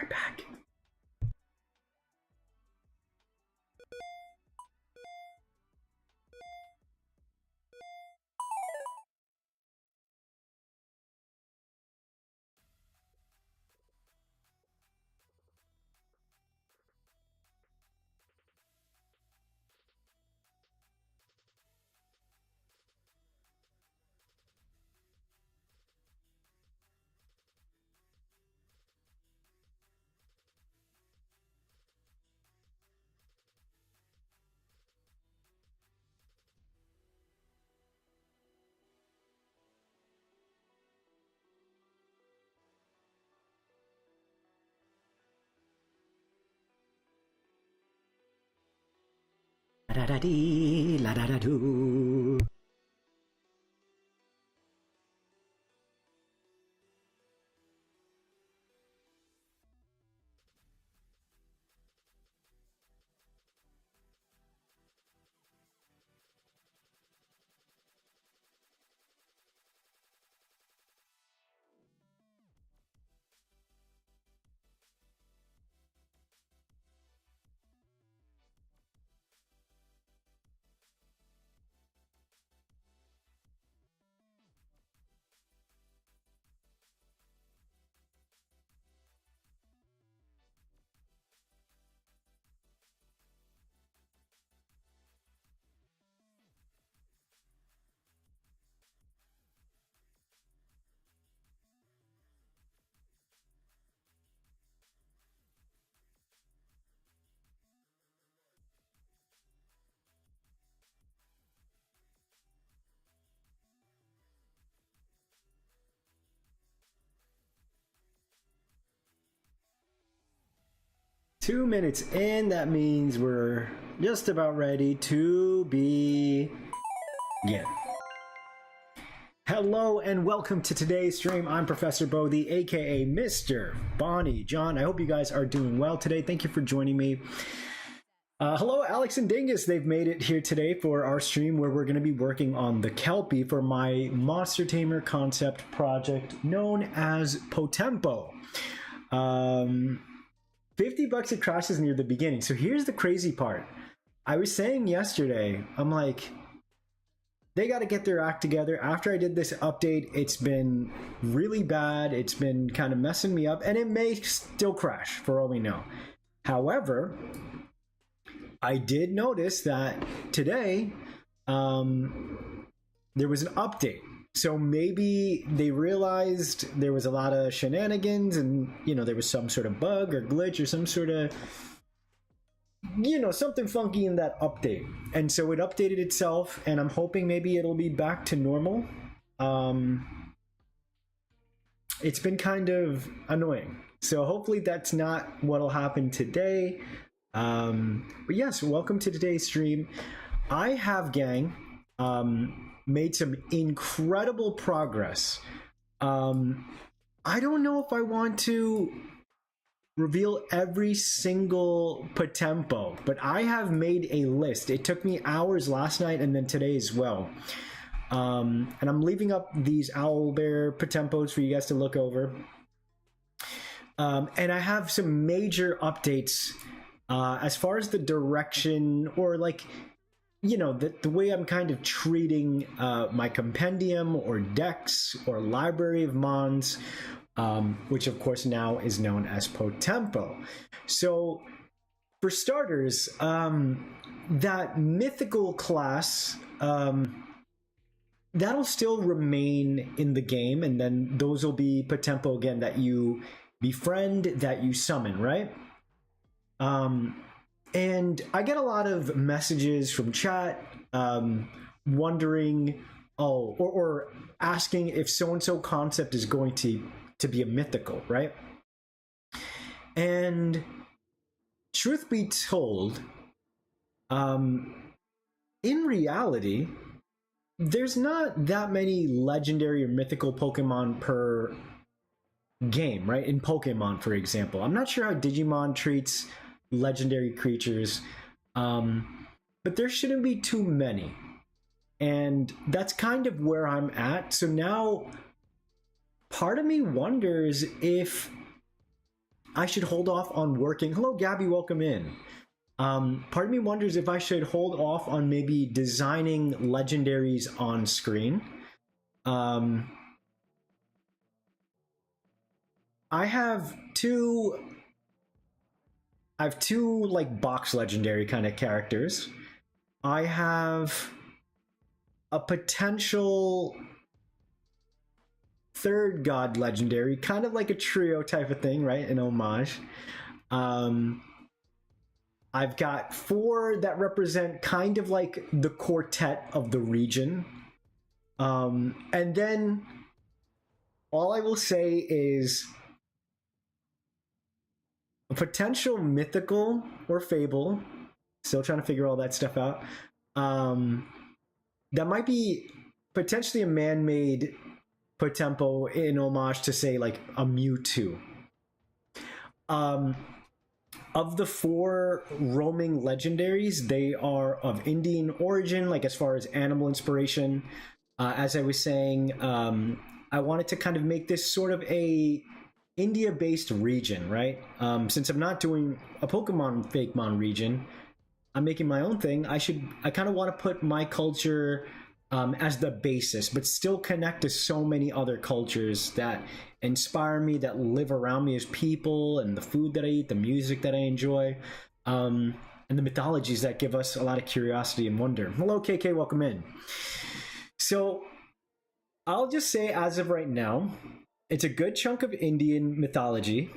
right back. La da dee, la da da doo. Two minutes in, that means we're just about ready to begin. Hello and welcome to today's stream. I'm Professor Bodhi, aka Mr. Bonny John. I hope you guys are doing well today. Thank you for joining me. Hello, Alex and Dingus. They've made it here today for our stream where we're going to be working on the KELPIE for my Monster Tamer concept project known as POTEMPO. 50 bucks it crashes near the beginning. So here's the crazy part. I was saying yesterday, I'm like, they got to get their act together. After I did this update, it's been really bad. It's been kind of messing me up, and it may still crash for all we know. However, I did notice that today there was an update. So maybe they realized there was a lot of shenanigans and, there was some sort of bug or glitch or some sort of, something funky in that update. And so it updated itself, and I'm hoping maybe it'll be back to normal. It's been kind of annoying. So hopefully that's not what'll happen today. But yes, welcome to today's stream. I have, gang, made some incredible progress. I don't know if I want to reveal every single POTEMPO, but I have made a list. It took me hours last night and then today as well. And I'm leaving up these owlbear POTEMPOs for you guys to look over. And I have some major updates as far as the direction or the way I'm kind of treating my compendium or dex or library of mons, which of course now is known as POTEMPO. So for starters, that mythical class, that'll still remain in the game, and then those will be POTEMPO again that you befriend, that you summon, right? And I get a lot of messages from chat wondering, or asking if so-and-so concept is going to be a mythical, right? And truth be told, in reality, there's not that many legendary or mythical Pokemon per game, right? In Pokemon, for example. I'm not sure how Digimon treats legendary creatures, but there shouldn't be too many, and that's kind of where I'm at. So now part of me wonders if I should hold off on working. Hello, Gabby, welcome in. Part of me wonders if I should hold off on maybe designing legendaries on screen. I have two like box legendary kind of characters. I have a potential third god legendary, kind of like a trio type of thing, right? An homage. I've got 4 that represent kind of like the quartet of the region. And then all I will say is a potential mythical or fable. Still trying to figure all that stuff out. That might be potentially a man-made POTEMPO in homage to, say, like a Mewtwo. Of the 4 roaming legendaries, they are of Indian origin, like as far as animal inspiration. As I was saying, I wanted to kind of make this sort of a India-based region, right? Since I'm not doing a Pokemon Fakemon region, I'm making my own thing. I kind of want to put my culture as the basis, but still connect to so many other cultures that inspire me, that live around me as people, and the food that I eat, the music that I enjoy, and the mythologies that give us a lot of curiosity and wonder. Hello, KK, welcome in. So I'll just say, as of right now, it's a good chunk of Indian mythology.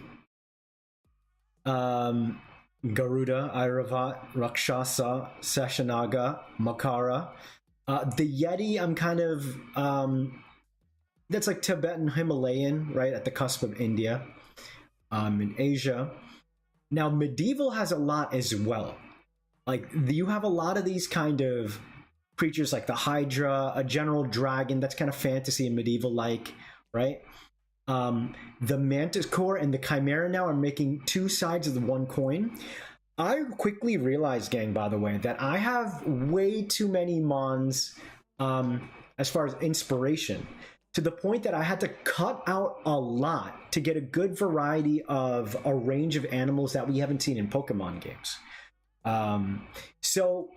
Garuda, Airavat, Rakshasa, Sashanaga, Makara. The Yeti, I'm kind of, that's like Tibetan Himalayan, right, at the cusp of India, in Asia. Now, medieval has a lot as well. Like, you have a lot of these kind of creatures like the Hydra, a general dragon, that's kind of fantasy and medieval-like, right? The Manticore and the Chimera now are making 2 sides of the one coin. I quickly realized, gang, by the way, that I have way too many mons as far as inspiration, to the point that I had to cut out a lot to get a good variety of a range of animals that we haven't seen in Pokemon games. So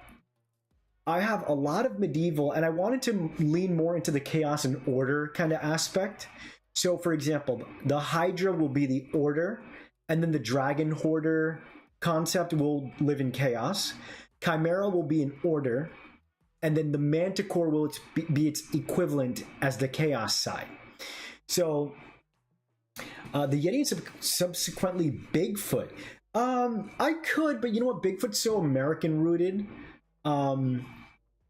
I have a lot of medieval, and I wanted to lean more into the chaos and order kind of aspect. So, for example, the Hydra will be the order, and then the Dragon Hoarder concept will live in chaos. Chimera will be in order, and then the Manticore will be its equivalent as the chaos side. So, the Yeti is subsequently Bigfoot. I could, but you know what? Bigfoot's so American-rooted, and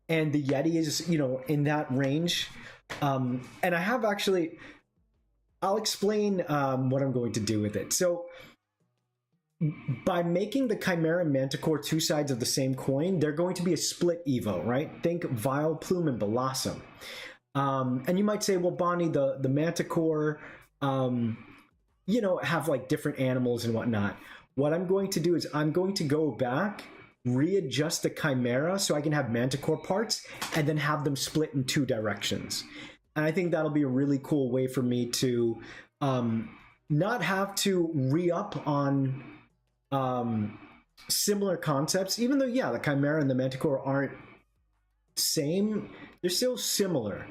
the Yeti is, you know, in that range. And I have actually... I'll explain what I'm going to do with it. So, by making the Chimera and Manticore 2 sides of the same coin, they're going to be a split Evo, right? Think Vileplume and Blossom. And you might say, well, Bonnie, the Manticore, you know, have like different animals and whatnot. What I'm going to do is I'm going to go back, readjust the Chimera so I can have Manticore parts, and then have them split in 2 directions. And I think that'll be a really cool way for me to not have to re-up on similar concepts, even though, yeah, the Chimera and the Manticore aren't same, they're still similar.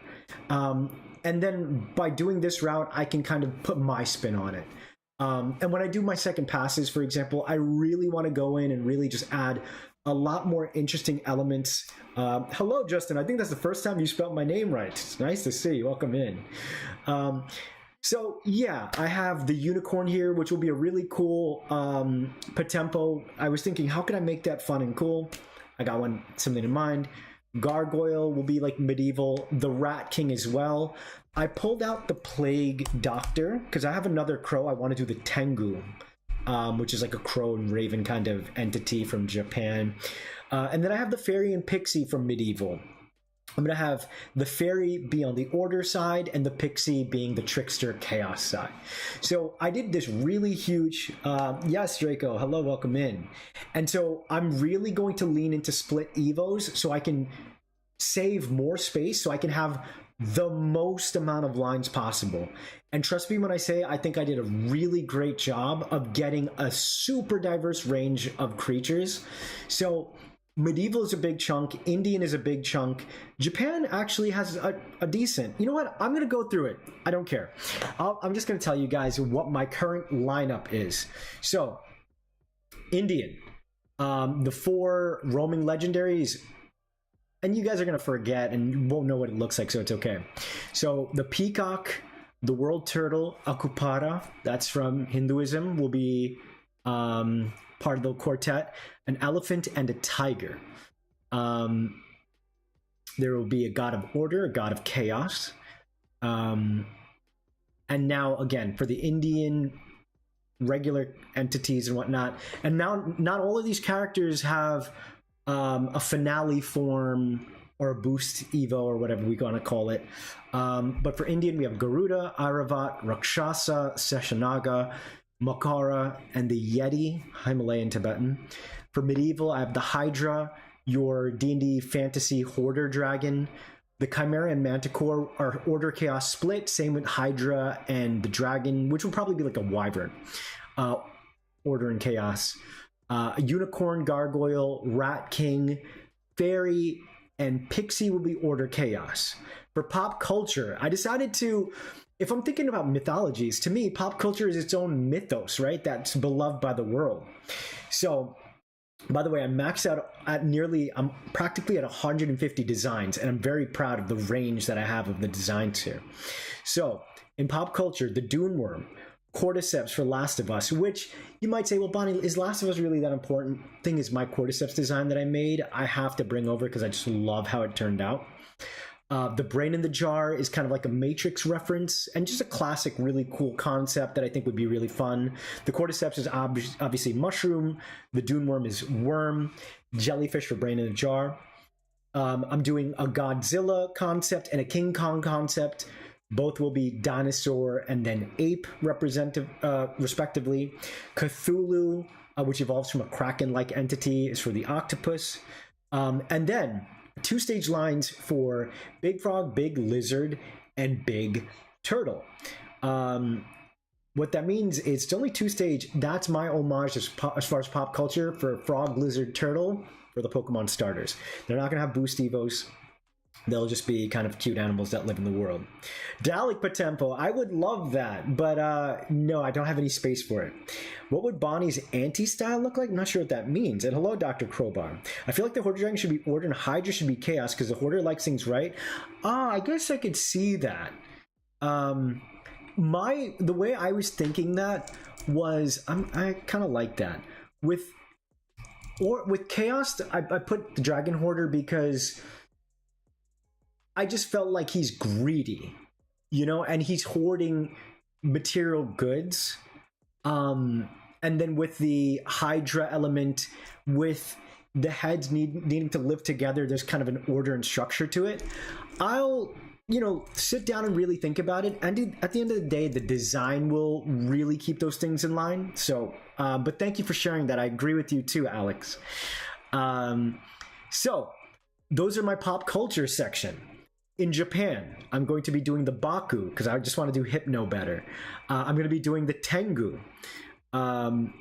And then by doing this route, I can kind of put my spin on it. And when I do my second passes, for example, I really want to go in and really just add a lot more interesting elements. Hello, Justin. I think that's the first time you spelled my name right. It's nice to see you. Welcome in. So yeah, I have the unicorn here, which will be a really cool POTEMPO. I was thinking, how can I make that fun and cool? I got something in mind. Gargoyle will be like medieval. The Rat King as well. I pulled out the Plague Doctor because I have another crow. I want to do the Tengu, which is like a crow and raven kind of entity from Japan. And then I have the Fairy and Pixie from medieval. I'm going to have the Fairy be on the order side and the Pixie being the trickster chaos side. So I did this really huge, yes, Draco, hello, welcome in. And so I'm really going to lean into split Evos so I can save more space, so I can have the most amount of lines possible. And trust me when I say I think I did a really great job of getting a super diverse range of creatures. So medieval is a big chunk, Indian is a big chunk, Japan actually has a decent. You know what? I'm going to go through it. I don't care. I'm just going to tell you guys what my current lineup is. So Indian, the 4 roaming legendaries, and you guys are going to forget and you won't know what it looks like, so it's okay. So the peacock, the world turtle, Akupara, that's from Hinduism, will be part of the quartet. An elephant and a tiger. There will be a god of order, a god of chaos. And now, again, for the Indian regular entities and whatnot, and now not all of these characters have a finale form or a boost evo or whatever we want to call it. But for Indian, we have Garuda, Airavat, Rakshasa, Seshanaga, Makara, and the Yeti, Himalayan Tibetan. For medieval, I have the Hydra, your D&D fantasy hoarder dragon. The Chimera and Manticore are Order Chaos split, same with Hydra and the dragon, which will probably be like a wyvern. Order and Chaos. Unicorn, Gargoyle, Rat King, Fairy, and Pixie will be Order Chaos. For pop culture, I decided to, if I'm thinking about mythologies, to me, pop culture is its own mythos, right? That's beloved by the world. So, by the way, I'm maxed out at I'm practically at 150 designs, and I'm very proud of the range that I have of the designs here. So, in pop culture, the Dune Worm, Cordyceps for Last of Us, which you might say, well, Bonnie, is Last of Us really that important? Thing is, my Cordyceps design that I made, I have to bring over because I just love how it turned out. The Brain in the Jar is kind of like a Matrix reference and just a classic, really cool concept that I think would be really fun. The Cordyceps is obviously mushroom. The Dune Worm is worm. Jellyfish for Brain in the Jar. I'm doing a Godzilla concept and a King Kong concept. Both will be dinosaur and then ape respectively. Cthulhu, which evolves from a kraken-like entity, is for the octopus. And then 2-stage lines for Big Frog, Big Lizard, and Big Turtle. What that means is it's only 2-stage. That's my homage as far as pop culture for Frog, Lizard, Turtle for the Pokemon starters. They're not going to have boost evos. They'll just be kind of cute animals that live in the world. Dalek POTEMPO, I would love that, but no, I don't have any space for it. What would Bonnie's anti-style look like? I'm not sure what that means. And hello, Dr. Crowbar. I feel like the Hoarder Dragon should be Order and Hydra should be Chaos because the Hoarder likes things right. I guess I could see that. The way I was thinking that was, I kind of like that. With Chaos, I put the Dragon Hoarder because I just felt like he's greedy, and he's hoarding material goods. And then with the Hydra element, with the heads needing to live together, there's kind of an order and structure to it. I'll, sit down and really think about it. And at the end of the day, the design will really keep those things in line. So, but thank you for sharing that. I agree with you too, Alex. So those are my pop culture section. In Japan, I'm going to be doing the Baku because I just want to do Hypno better. I'm going to be doing the Tengu. I'm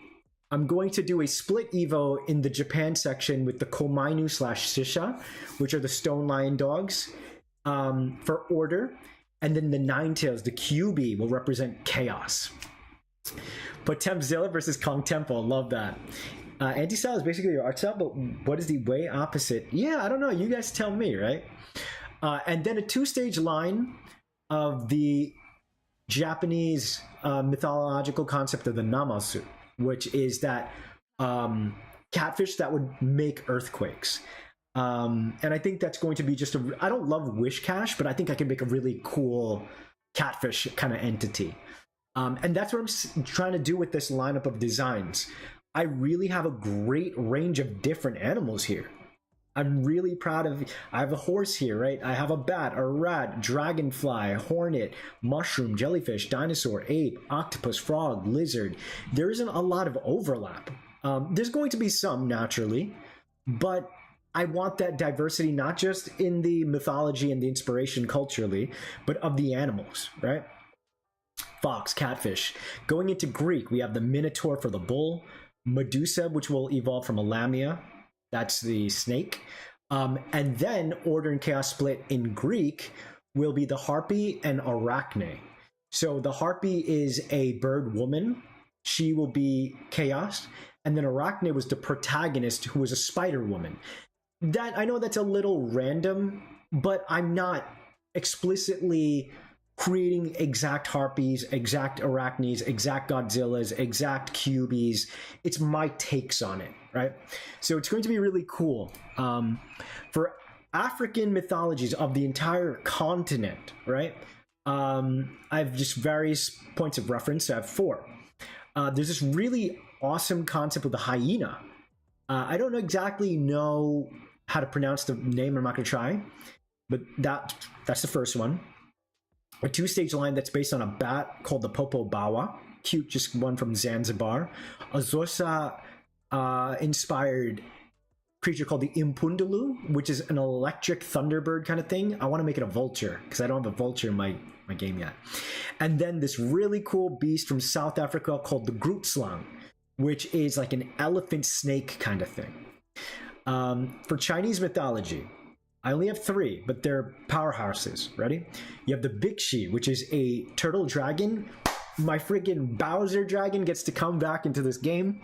going to do a split Evo in the Japan section with the Komainu/Shisha, which are the Stone Lion dogs, for order. And then the Ninetales, the QB, will represent chaos. Potempzilla versus Kongtempo, love that. Anti-style is basically your art style, but what is the way opposite? Yeah, I don't know. You guys tell me, right? And then a 2-stage line of the Japanese mythological concept of the Namazu, which is that catfish that would make earthquakes. And I think that's going to be just I don't love Wish Cash, but I think I can make a really cool catfish kind of entity. And that's what I'm trying to do with this lineup of designs. I really have a great range of different animals here. I'm really proud of, I have a horse here, right? I have a bat, a rat, dragonfly, hornet, mushroom, jellyfish, dinosaur, ape, octopus, frog, lizard. There isn't a lot of overlap. There's going to be some naturally, but I want that diversity, not just in the mythology and the inspiration culturally, but of the animals, right? Fox, catfish. Going into Greek, we have the Minotaur for the bull, Medusa, which will evolve from a lamia, that's the snake. And then Order and Chaos split in Greek will be the Harpy and Arachne. So the Harpy is a bird woman. She will be Chaos. And then Arachne was the protagonist, who was a spider woman. That, I know that's a little random, but I'm not explicitly creating exact Harpies, exact Arachnes, exact Godzillas, exact Cubies. It's my takes on it, right? So it's going to be really cool. For African mythologies of the entire continent, right? I have just various points of reference. I have 4. There's this really awesome concept of the hyena. I don't exactly know how to pronounce the name. I'm not going to try, but that's the first one. A 2-stage line that's based on a bat called the Popo Bawa. Cute, just one from Zanzibar. A Xhosa inspired creature called the Impundulu, which is an electric thunderbird kind of thing. I want to make it a vulture because I don't have a vulture in my game yet. And then this really cool beast from South Africa called the Grootslang, which is like an elephant snake kind of thing. For Chinese mythology, I only have 3, but they're powerhouses. Ready? You have the Bixi, which is a turtle dragon. My freaking Bowser dragon gets to come back into this game.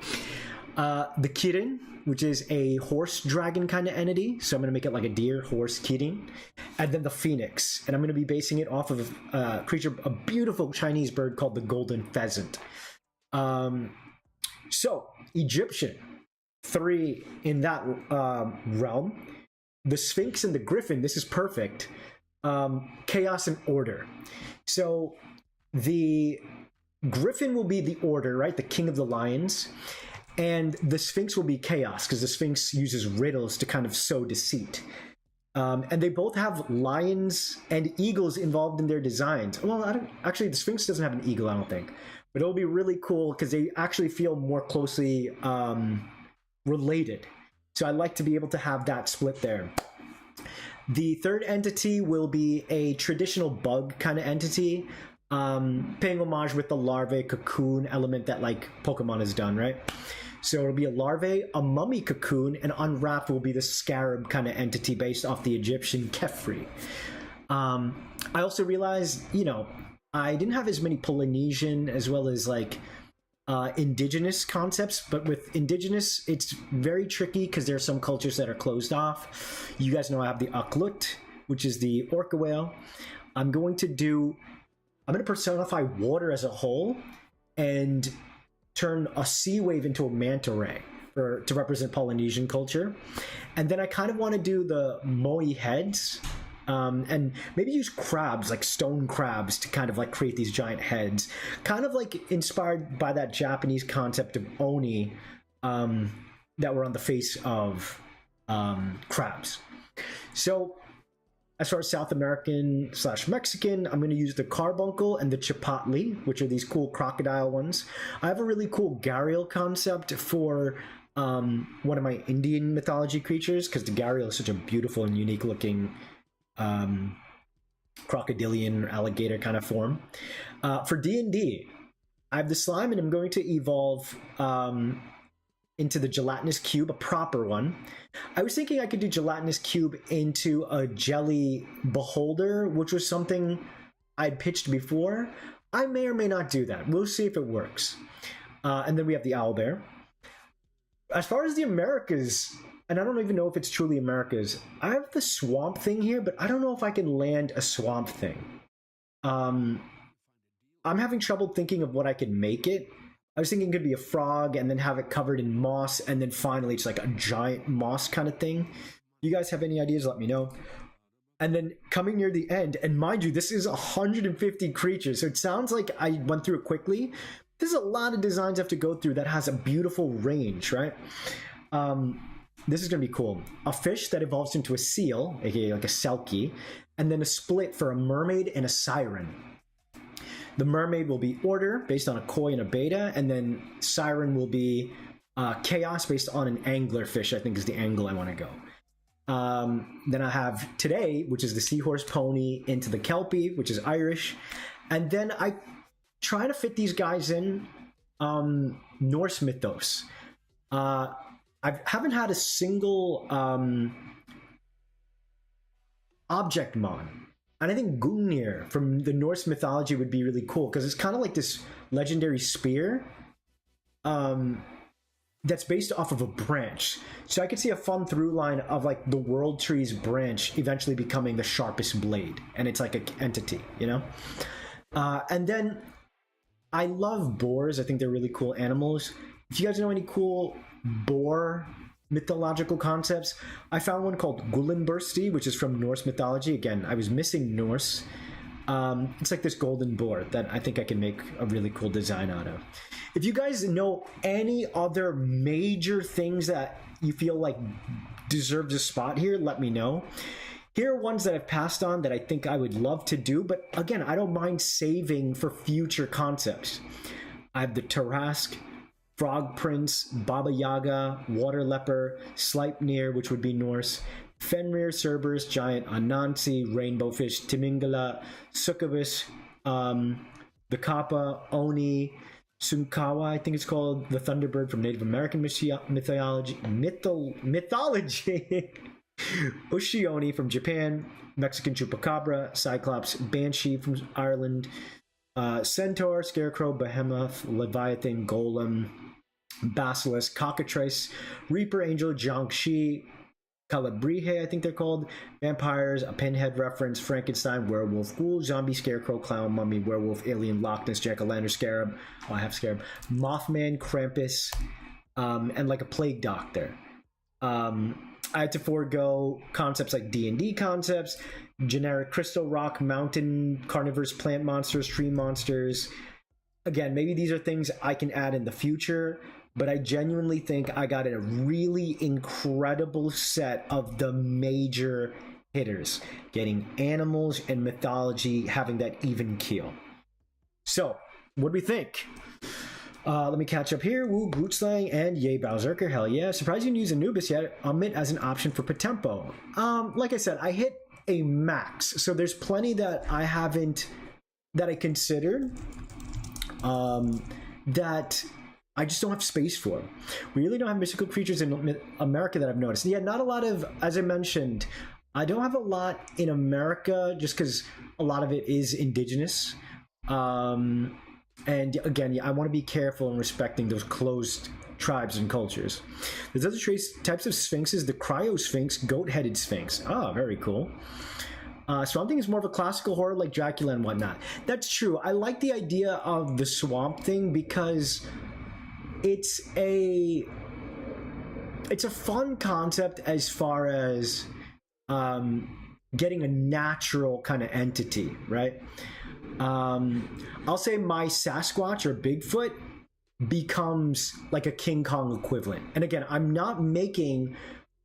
The Kirin, which is a horse dragon kind of entity. So I'm going to make it like a deer, horse, Kirin. And then the Phoenix. And I'm going to be basing it off of a creature, a beautiful Chinese bird called the golden pheasant. So, Egyptian. 3 in that realm. The Sphinx and the Griffin, this is perfect. Chaos and order. So the Griffin will be the order, right? The king of the lions. And the Sphinx will be chaos, because the Sphinx uses riddles to kind of sow deceit. And they both have lions and eagles involved in their designs. Well, actually, the Sphinx doesn't have an eagle, I don't think. But it'll be really cool because they actually feel more closely related. So I like to be able to have that split there. The third entity will be a traditional bug kind of entity, paying homage with the larvae cocoon element that like Pokemon has done, right? So it'll be a larvae, a mummy cocoon, and unwrapped will be the scarab kind of entity based off the Egyptian Kefri. I also realized, I didn't have as many Polynesian as well as like indigenous concepts, but with indigenous it's very tricky because there are some cultures that are closed off. You guys know I have the Aklut, which is the orca whale. I'm going to personify water as a whole and turn a sea wave into a manta ray to represent Polynesian culture. And then I kind of want to do the moai heads, and maybe use crabs, like stone crabs, to kind of like create these giant heads, kind of like inspired by that Japanese concept of oni that were on the face of crabs. So as far as South American / Mexican, I'm going to use the carbuncle and the chipotle, which are these cool crocodile ones. I have a really cool gharial concept for one of my Indian mythology creatures, because the gharial is such a beautiful and unique looking crocodilian or alligator kind of form. For D&D, I have the slime, and I'm going to evolve into the gelatinous cube, a proper one. I was thinking I could do gelatinous cube into a jelly beholder, which was something I'd pitched before. I may or may not do that. We'll see if it works. And then we have the owlbear. As far as the Americas, and I don't even know if it's truly Americas, I have the swamp thing here, but I don't know if I can land a swamp thing. I'm having trouble thinking of what I could make it. I was thinking it could be a frog and then have it covered in moss, and then finally it's like a giant moss kind of thing. You guys have any ideas? Let me know. And then coming near the end, and mind you, this is 150 creatures, so it sounds like I went through it quickly. There's a lot of designs I have to go through that has a beautiful range, right? This is going to be cool. A fish that evolves into a seal, aka like a selkie, and then a split for a mermaid and a siren. The mermaid will be order, based on a koi and a beta, and then siren will be chaos, based on an anglerfish, I think is the angle I want to go. Then I have today, which is the seahorse pony, into the KELPIE, which is Irish. And then I try to fit these guys in Norse mythos. I haven't had a single object mon. And I think Gungnir from the Norse mythology would be really cool because it's kind of like this legendary spear that's based off of a branch. So I could see a fun through line of like the world tree's branch eventually becoming the sharpest blade. And it's like an entity, you know? And then I love boars. I think they're really cool animals. If you guys know any cool boar mythological concepts, I found one called Gullinbursti, which is from Norse mythology. Again, I was missing Norse. It's like this golden boar that I think I can make a really cool design out of. If you guys know any other major things that you feel like deserves a spot here, let me know. Here are ones that I've passed on that I think I would love to do, but again, I don't mind saving for future concepts. I have the Tarask, Frog Prince, Baba Yaga, Water Leper, Sleipnir, which would be Norse, Fenrir, Cerberus, Giant Anansi, Rainbow Fish, Timingala, Succubus, the Kappa, Oni, Sunkawa, I think it's called, the Thunderbird from Native American mythology, Ushioni from Japan, Mexican Chupacabra, Cyclops, Banshee from Ireland, Centaur, Scarecrow, Behemoth, Leviathan, Golem, Basilisk, Cockatrice, Reaper Angel, Jiangxi, Calabrihe, I think they're called, Vampires, a Pinhead reference, Frankenstein, Werewolf, Ghoul, Zombie, Scarecrow, Clown, Mummy, Werewolf, Alien, Loch Ness, Jack-o'-lantern, Scarab, oh, I have Scarab, Mothman, Krampus, and like a Plague Doctor. I had to forego concepts like D&D concepts, generic crystal, rock, mountain, carnivores, plant monsters, tree monsters. Again, maybe these are things I can add in the future, but I genuinely think I got a really incredible set of the major hitters, getting animals and mythology, having that even keel. So, what do we think? Let me catch up here. Woo, Brute Slang, and yay, Bowserker. Hell yeah. Surprised you didn't use Anubis yet. Omit as an option for POTEMPO. Like I said, I hit a max. So there's plenty that I haven't, that I considered, that I just don't have space for. We really don't have mystical creatures in America that I've noticed. Yeah, not a lot of, as I mentioned, I don't have a lot in America just because a lot of it is indigenous. And again, I want to be careful in respecting those closed tribes and cultures. There's other types of sphinxes, the cryo-sphinx, goat-headed sphinx. Oh, very cool. Swamp Thing is more of a classical horror like Dracula and whatnot. That's true. I like the idea of the Swamp Thing because it's a fun concept as far as getting a natural kind of entity, right? I'll say my Sasquatch or Bigfoot becomes like a King Kong equivalent. And again, I'm not making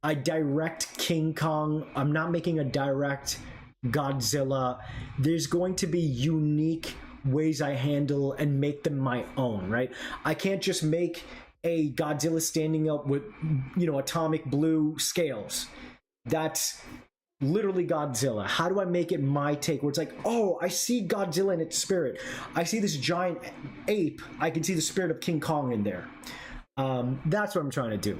a direct King Kong. I'm not making a direct Godzilla. There's going to be unique ways I handle and make them my own, right? I can't just make a Godzilla standing up with, atomic blue scales. That's literally Godzilla. How do I make it my take where it's like, oh, I see Godzilla in its spirit. I see this giant ape. I can see the spirit of King Kong in there. That's what I'm trying to do.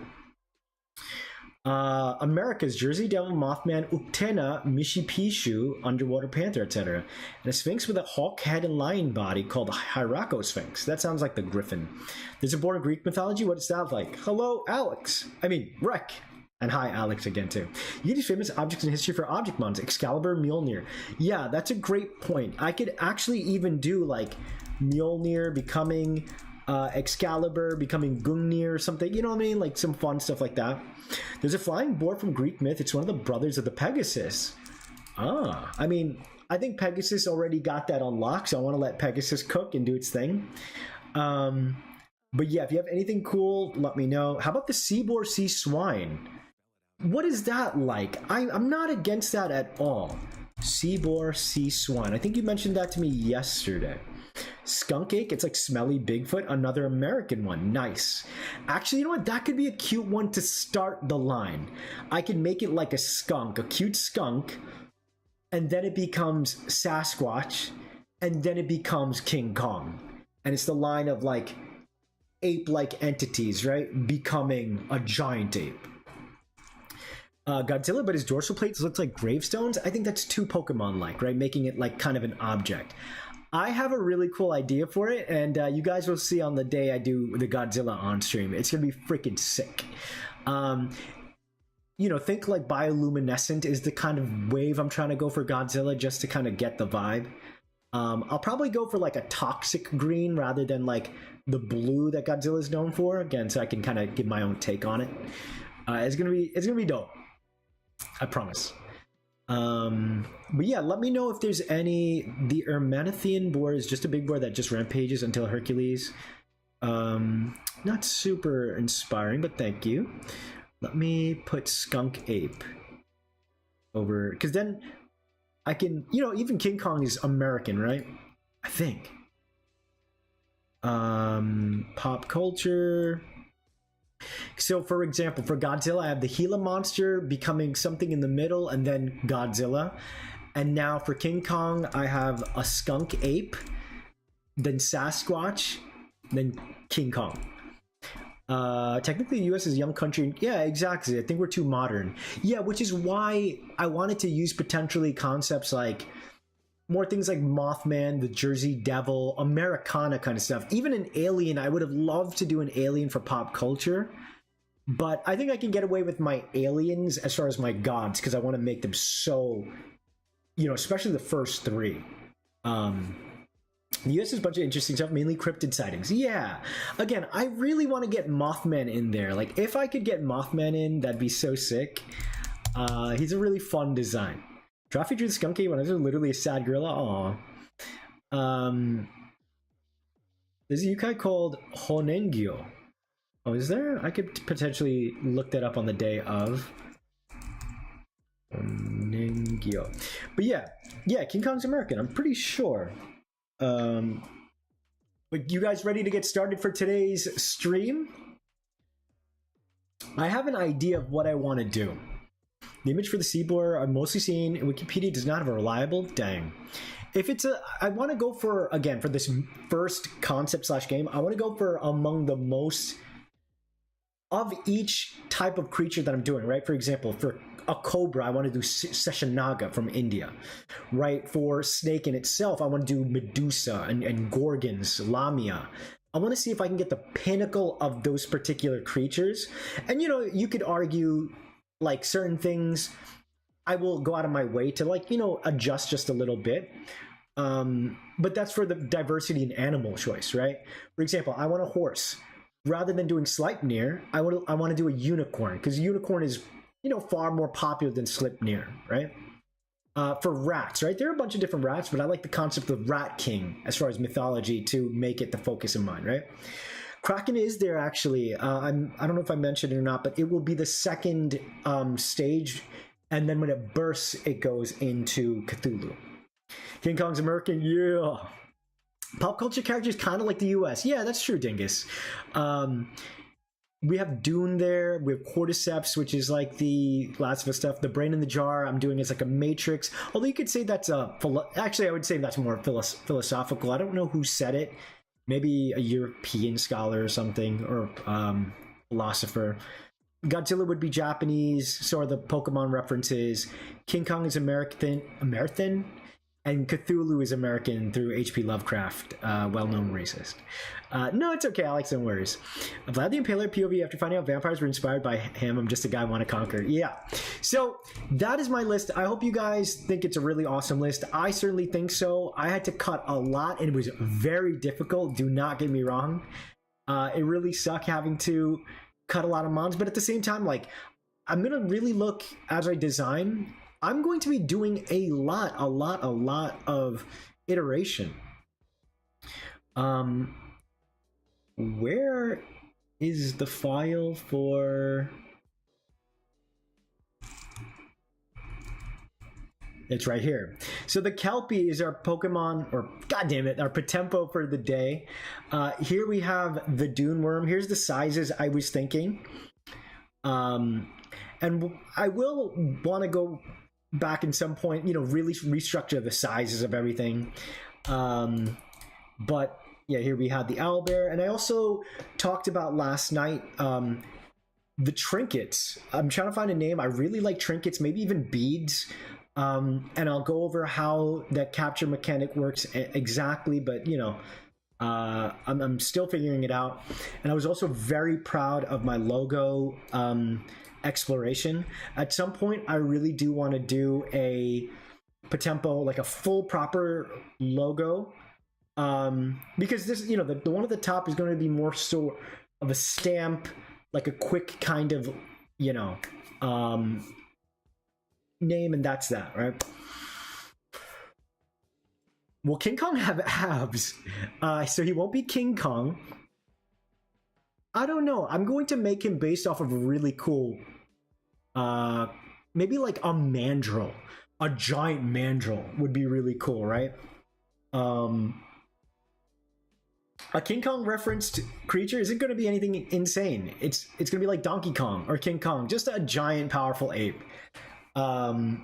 America's Jersey Devil, Mothman, Uktena, Mishipishu, Underwater Panther, etc. And a sphinx with a hawk head and lion body called the Hyraco Sphinx. That sounds like the griffin. There's a born in Greek mythology. What does that like? Hello, Alex. Rek. And hi, Alex, again, too. You get these famous objects in history for object mons. Excalibur, Mjolnir. Yeah, that's a great point. I could actually even do, like, Mjolnir becoming Excalibur, becoming Gungnir or something. You know what I mean? Like, some fun stuff like that. There's a flying boar from Greek myth. It's one of the brothers of the Pegasus. I think Pegasus already got that unlocked, so I want to let Pegasus cook and do its thing. But yeah, if you have anything cool, let me know. How about the sea boar, sea swine? What is that like? I'm not against that at all. Sea boar, sea swine. I think you mentioned that to me yesterday. Skunk Ape, it's like Smelly Bigfoot, another American one. Nice. Actually, you know what? That could be a cute one to start the line. I could make it like a skunk, a cute skunk, and then it becomes Sasquatch, and then it becomes King Kong. And it's the line of like ape-like entities, right? Becoming a giant ape. Godzilla, but his dorsal plates look like gravestones. I think that's too Pokemon-like, right? Making it like kind of an object. I have a really cool idea for it, and you guys will see on the day I do the Godzilla on stream. It's gonna be freaking sick. You know, think like bioluminescent is the kind of wave I'm trying to go for Godzilla, just to kind of get the vibe. I'll probably go for like a toxic green rather than like the blue that Godzilla is known for. Again, so I can kind of give my own take on it. It's gonna be dope. I promise. But yeah, let me know if there's any. The Ermanathian boar is just a big boar that just rampages until Hercules. Not super inspiring, but thank you. Let me put Skunk Ape over, because then I can, you know, even King Kong is American, right? I think. Pop culture. So, for example, for Godzilla, I have the Gila monster becoming something in the middle, and then Godzilla. And now for King Kong, I have a skunk ape, then Sasquatch, then King Kong. Technically, the U.S. is a young country. Yeah, exactly. I think we're too modern. Yeah, which is why I wanted to use potentially concepts like more things like Mothman, the Jersey Devil, Americana kind of stuff. Even an alien, I would have loved to do an alien for pop culture. But I think I can get away with my aliens as far as my gods, because I want to make them so, you know, especially the first three. The US has a bunch of interesting stuff, mainly cryptid sightings. Yeah. Again, I really want to get Mothman in there. Like, if I could get Mothman in, that'd be so sick. He's a really fun design. Trophy drew the skunk ape when I was literally a sad gorilla. Aw. There's a yokai called Honengyo. Oh, is there? I could potentially look that up on the day of. Honengyo. But yeah, King Kong's American, I'm pretty sure. But you guys ready to get started for today's stream? I have an idea of what I want to do. The image for the sea boar I'm mostly seeing in Wikipedia does not have a reliable. Dang. If it's I want to go for, again, for this first concept / game, I want to go for among the most of each type of creature that I'm doing, right? For example, for a cobra, I want to do Seshanaga from India, right? For snake in itself, I want to do Medusa and Gorgons, Lamia. I want to see if I can get the pinnacle of those particular creatures. And, you know, you could argue, like, certain things I will go out of my way to, like, you know, adjust just a little bit. But that's for the diversity in animal choice, right? For example, I want a horse. Rather than doing Sleipnir, I want to do a unicorn, because unicorn is, you know, far more popular than Sleipnir, right? For rats, right? There are a bunch of different rats, but I like the concept of Rat King as far as mythology to make it the focus of mine, right? Kraken is there, actually. I don't know if I mentioned it or not, but it will be the second stage, and then when it bursts, it goes into Cthulhu. King Kong's American, yeah. Pop culture characters kind of like the US. Yeah, that's true, Dingus. We have Dune there. We have Cordyceps, which is like the Last of Us stuff. The Brain in the Jar, I'm doing as like a Matrix. Although you could say that's actually, I would say that's more philosophical. I don't know who said it. Maybe a European scholar or something, or philosopher. Godzilla would be Japanese. So are the Pokemon references. King Kong is American. And Cthulhu is American through H.P. Lovecraft, well-known racist. No, it's okay, Alex, no worries. Vlad the Impaler POV, after finding out vampires were inspired by him, I'm just a guy I want to conquer. Yeah. So that is my list. I hope you guys think it's a really awesome list. I certainly think so. I had to cut a lot, and it was very difficult. Do not get me wrong. It really sucked having to cut a lot of mons, but at the same time, like, I'm going to really look as I design. I'm going to be doing a lot of iteration. Where is the file for... It's right here. So the Kelpie is our Pokemon, or goddamn it, our Potempo for the day. Here we have the Dune Worm. Here's the sizes I was thinking. And I will want to go back in some point, really restructure the sizes of everything. But yeah, here we had the owlbear. And I also talked about last night the trinkets. I'm trying to find a name. I really like trinkets, maybe even beads. And I'll go over how that capture mechanic works exactly, but I'm still figuring it out. And I was also very proud of my logo exploration. At some point, I really do want to do a Potempo, like a full proper logo, because this, the one at the top is going to be more so of a stamp, like a quick kind of, name, and that's that, right? Will King Kong have abs? So he won't be King Kong. I don't know. I'm going to make him based off of a really cool, maybe like a mandrill. A giant mandrill would be really cool, right? A King Kong referenced creature isn't going to be anything insane. It's going to be like Donkey Kong or King Kong, just a giant, powerful ape. What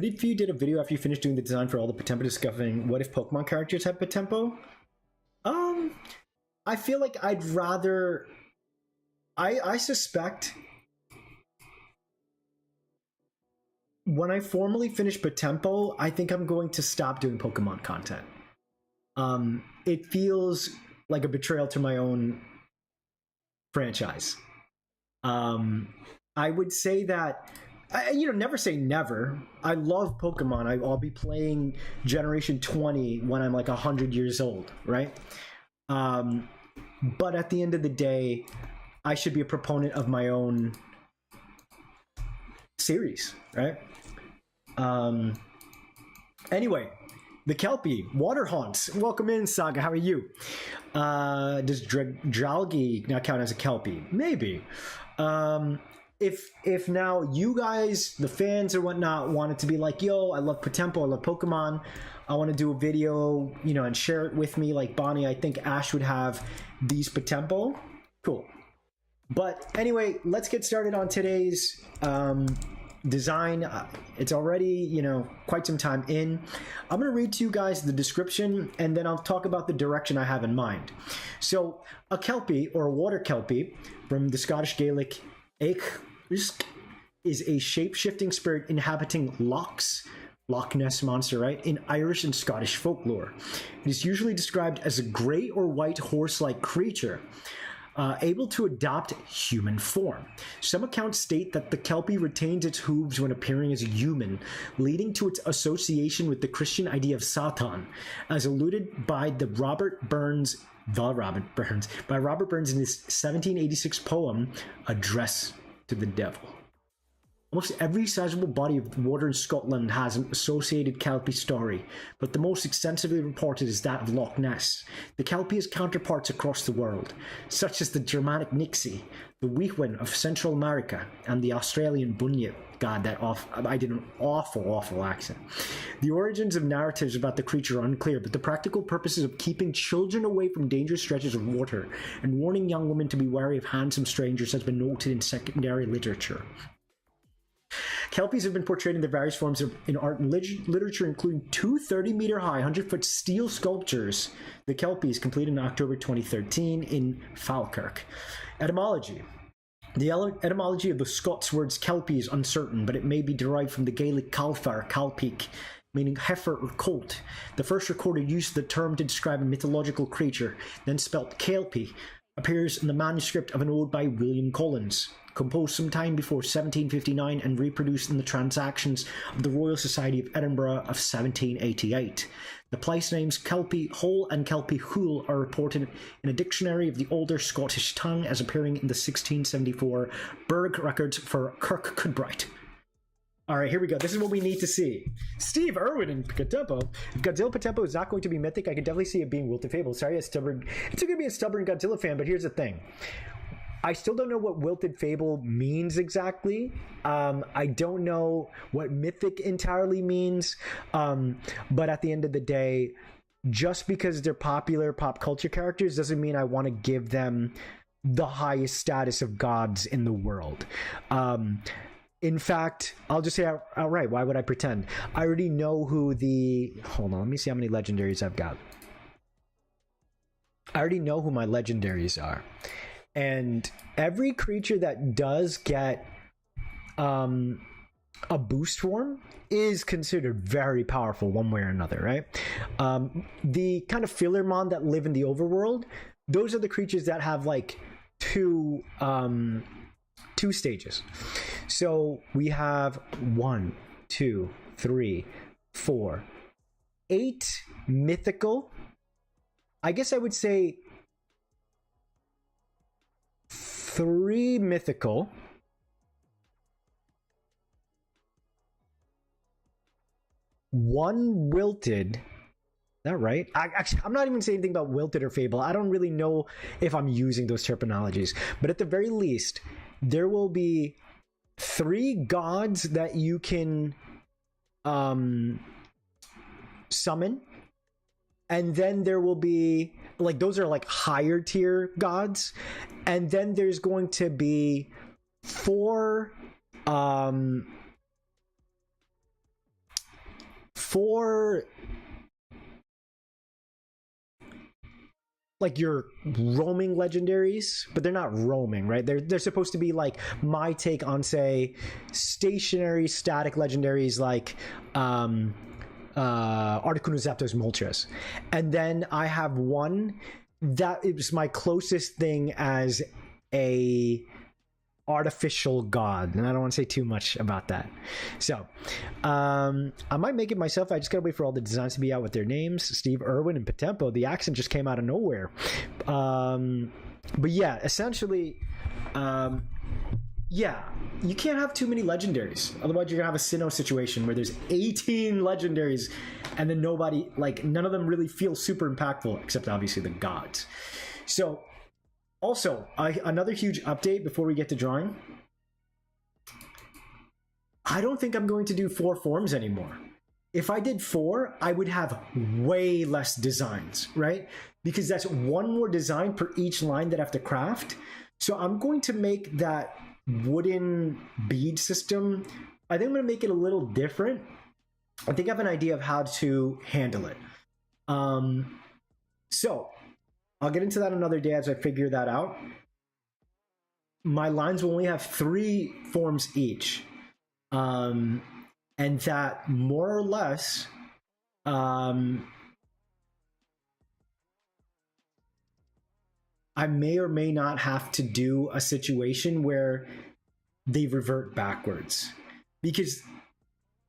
if you did a video after you finished doing the design for all the Potempo, discovering what if Pokemon characters have Potempo? I feel like I'd rather. I suspect when I formally finish Potempo, I think I'm going to stop doing Pokemon content. It feels like a betrayal to my own franchise. I would say that, never say never. I love Pokemon. I'll be playing Generation 20 when I'm like 100 years old, right? But at the end of the day, I should be a proponent of my own series, right? Anyway, the Kelpie, Water Haunts. Welcome in, Saga. How are you? Does Dralgi now count as a Kelpie? Maybe. If now you guys, the fans or whatnot, wanted to be like, yo, I love Potempo, I love Pokemon, I want to do a video, and share it with me like Bonnie, I think Ash would have these Potempo. Cool. But anyway, let's get started on today's design. It's already, quite some time in. I'm going to read to you guys the description, and then I'll talk about the direction I have in mind. So, a Kelpie, or a water Kelpie, from the Scottish Gaelic, Eich, is a shape-shifting spirit inhabiting Loch Ness monster, right, in Irish and Scottish folklore. It is usually described as a gray or white horse-like creature, able to adopt human form. Some accounts state that the Kelpie retains its hooves when appearing as a human, leading to its association with the Christian idea of Satan, as alluded by Robert Burns in his 1786 poem, Address to the Devil. Almost every sizable body of water in Scotland has an associated Kelpie story, but the most extensively reported is that of Loch Ness. The Kelpie has counterparts across the world, such as the Germanic Nixie, the Weehwin of Central America, and the Australian Bunyip. God, I did an awful accent. The origins of narratives about the creature are unclear, but the practical purposes of keeping children away from dangerous stretches of water and warning young women to be wary of handsome strangers has been noted in secondary literature. Kelpies have been portrayed in their various forms in art and literature, including two 30-meter high, 100-foot steel sculptures. The Kelpies, completed in October 2013 in Falkirk. Etymology. The etymology of the Scots words Kelpie is uncertain, but it may be derived from the Gaelic Calfar, Calpeak, meaning heifer or colt. The first recorded use of the term to describe a mythological creature, then spelt Kelpie, appears in the manuscript of an ode by William Collins, composed sometime before 1759 and reproduced in the Transactions of the Royal Society of Edinburgh of 1788. The place names Kelpie Hole and Kelpie Hool are reported in a dictionary of the older Scottish tongue as appearing in the 1674 Burgh records for Kirkcudbright. All right, here we go. This is what we need to see. Steve Irwin and Potempo. If Godzilla Potempo is not going to be mythic, I can definitely see it being Will to Fable. Sorry, it's going to be a stubborn Godzilla fan, but here's the thing. I still don't know what Wilted Fable means exactly. I don't know what Mythic entirely means. But at the end of the day, just because they're popular pop culture characters doesn't mean I want to give them the highest status of gods in the world. In fact, I'll just say outright, why would I pretend? I already know who the... Hold on, let me see how many legendaries I've got. I already know who my legendaries are. And every creature that does get a boost form is considered very powerful one way or another, right? The kind of filler mon that live in the overworld, those are the creatures that have like two stages. So we have 1, 2, 3, 4, 8 mythical. I guess I would say 3 mythical, 1 wilted. Is that right? I'm not even saying anything about wilted or fable. I don't really know if I'm using those terminologies, but at the very least, there will be 3 gods that you can summon, and then there will be like, those are like higher tier gods, and then there's going to be 4 like your roaming legendaries, but they're not roaming, right? They're supposed to be like my take on, say, stationary static legendaries like Articuno Zapdos Moltres. And then I have one that is my closest thing as a artificial god, and I don't want to say too much about that. So I might make it myself. I just gotta wait for all the designs to be out with their names. Steve Irwin and Potempo. The accent just came out of nowhere. But yeah, essentially, yeah, you can't have too many legendaries, otherwise you're gonna have a Sinnoh situation where there's 18 legendaries and then nobody, like, none of them really feel super impactful except obviously the gods. So also, another huge update before we get to drawing. I don't think I'm going to do 4 forms anymore. If I did 4, I would have way less designs, right? Because that's 1 more design per each line that I have to craft. So I'm going to make that wooden bead system, I think I'm going to make it a little different. I think I have an idea of how to handle it. So I'll get into that another day as I figure that out. My lines will only have 3 forms each. And that more or less, I may or may not have to do a situation where they revert backwards. Because,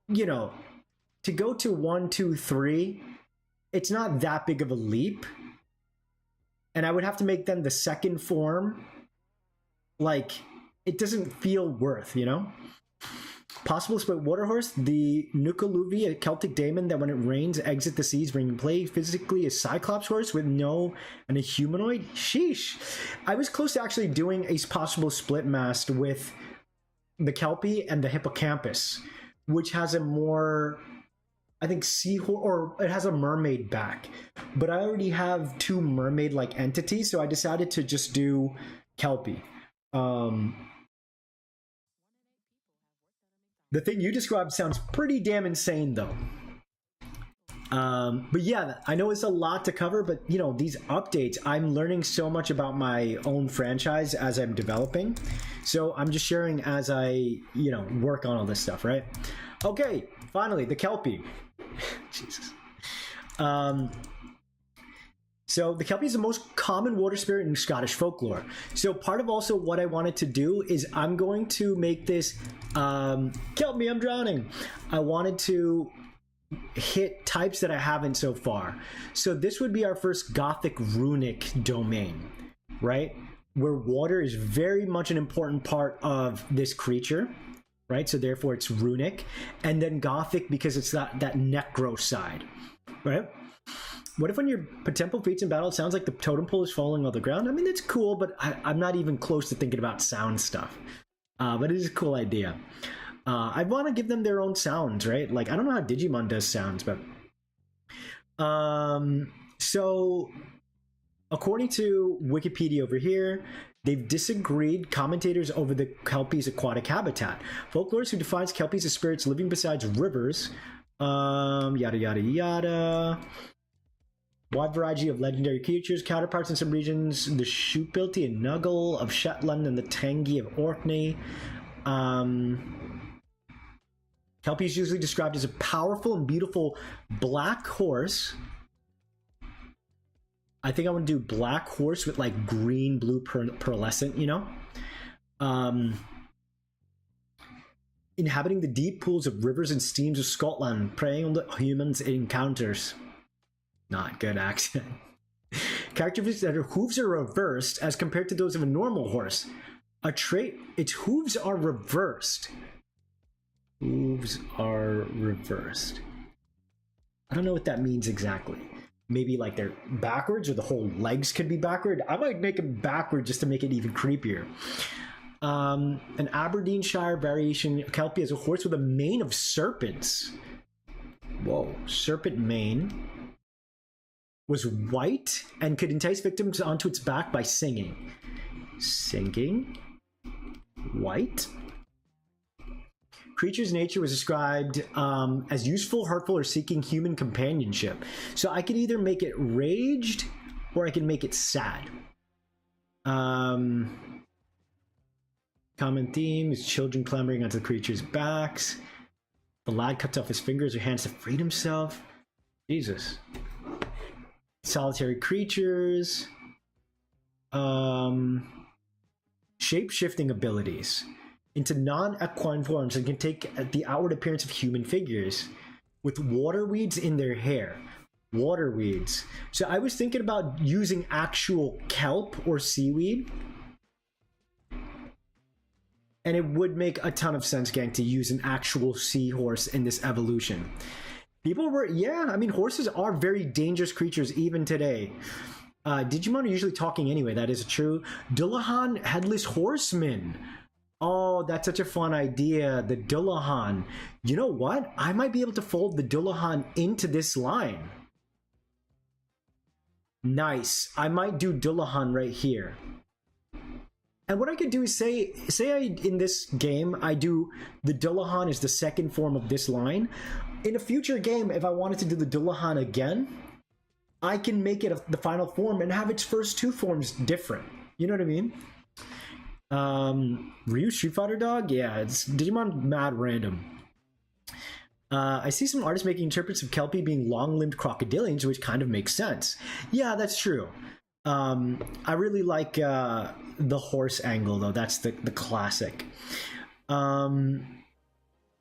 you know, to go to 1, 2, 3, it's not that big of a leap. And I would have to make them the second form. Like, it doesn't feel worth, you know? Possible split water horse, the Nukaluvi, a Celtic daemon that when it rains, exit the seas, bringing play physically a Cyclops horse with no and a humanoid. Sheesh. I was close to actually doing a possible split mast with the KELPIE and the Hippocampus, which has a more, I think, seahorse, or it has a mermaid back. But I already have 2 mermaid-like entities, so I decided to just do KELPIE. The thing you described sounds pretty damn insane, though. But yeah, I know it's a lot to cover, but, you know, these updates, I'm learning so much about my own franchise as I'm developing. So I'm just sharing as I, you know, work on all this stuff, right? Okay, finally, the KELPIE. Jesus. So the KELPIE is the most common water spirit in Scottish folklore. So part of also what I wanted to do is I'm going to make this, KELPIE, I'm drowning. I wanted to hit types that I haven't so far. So this would be our first Gothic runic domain, right? Where water is very much an important part of this creature, right? So therefore it's runic. And then Gothic because it's that necro side, right? What if when your POTEMPO fates in battle, it sounds like the totem pole is falling on the ground? I mean, it's cool, but I'm not even close to thinking about sound stuff. But it is a cool idea. I want to give them their own sounds, right? Like, I don't know how Digimon does sounds, but... So, according to Wikipedia over here, they've disagreed commentators over the Kelpie's aquatic habitat. Folklorist who defines Kelpies as spirits living beside rivers, yada yada yada. Wide variety of legendary creatures, counterparts in some regions, the Shubilti and Nuggle of Shetland and the Tangi of Orkney. Kelpie is usually described as a powerful and beautiful black horse. I think I want to do black horse with like green, blue pearlescent, you know? Inhabiting the deep pools of rivers and streams of Scotland, preying on the humans it encounters. Not good accent. Characteristics that her hooves are reversed as compared to those of a normal horse. A trait, its hooves are reversed. Hooves are reversed. I don't know what that means exactly. Maybe like they're backwards, or the whole legs could be backward. I might make them backward just to make it even creepier. An Aberdeenshire variation of Kelpie is a horse with a mane of serpents. Whoa, serpent mane. Was white and could entice victims onto its back by singing. Singing. White. Creature's nature was described as useful, hurtful, or seeking human companionship. So I could either make it raged or I can make it sad. Common theme is children clambering onto the creature's backs. The lad cuts off his fingers or hands to free himself. Jesus. Solitary creatures. Shape-shifting abilities into non-equine forms and can take the outward appearance of human figures with water weeds in their hair. Water weeds. So I was thinking about using actual kelp or seaweed. And it would make a ton of sense, gang, to use an actual seahorse in this evolution. People were, yeah, I mean, horses are very dangerous creatures even today. Digimon are usually talking anyway, that is true. Dullahan Headless Horseman. Oh, that's such a fun idea, the Dullahan. You know what? I might be able to fold the Dullahan into this line. Nice. I might do Dullahan right here. And what I could do is say in this game, I do the Dullahan is the second form of this line. In a future game, if I wanted to do the Dullahan again, I can make it the final form and have its first two forms different. You know what I mean? Ryu Street Fighter Dog? Yeah, it's Digimon mad random. I see some artists making interprets of Kelpie being long-limbed crocodilians, which kind of makes sense. Yeah, that's true. I really like the horse angle, though. That's the classic.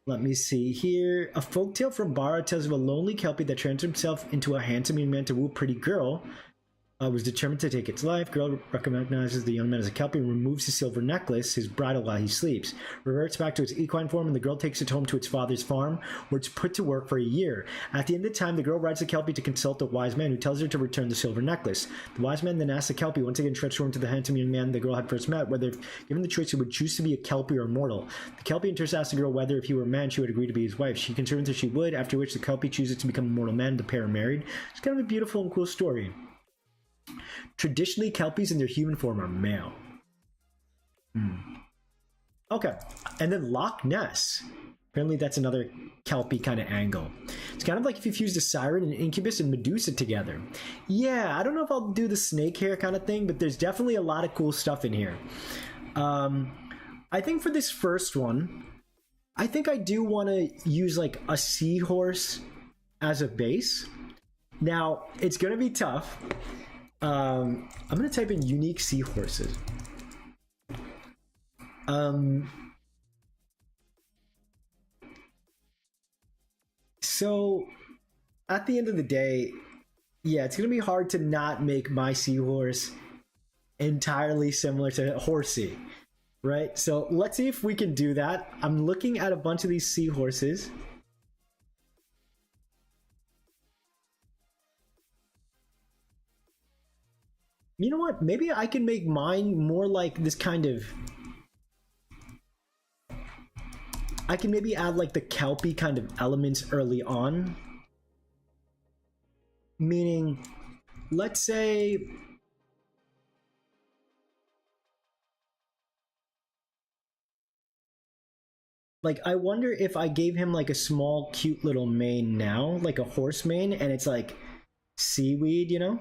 Let me see here. A folktale from Bara tells of a lonely Kelpie that transformed himself into a handsome young man to woo a pretty girl. Was determined to take its life. Girl recognizes the young man as a Kelpie and removes his silver necklace, his bridle, while he sleeps. Reverts back to its equine form, and the girl takes it home to its father's farm, where it's put to work for a year. At the end of the time, the girl rides the Kelpie to consult a wise man who tells her to return the silver necklace. The wise man then asks the Kelpie, once again transformed to the handsome young man the girl had first met, whether, if given the choice, he would choose to be a Kelpie or a mortal. The Kelpie in turn asks the girl whether, if he were a man, she would agree to be his wife. She confirms that she would, after which the Kelpie chooses to become a mortal man. The pair are married. It's kind of a beautiful and cool story. Traditionally, Kelpies in their human form are male. Okay, and then Loch Ness. Apparently that's another Kelpie kind of angle. It's kind of like if you fused a Siren, an Incubus, and Medusa together. Yeah, I don't know if I'll do the snake hair kind of thing, but there's definitely a lot of cool stuff in here. I think for this first one, I think I do want to use like a seahorse as a base. Now, it's going to be tough. I'm going to type in unique seahorses. So, at the end of the day, yeah, it's going to be hard to not make my seahorse entirely similar to Horsey, right? So, let's see if we can do that. I'm looking at a bunch of these seahorses. You know what? Maybe I can make mine more like this kind of... I can maybe add like the KELPIE kind of elements early on. Meaning, let's say... Like, I wonder if I gave him like a small cute little mane now, like a horse mane, and it's like seaweed, you know?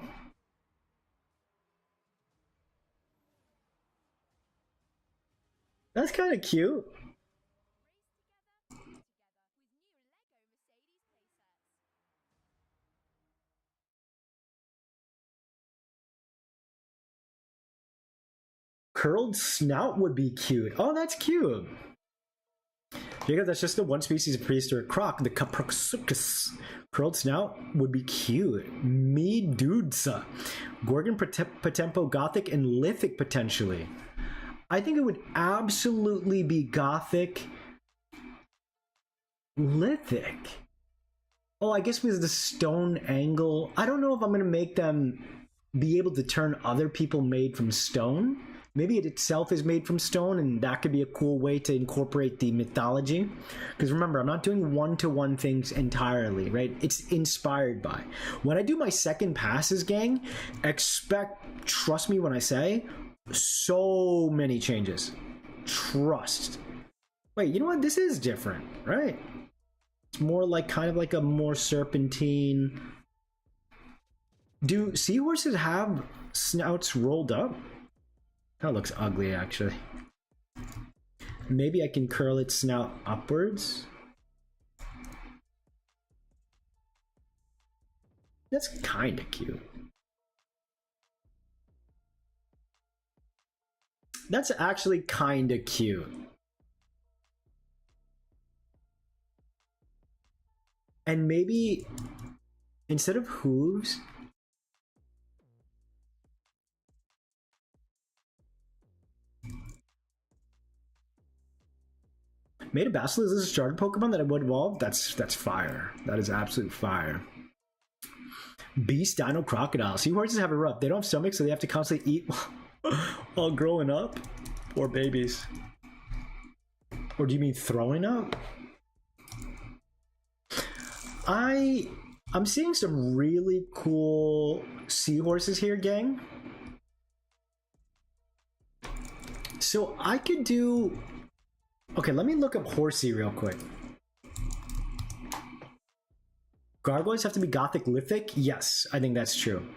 That's kind of cute. Curled snout would be cute. Oh, that's cute. Because that's just the one species of prehistoric croc, the Caproxucus. Curled snout would be cute. Medusa. Gorgon, POTEMPO, Gothic, and Lithic potentially. I think it would absolutely be Gothic. Lithic. Oh, I guess because the stone angle. I don't know if I'm going to make them be able to turn other people made from stone. Maybe it itself is made from stone, and that could be a cool way to incorporate the mythology. Because remember, I'm not doing one-to-one things entirely, right? It's inspired by. When I do my second passes, gang, expect, trust me when I say, so many changes. Trust. Wait, you know what? This is different, right? It's more like kind of like a more serpentine. Do seahorses have snouts rolled up? That looks ugly, actually. Maybe I can curl its snout upwards. That's kind of cute. That's actually kind of cute. And maybe instead of hooves, made a basilisk as a starter Pokemon that I would evolve. That's fire. That is absolute fire. Beast, Dino, Crocodile. Seahorses have it rough. They don't have stomachs, so they have to constantly eat while growing up. Poor babies. Or do you mean throwing up? I'm seeing some really cool seahorses here, gang. So I could do... Okay, let me look up Horsey real quick. Gargoyles have to be Gothic Lithic? Yes, I think that's true.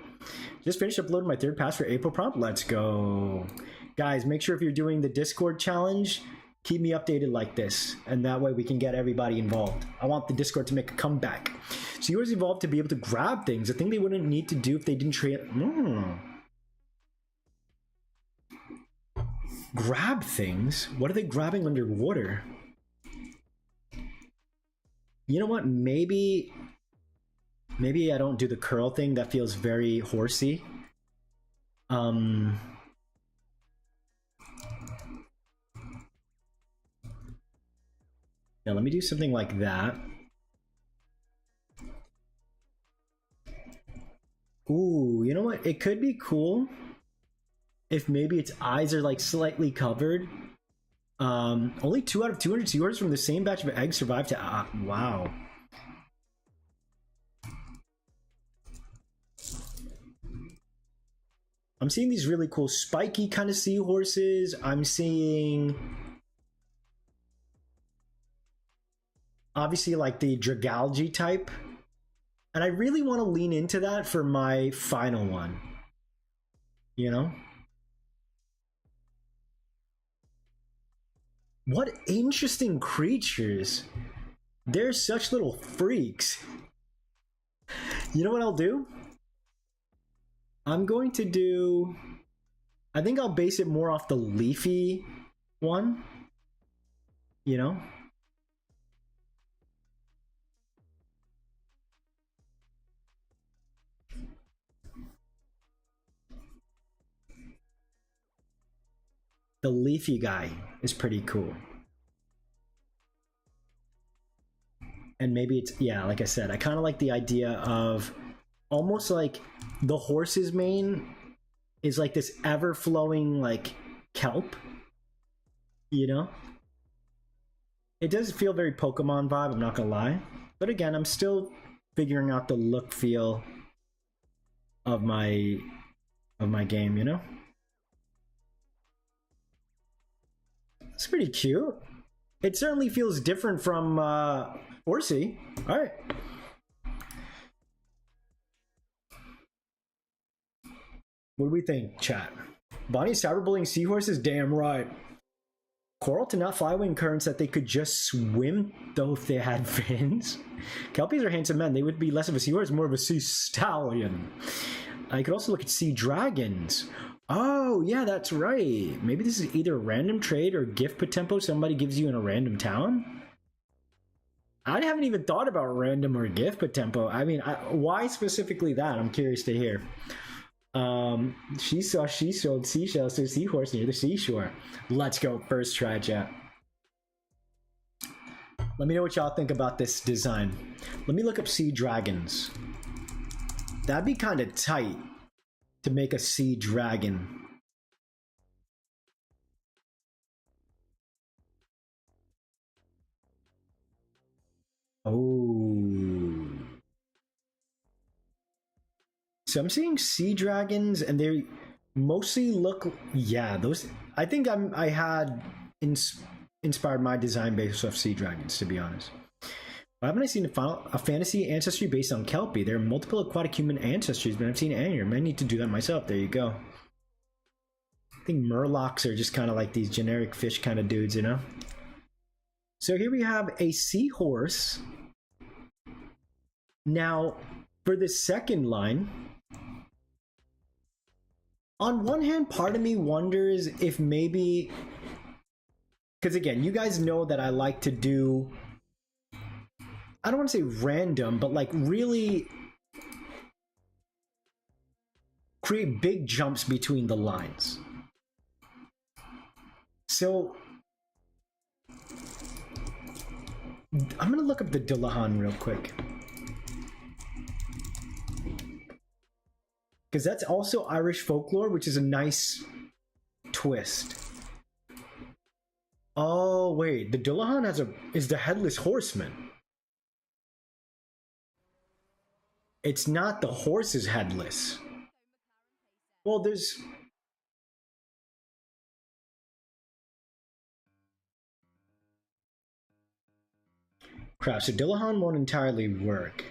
Just finished uploading my third pass for April prompt. Let's go. Guys, make sure if you're doing the Discord challenge, keep me updated like this. And that way we can get everybody involved. I want the Discord to make a comeback. So yours evolved to be able to grab things. A thing they wouldn't need to do if they didn't trade... Grab things? What are they grabbing underwater? You know what? Maybe I don't do the curl thing. That feels very horsey. Yeah, let me do something like that. Ooh, you know what? It could be cool if maybe its eyes are like slightly covered. Only 2 out of 200 seahorses from the same batch of eggs survived to... wow. I'm seeing these really cool spiky kind of seahorses. I'm seeing... obviously like the Dragalge type. And I really want to lean into that for my final one. You know? What interesting creatures. They're such little freaks. You know what I'll do? I'm going to do... I think I'll base it more off the leafy one. You know? The leafy guy is pretty cool. And maybe it's, yeah, like I said, I kind of like the idea of almost like the horse's mane is like this ever-flowing like kelp, you know? It does feel very Pokemon vibe, I'm not gonna lie. But again, I'm still figuring out the look feel of my game, you know? It's pretty cute. It certainly feels different from Horsey. Alright. What do we think, chat? Bonnie cyberbullying seahorses? Damn right. Coral to not fly when currents that they could just swim, though if they had fins. Kelpies are handsome men. They would be less of a seahorse, more of a sea stallion. I could also look at sea dragons. Oh, yeah, that's right. Maybe this is either a random trade or gift POTEMPO somebody gives you in a random town? I haven't even thought about random or gift POTEMPO. I mean, why specifically that? I'm curious to hear. She sold seashells to a seahorse near the seashore. Let's go. First try, chat. Let me know what y'all think about this design. Let me look up sea dragons. That'd be kind of tight to make a sea dragon. Oh. So I'm seeing sea dragons, and they mostly look, yeah, those. I think I had inspired my design based off sea dragons, to be honest. Why haven't I seen a fantasy ancestry based on Kelpie? There are multiple aquatic human ancestries, but I've seen any. I might need to do that myself. There you go. I think Murlocs are just kind of like these generic fish kind of dudes, you know? So here we have a seahorse. Now, for the second line, on one hand, part of me wonders if maybe, because again, you guys know that I like to do, I don't want to say random, but like really create big jumps between the lines. So I'm gonna look up the Dullahan real quick, because that's also Irish folklore, which is a nice twist. Oh wait, the Dullahan is the headless horseman. It's not the horse is headless. Well, there's... Crap, so Dullahan won't entirely work.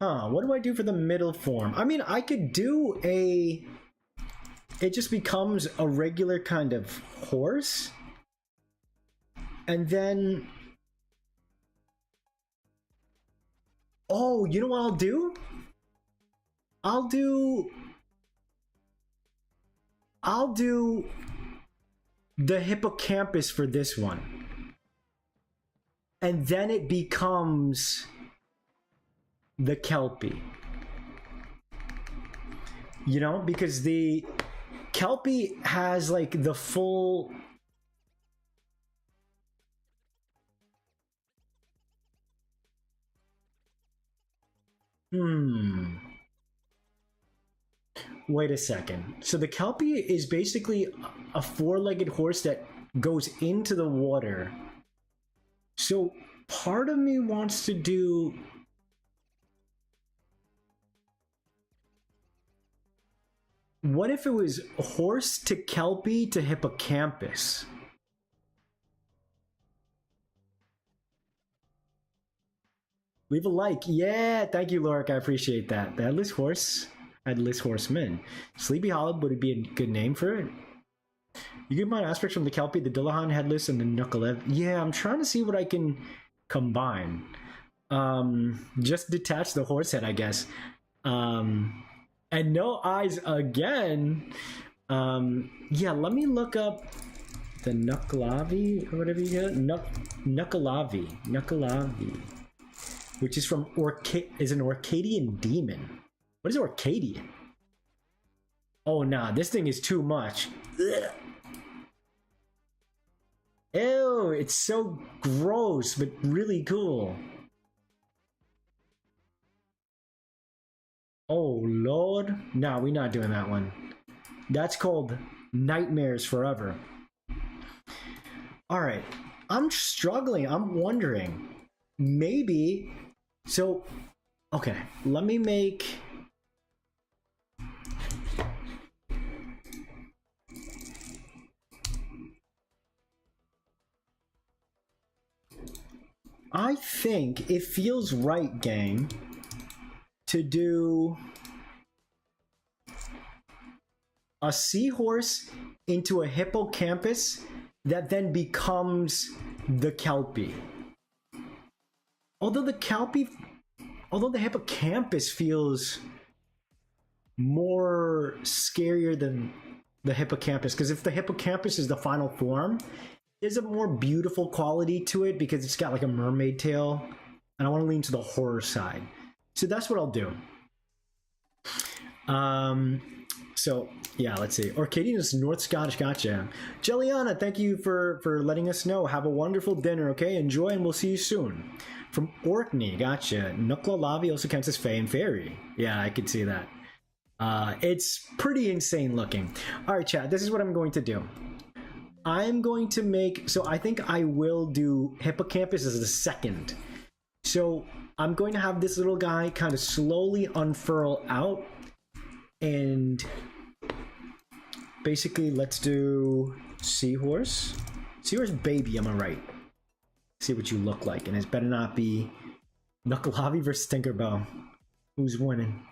Huh, what do I do for the middle form? I mean, I could do a... It just becomes a regular kind of horse. And then... Oh, you know what I'll do? I'll do the hippocampus for this one. And then it becomes the Kelpie. You know, because the Kelpie has like the full... Wait a second. So the Kelpie is basically a four-legged horse that goes into the water. So part of me wants to do... What if it was horse to Kelpie to hippocampus? Leave a like. Yeah, thank you, Lorik. I appreciate that. The headless horseman. Sleepy Hollow would be a good name for it. You can combine aspects from the Kelpie, the Dullahan headless, and the Knucklehead. Yeah, I'm trying to see what I can combine. Just detach the horse head, I guess. And no eyes again. Yeah, let me look up the Knuckleavi or whatever you get. Knuckleavi. Which is from is an Orcadian demon. What is Orcadian? Oh nah, this thing is too much. Ugh. Ew, it's so gross, but really cool. Oh Lord, no, we're not doing that one. That's called Nightmares Forever. All right, I'm struggling. I'm wondering, maybe. So, okay, let me make. I think it feels right, gang, to do a seahorse into a hippocampus that then becomes the kelpie. Although the hippocampus feels more scarier than the hippocampus, because if the hippocampus is the final form, there's a more beautiful quality to it because it's got like a mermaid tail, and I want to lean to the horror side. So that's what I'll do. So yeah, let's see. Orcadian North Scottish, gotcha. Jelliana, thank you for letting us know. Have a wonderful dinner, okay? Enjoy, and we'll see you soon. From Orkney, gotcha. Nukla Lavi also counts as Fae and Fairy. Yeah, I could see that. It's pretty insane looking. All right, chat, this is what I'm going to do. I'm going to make, so I think I will do hippocampus as the second. So I'm going to have this little guy kind of slowly unfurl out, and basically let's do seahorse. Seahorse baby, am I right? See what you look like, and it better not be Knucklehavi versus Tinkerbell. Who's winning?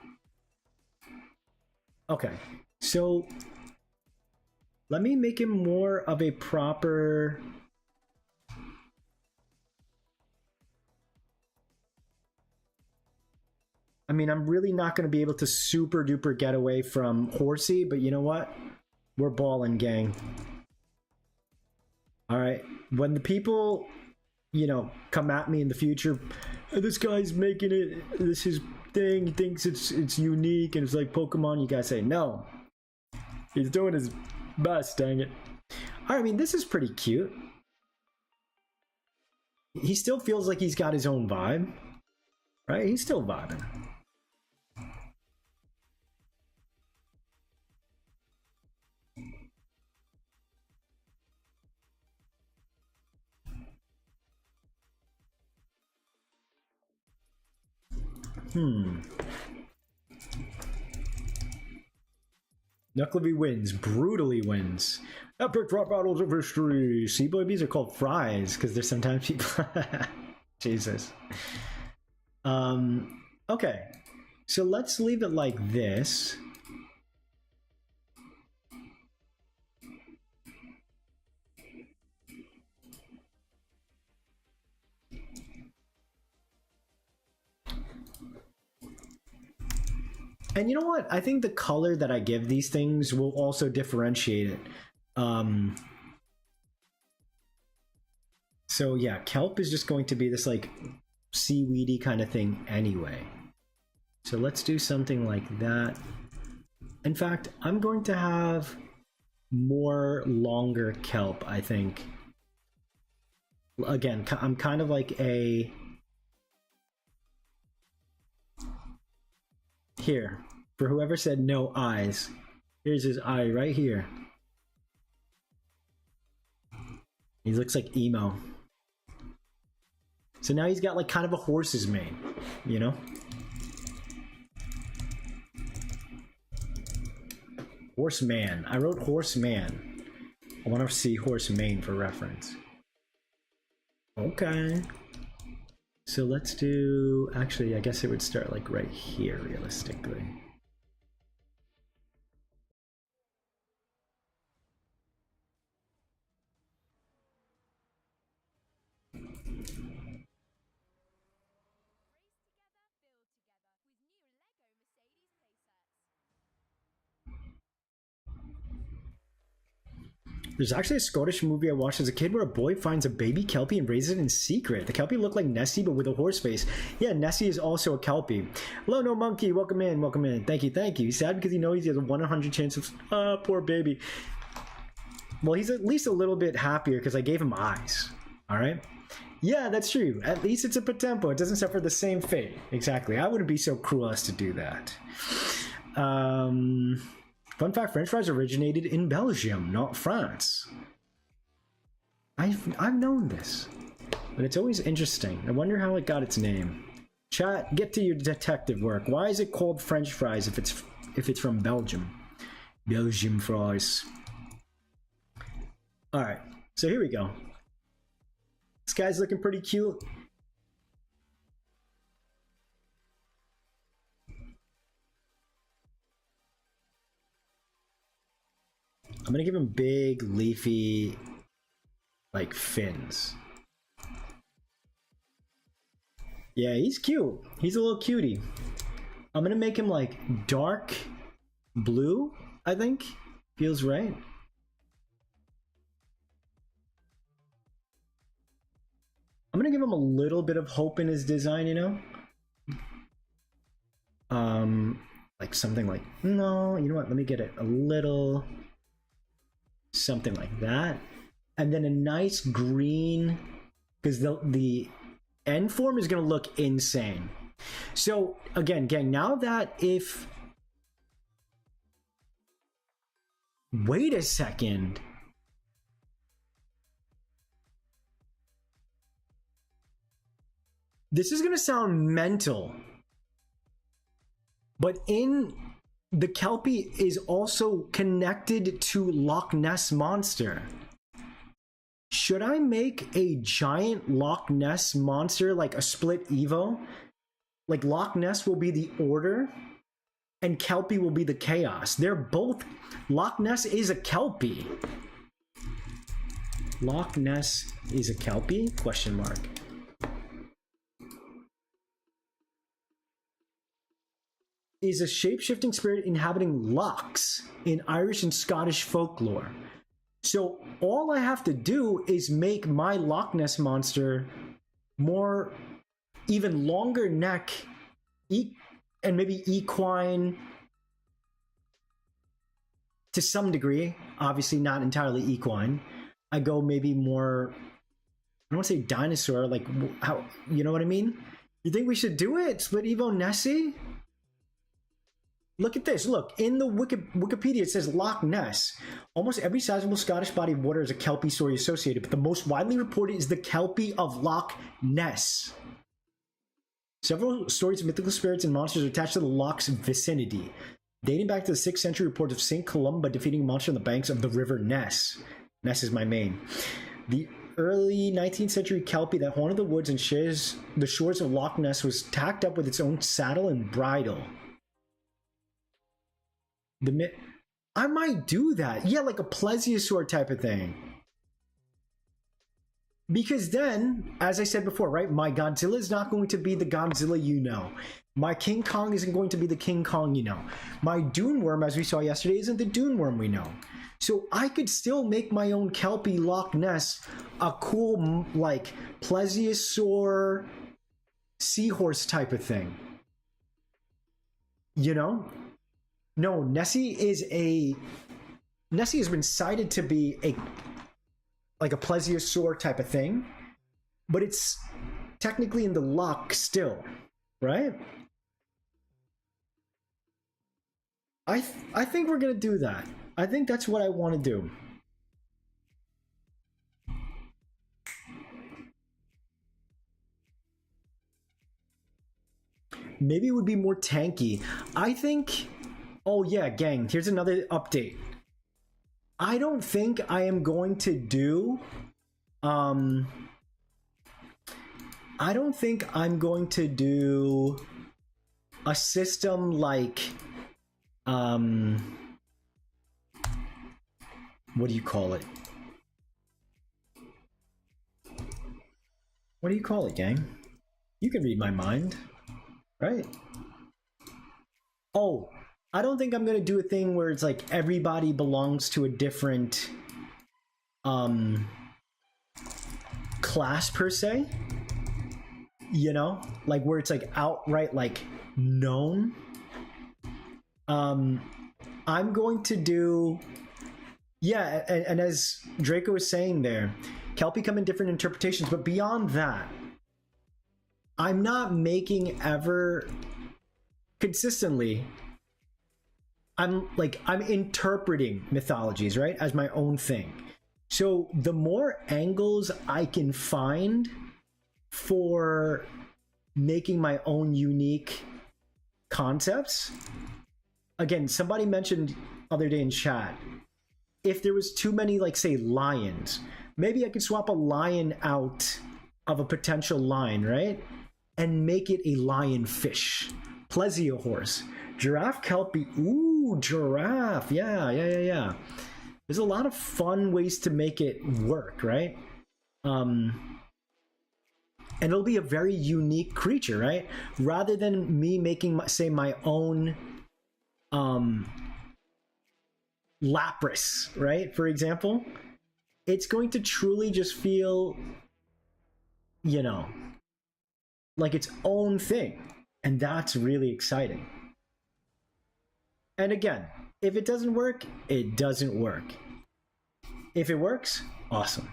Okay, so let me make him more of a proper... I mean, I'm really not going to be able to super duper get away from Horsey, but you know what? We're balling, gang. All right, when the people, you know, come at me in the future, this guy's making it, this is thing, he thinks it's unique and it's like Pokemon, you guys say, no, he's doing his best, dang it. All right, I mean, this is pretty cute. He still feels like he's got his own vibe, right? He's still vibing. Knuckleby wins, brutally wins. Epic drop battles of history. Sea-boy bees are called fries because there's sometimes people. Jesus. Okay, so let's leave it like this. And you know what? I think the color that I give these things will also differentiate it. So yeah, kelp is just going to be this like seaweedy kind of thing anyway. So let's do something like that. In fact, I'm going to have more longer kelp, I think. Again, I'm kind of like a... Here, for whoever said no eyes, here's his eye right here. He looks like emo. So now he's got like kind of a horse's mane, you know? Horseman. I wrote horseman. I want to see horseman for reference. Okay. So let's do, actually, I guess it would start like right here, realistically. There's actually a Scottish movie I watched as a kid where a boy finds a baby Kelpie and raises it in secret. The Kelpie looked like Nessie, but with a horse face. Yeah, Nessie is also a Kelpie. Hello, No Monkey. Welcome in. Welcome in. Thank you. Thank you. He's sad because he knows he has a 1 in 100 chance of... poor baby. Well, he's at least a little bit happier because I gave him eyes. All right? Yeah, that's true. At least it's a POTEMPO. It doesn't suffer the same fate. Exactly. I wouldn't be so cruel as to do that. Fun fact, French fries originated in Belgium, not France. I've known this, but it's always interesting. I wonder how it got its name. Chat, get to your detective work. Why is it called French fries if it's from Belgium? Belgium fries. All right, so here we go. This guy's looking pretty cute. I'm gonna give him big, leafy, like fins. Yeah, he's cute. He's a little cutie. I'm gonna make him like dark blue, I think. Feels right. I'm gonna give him a little bit of hope in his design, you know? Like something like, no, you know what? Let me get it a little, something like that. And then a nice green, because the end form is gonna look insane. So again, gang, now that if, wait a second. This is gonna sound mental, but in the Kelpie is also connected to Loch Ness Monster. Should I make a giant Loch Ness Monster, like a split Evo? Like Loch Ness will be the order and Kelpie will be the chaos. They're both, Loch Ness is a Kelpie. Loch Ness is a Kelpie? Question mark. Is a shape-shifting spirit inhabiting lochs in Irish and Scottish folklore. So all I have to do is make my Loch Ness Monster more, even longer neck, and maybe equine to some degree, obviously not entirely equine. I go maybe more, I don't want to say dinosaur, like how, you know what I mean? You think we should do it? Split Evo Nessie? Look at this. Look, in the Wikipedia, it says Loch Ness. Almost every sizable Scottish body of water is a Kelpie story associated, but the most widely reported is the Kelpie of Loch Ness. Several stories of mythical spirits and monsters are attached to the loch's vicinity. Dating back to the 6th century, reports of St. Columba defeating a monster on the banks of the River Ness. Ness is my main. The early 19th century Kelpie that haunted the woods and shares the shores of Loch Ness was tacked up with its own saddle and bridle. I might do that. Yeah, like a plesiosaur type of thing. Because then, as I said before, right, my Godzilla is not going to be the Godzilla you know. My King Kong isn't going to be the King Kong you know. My Dune Worm, as we saw yesterday, isn't the Dune Worm we know. So I could still make my own Kelpie Loch Ness a cool, like, plesiosaur seahorse type of thing. You know? No, Nessie has been cited to be like a plesiosaur type of thing, but it's technically in the loch still, right? I think we're gonna do that. I think that's what I want to do. Maybe it would be more tanky. I think. Oh yeah, gang, here's another update. I don't think I am going to do I don't think I'm going to do a system like what do you call it? What do you call it, gang? You can read my mind, right? Oh, I don't think I'm gonna do a thing where it's like everybody belongs to a different class per se. You know? Like where it's like outright like known. I'm going to do, yeah, and as Draco was saying there, Kelpie come in different interpretations, but beyond that, I'm not making ever consistently. I'm interpreting mythologies, right, as my own thing. So the more angles I can find for making my own unique concepts. Again, somebody mentioned other day in chat, if there was too many, like, say, lions, maybe I could swap a lion out of a potential line, right, and make it a lionfish, plesiahorse, giraffe, kelpie. Ooh, giraffe. Yeah. There's a lot of fun ways to make it work, right? And it'll be a very unique creature, right? Rather than me making, say, my own Lapras, right? For example, it's going to truly just feel, you know, like its own thing. And that's really exciting. And again, if it doesn't work, it doesn't work. If it works, awesome.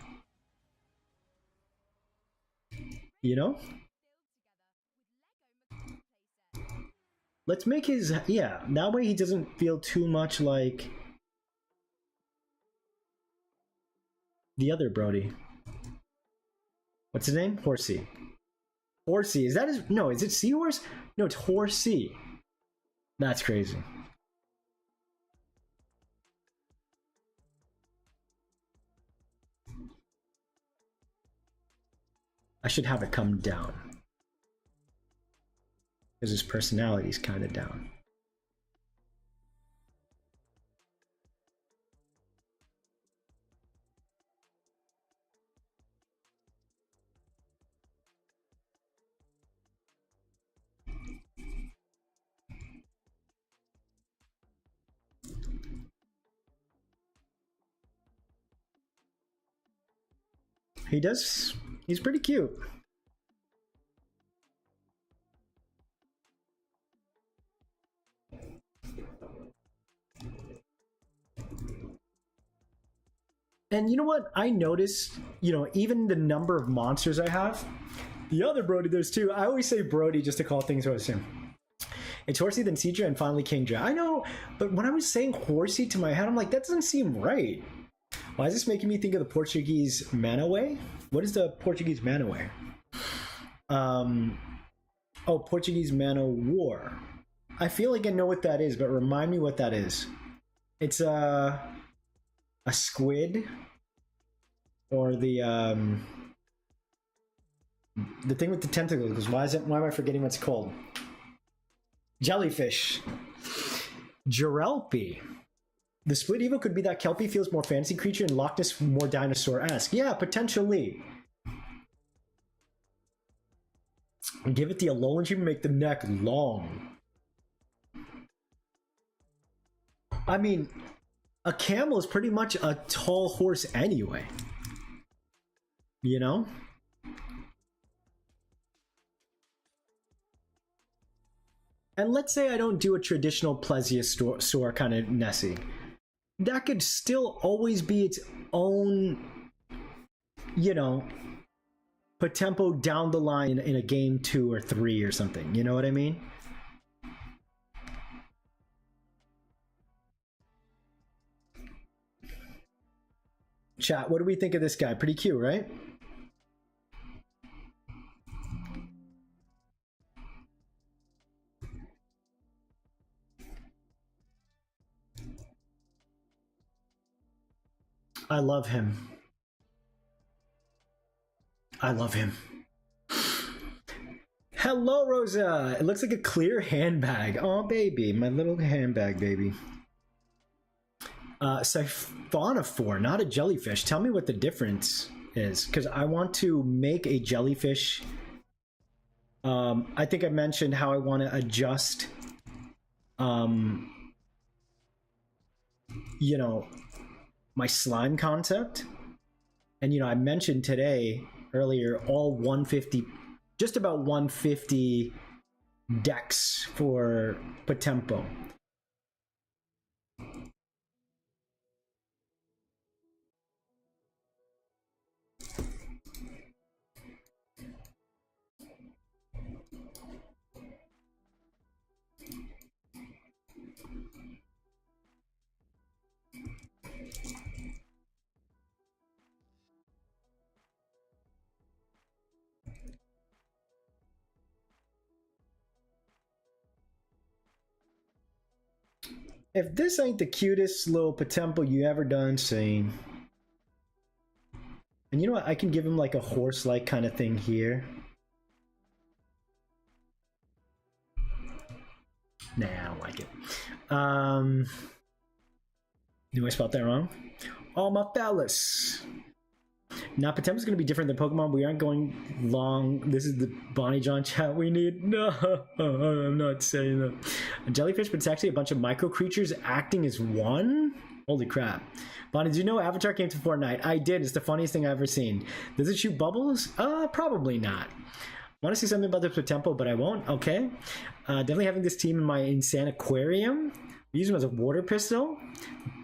You know? Let's make his, yeah, that way he doesn't feel too much like the other Brody. What's his name? Horsey. Horsey, is that his, no, is it Seahorse? No, it's Horsey. That's crazy. I should have it come down, because his personality's kind of down. He's pretty cute. And you know what? I noticed, you know, even the number of monsters I have. The other Brody, there's two. I always say Brody just to call things what I assume. It's Horsey, then Cedra, and finally Kingdra. I know, but when I was saying Horsey to my head, I'm like, that doesn't seem right. Why is this making me think of the Portuguese Manaway? What is the Portuguese Manaway? Oh, Portuguese Man-O-War. I feel like I know what that is, but remind me what that is. It's a squid, or the thing with the tentacles. Why am I forgetting what's called? Jellyfish. Gerelpie. The split evil could be that Kelpie feels more fantasy creature and Loch Ness more dinosaur-esque. Yeah, potentially. Give it the Alolan treatment, make the neck long. I mean, a camel is pretty much a tall horse anyway. You know? And let's say I don't do a traditional plesiosaur kind of Nessie. That could still always be its own, you know, POTEMPO down the line in a game 2 or 3 or something. You know what I mean? Chat, what do we think of this guy? Pretty cute, right? I love him. I love him. Hello, Rosa. It looks like a clear handbag. Oh, baby. My little handbag, baby. Siphonophore, not a jellyfish. Tell me what the difference is, because I want to make a jellyfish. I think I mentioned how I want to adjust, you know, my slime concept. And, you know, I mentioned earlier, all 150, just about 150 decks for POTEMPO. If this ain't the cutest little Potempo you ever done seen. And you know what? I can give him like a horse-like kind of thing here. Nah, I don't like it. Do I spelled that wrong? Oh, my fellas. Now, Potempo's going to be different than Pokemon. We aren't going long. This is the Bonny John chat we need. No, I'm not saying that. A jellyfish, but it's actually a bunch of micro creatures acting as one? Holy crap. Bonnie, did you know Avatar came to Fortnite? I did. It's the funniest thing I've ever seen. Does it shoot bubbles? Probably not. I want to say something about the Potempo, but I won't. Okay. Definitely having this team in my insane aquarium. Use them as a water pistol.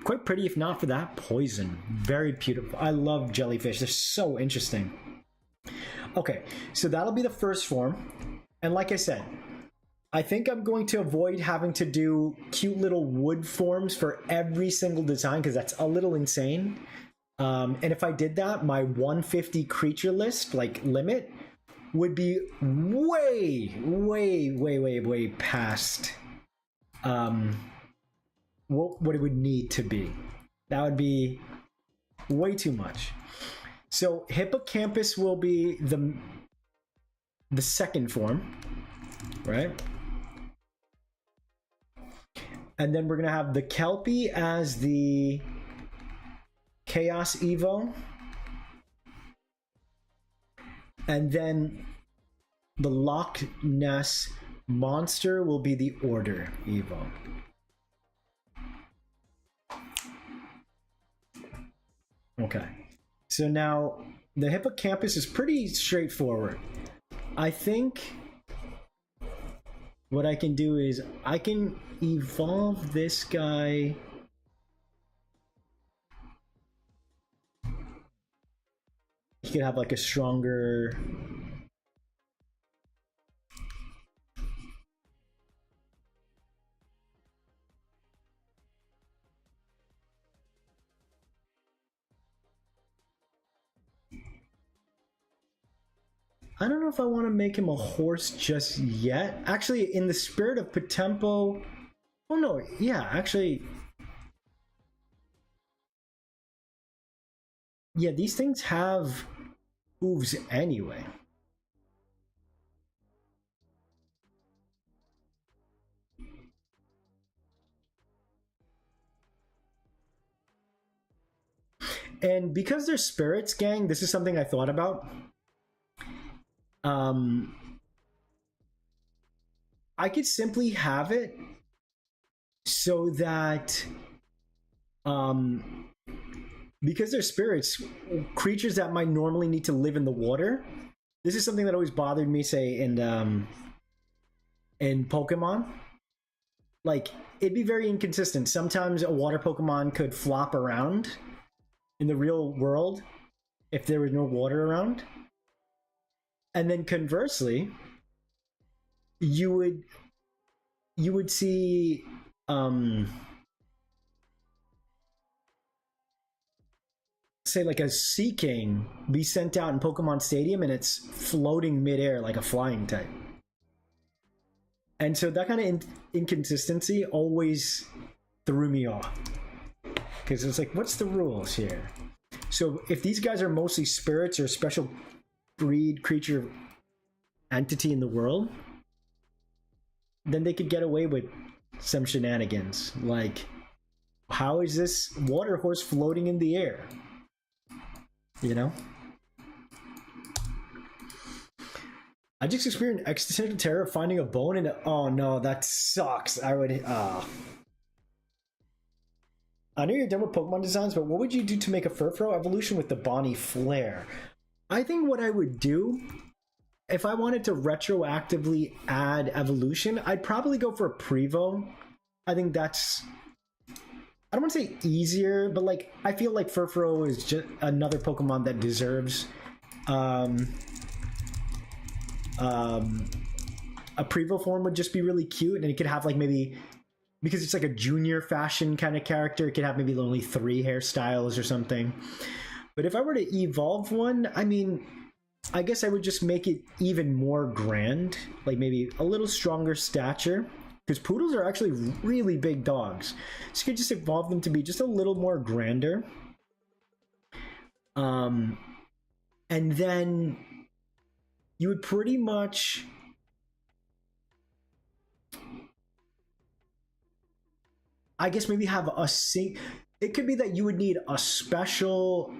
Quite pretty, if not for that. Poison. Very beautiful. I love jellyfish. They're so interesting. Okay, so that'll be the first form. And like I said, I think I'm going to avoid having to do cute little wood forms for every single design because that's a little insane. And if I did that, my 150 creature list, like limit, would be way past what it would need to be. That would be way too much. So hippocampus will be the second form, right? And then we're gonna have the Kelpie as the Chaos Evo. And then the Loch Ness Monster will be the Order Evo. Okay, so now the hippocampus is pretty straightforward. I think what I can do is I can evolve this guy. He could have like a stronger... I don't know if I want to make him a horse just yet. Actually, in the spirit of Potempo... Oh no, yeah, actually... Yeah, these things have hooves anyway. And because they're spirits, gang, this is something I thought about. I could simply have it so that because they're spirits, creatures that might normally need to live in the water. This is something that always bothered me, say in Pokemon. Like, it'd be very inconsistent. Sometimes a water Pokemon could flop around in the real world if there was no water around. And then conversely, you would see say like a Sea King be sent out in Pokemon Stadium and it's floating midair like a flying type. And so that kind of inconsistency always threw me off. Because it's like, what's the rules here? So if these guys are mostly spirits or special breed creature entity in the world, then they could get away with some shenanigans. Like, how is this water horse floating in the air? You know? I just experienced existential terror of finding a bone in it. Oh no, that sucks. I would... I know you're done with Pokemon designs, but what would you do to make a Furfrou evolution with the Bonnie Flare? I think what I would do, if I wanted to retroactively add evolution, I'd probably go for a Prevo. I think that's... I don't want to say easier, but like, I feel like Furfrou is just another Pokemon that deserves a Prevo form would just be really cute, and it could have like maybe, because it's like a junior fashion kind of character, it could have maybe only 3 hairstyles or something. But if I were to evolve one, I mean, I guess I would just make it even more grand, like maybe a little stronger stature, because poodles are actually really big dogs. So you could just evolve them to be just a little more grander. And then you would pretty much, I guess, maybe have a it could be that you would need a special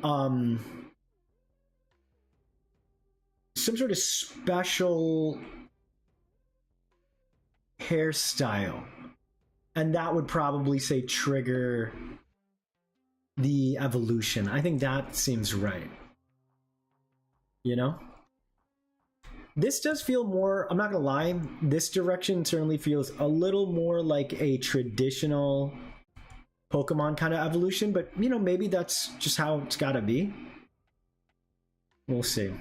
some sort of special hairstyle, and that would probably say trigger the evolution. I think that seems right, you know. This does feel more, I'm not gonna lie, this direction certainly feels a little more like a traditional Pokemon kind of evolution, but you know, maybe that's just how it's gotta be. We'll see.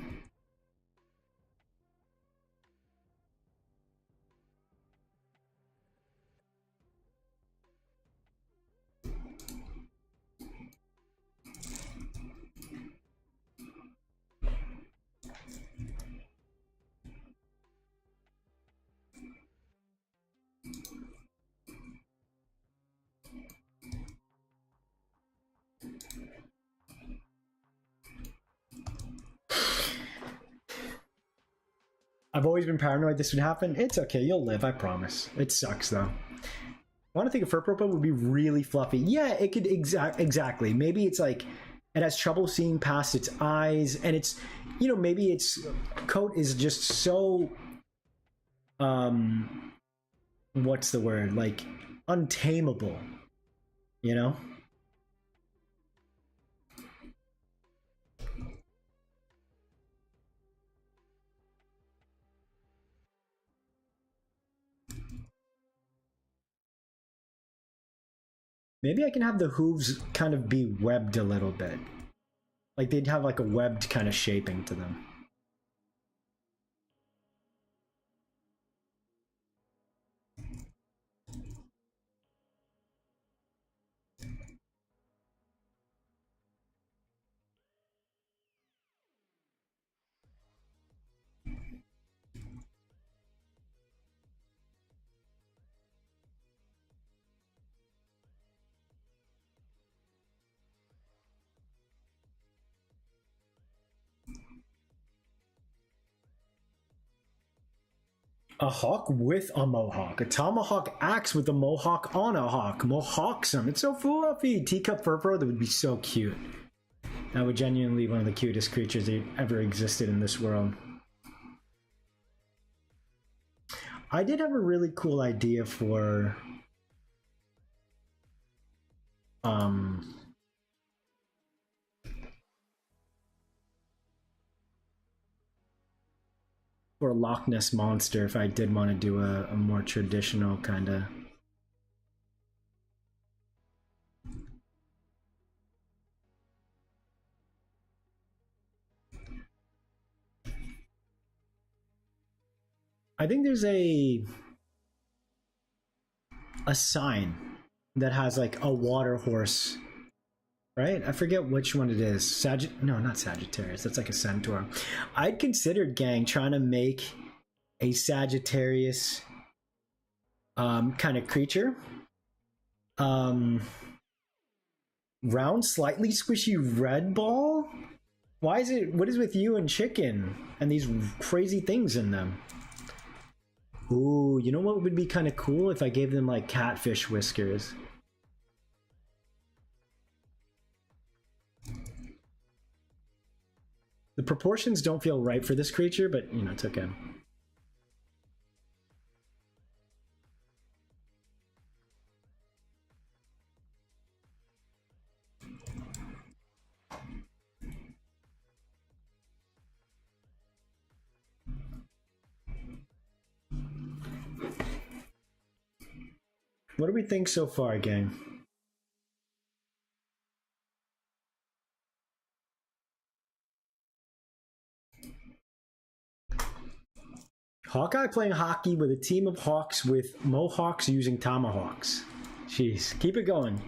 I've always been paranoid this would happen. It's okay, you'll live, I promise. It sucks though. I want to think a Furpropo would be really fluffy. Yeah, it could exactly. Maybe it's like it has trouble seeing past its eyes, and it's, you know, maybe its coat is just so what's the word? Like untamable, you know? Maybe I can have the hooves kind of be webbed a little bit. Like they'd have like a webbed kind of shaping to them. A hawk with a mohawk. A tomahawk axe with a mohawk on a hawk. Mohawksome. It's so fluffy. Teacup Furfro, that would be so cute. That would genuinely be one of the cutest creatures that ever existed in this world. I did have a really cool idea for for a Loch Ness monster if I did want to do a more traditional kind of. I think there's a sign that has like a water horse, right? I forget which one it is. No, not Sagittarius. That's like a centaur. I'd considered, gang, trying to make a Sagittarius kind of creature. Round, slightly squishy red ball? Why is it, what is with you and chicken and these crazy things in them? Ooh, you know what would be kind of cool if I gave them like catfish whiskers? The proportions don't feel right for this creature, but you know, it's okay. What do we think so far, gang? Hawkeye playing hockey with a team of hawks with mohawks using tomahawks. Jeez, keep it going.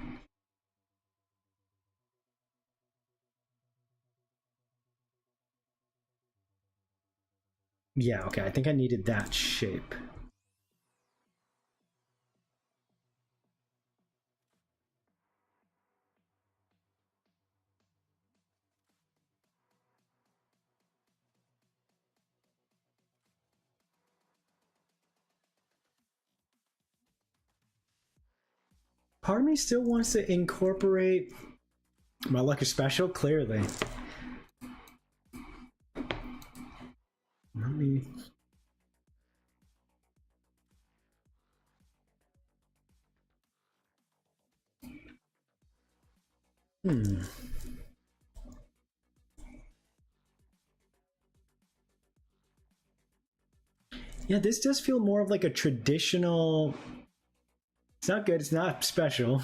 Yeah, okay, I think I needed that shape. Part of me still wants to incorporate my lucky special, clearly. Let me... Yeah, this does feel more of like a traditional... It's not good, it's not special.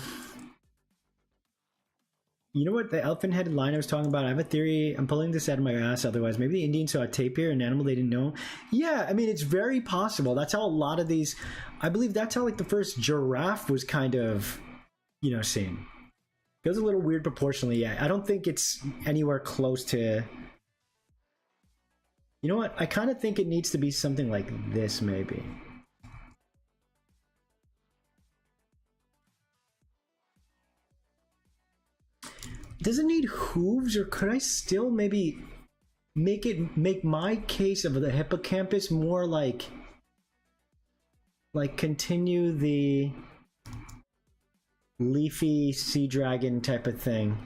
You know what the elephant-headed line I was talking about? I have a theory. I'm pulling this out of my ass otherwise. Maybe the Indians saw a tapir, an animal they didn't know. Yeah, I mean, it's very possible. That's how a lot of these... I believe that's how like the first giraffe was kind of, you know, seen. It was a little weird proportionally, yeah. I don't think it's anywhere close to... You know what? I kind of think it needs to be something like this, maybe. Does it need hooves, or could I still maybe make my case of the hippocampus more like continue the leafy sea dragon type of thing,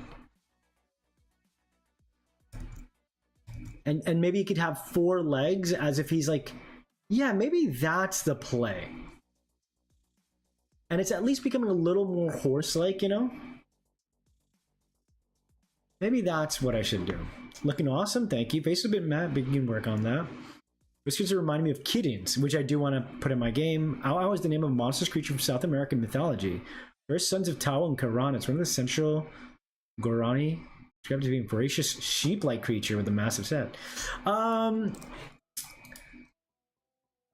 and maybe he could have 4 legs as if he's like, yeah, maybe that's the play, and it's at least becoming a little more horse-like, you know. Maybe that's what I should do. Looking awesome, thank you. Face a bit matte, but you can work on that. This is reminding me of kittens, which I do want to put in my game. Awa is the name of a monstrous creature from South American mythology. First sons of Tao and Karan. It's one of the central Gorani, described as being a voracious sheep-like creature with a massive set. I'm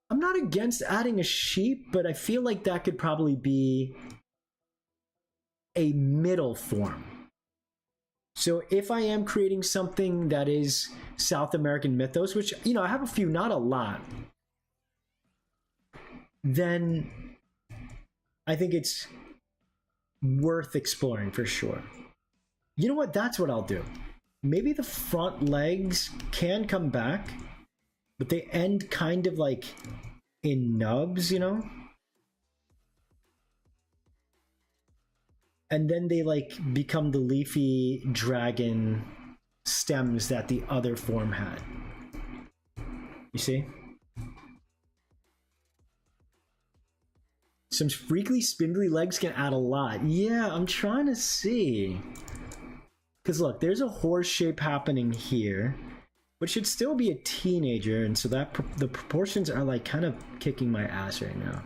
not against adding a sheep, but I feel like that could probably be a middle form. So if I am creating something that is South American mythos, which, you know, I have a few, not a lot, then I think it's worth exploring for sure. You know what? That's what I'll do. Maybe the front legs can come back, but they end kind of like in nubs, you know? And then they like become the leafy dragon stems that the other form had. You see? Some freakily spindly legs can add a lot. Yeah, I'm trying to see. Because look, there's a horse shape happening here, but should still be a teenager, and so that the proportions are like kind of kicking my ass right now.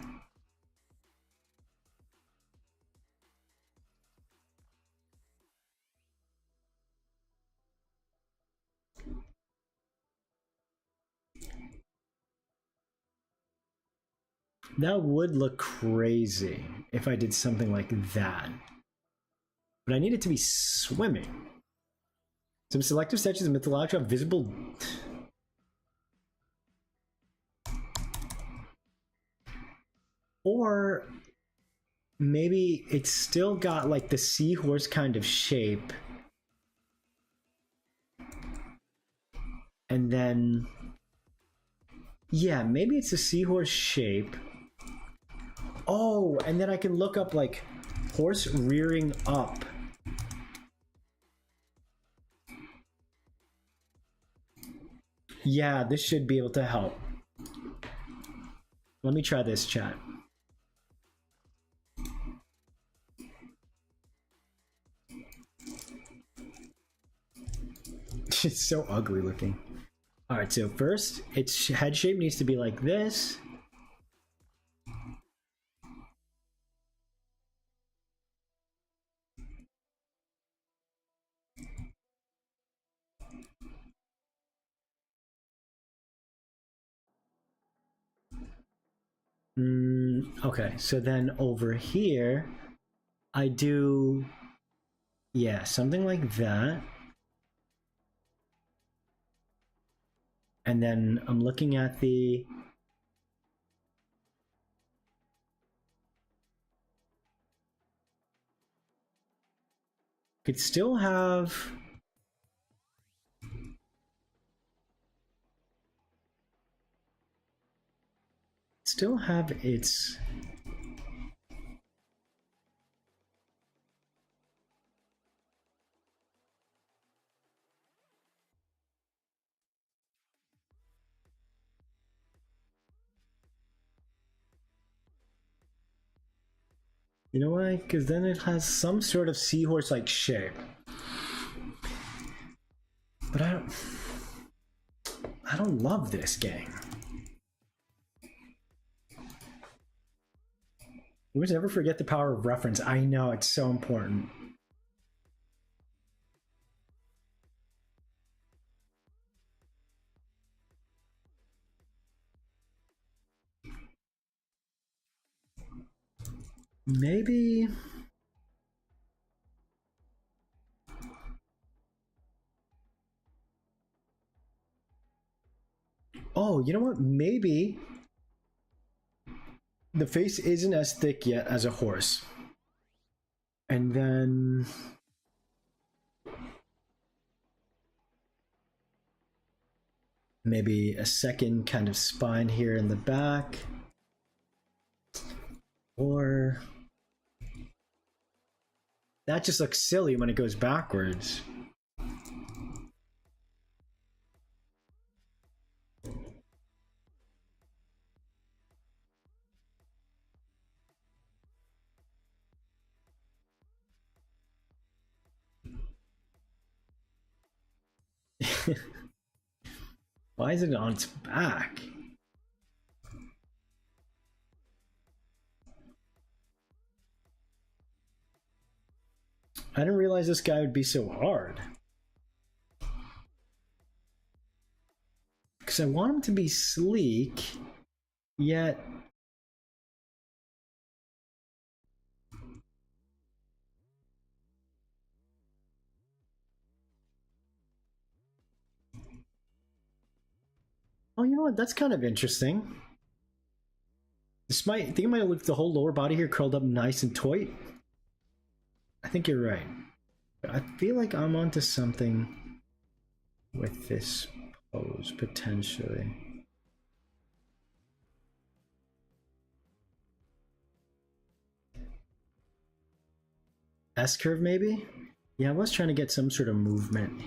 That would look crazy if I did something like that. But I need it to be swimming. Some selective statues of mythological visible... Or maybe it's still got like the seahorse kind of shape. And then... Yeah, maybe it's a seahorse shape. Oh, and then I can look up like horse rearing up. Yeah, this should be able to help. Let me try this, chat. It's so ugly looking. All right, so first, its head shape needs to be like this. Okay, so then over here, I do, yeah, something like that. And then I'm looking at the... Could still have... Still have its... You know why? Because then it has some sort of seahorse-like shape. But I don't love this game. You must never forget the power of reference. I know, it's so important. Maybe... Oh, you know what? Maybe the face isn't as thick yet as a horse. And then... maybe a second kind of spine here in the back. Or... that just looks silly when it goes backwards. Why is it on its back? I didn't realize this guy would be so hard. Because I want him to be sleek, yet... oh, you know what? That's kind of interesting. I think it might look the whole lower body here curled up nice and tight. I think you're right. But I feel like I'm onto something with this pose, potentially. S-curve, maybe? Yeah, I was trying to get some sort of movement.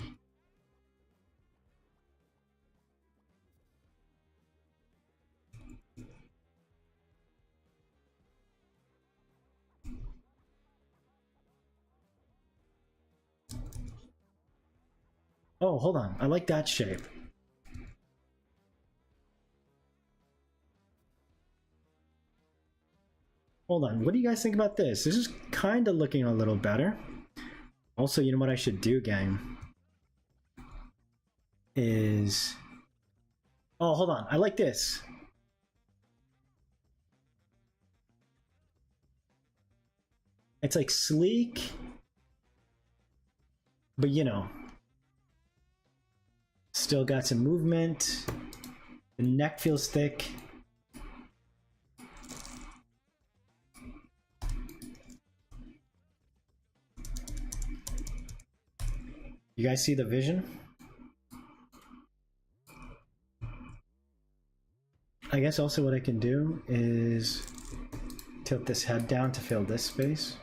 Oh, hold on. I like that shape. Hold on. What do you guys think about this? This is kind of looking a little better. Also, you know what I should do, gang? Is... oh, hold on. I like this. It's like sleek, but you know, still got some movement. The neck feels thick. You guys see the vision? I guess also what I can do is tilt this head down to fill this space.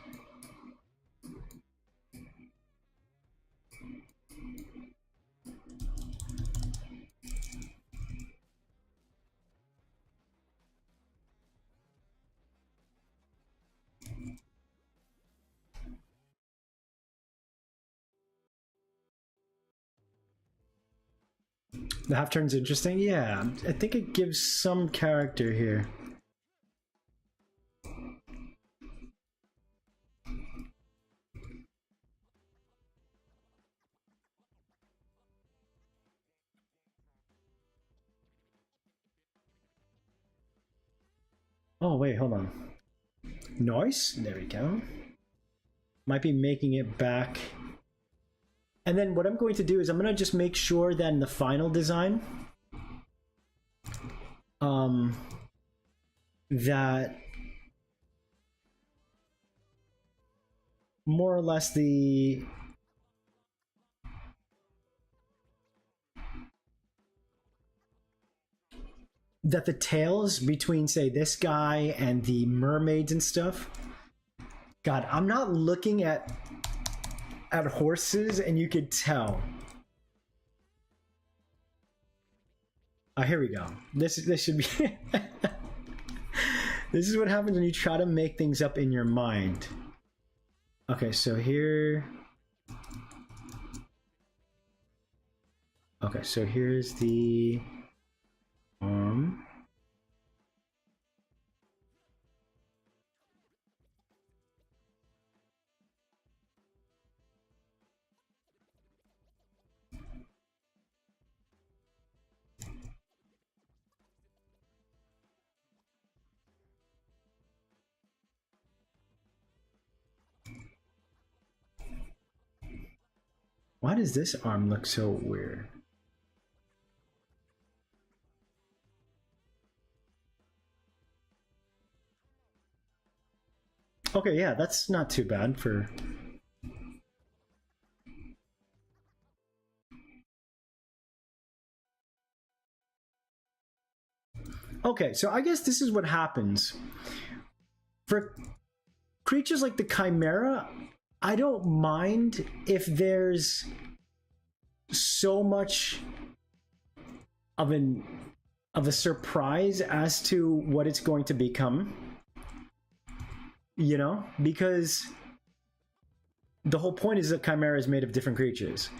The half turn's interesting. Yeah, I think it gives some character here. Oh, wait, hold on. Nice. There we go. Might be making it back. And then what I'm going to do is I'm going to just make sure that in the final design, that more or less that the tails between, say, this guy and the mermaids and stuff. God, I'm not looking at horses, and you could tell. Here we go. This should be This is what happens when you try to make things up in your mind. Okay, so here... Okay, so here's the arm. Why does this arm look so weird? Okay, yeah, that's not too bad for... Okay, so I guess this is what happens. For creatures like the Chimera, I don't mind if there's so much of a surprise as to what it's going to become. You know, because the whole point is that Chimera is made of different creatures.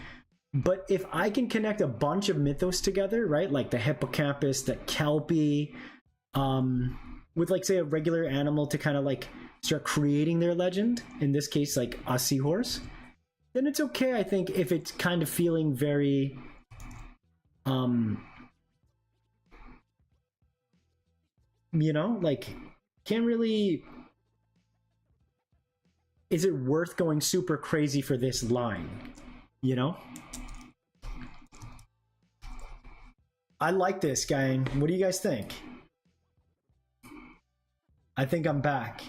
But if I can connect a bunch of mythos together, right, like the hippocampus, the kelpie, with like say a regular animal to kind of like start creating their legend, in this case like a seahorse, then it's okay, I think, if it's kind of feeling very you know, like can't really... Is it worth going super crazy for this line? You know? I like this, gang. What do you guys think? I think I'm back.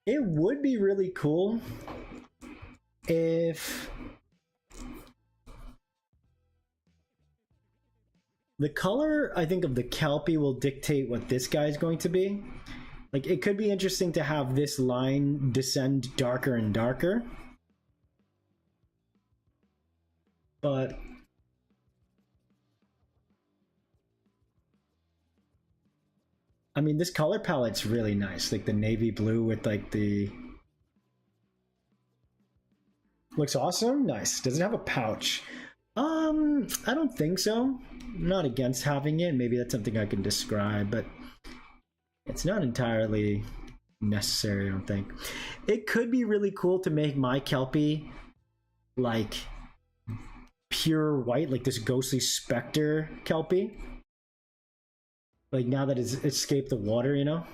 It would be really cool if the color, I think, of the Kelpie will dictate what this guy is going to be. Like, it could be interesting to have this line descend darker and darker. But I mean, this color palette's really nice. Like the navy blue with like the... Looks awesome. Nice. Does it have a pouch? I don't think so. I'm not against having it. Maybe that's something I can describe, but it's not entirely necessary, I don't think. It could be really cool to make my Kelpie like pure white, like this ghostly specter Kelpie. Like now that it's escaped the water, you know?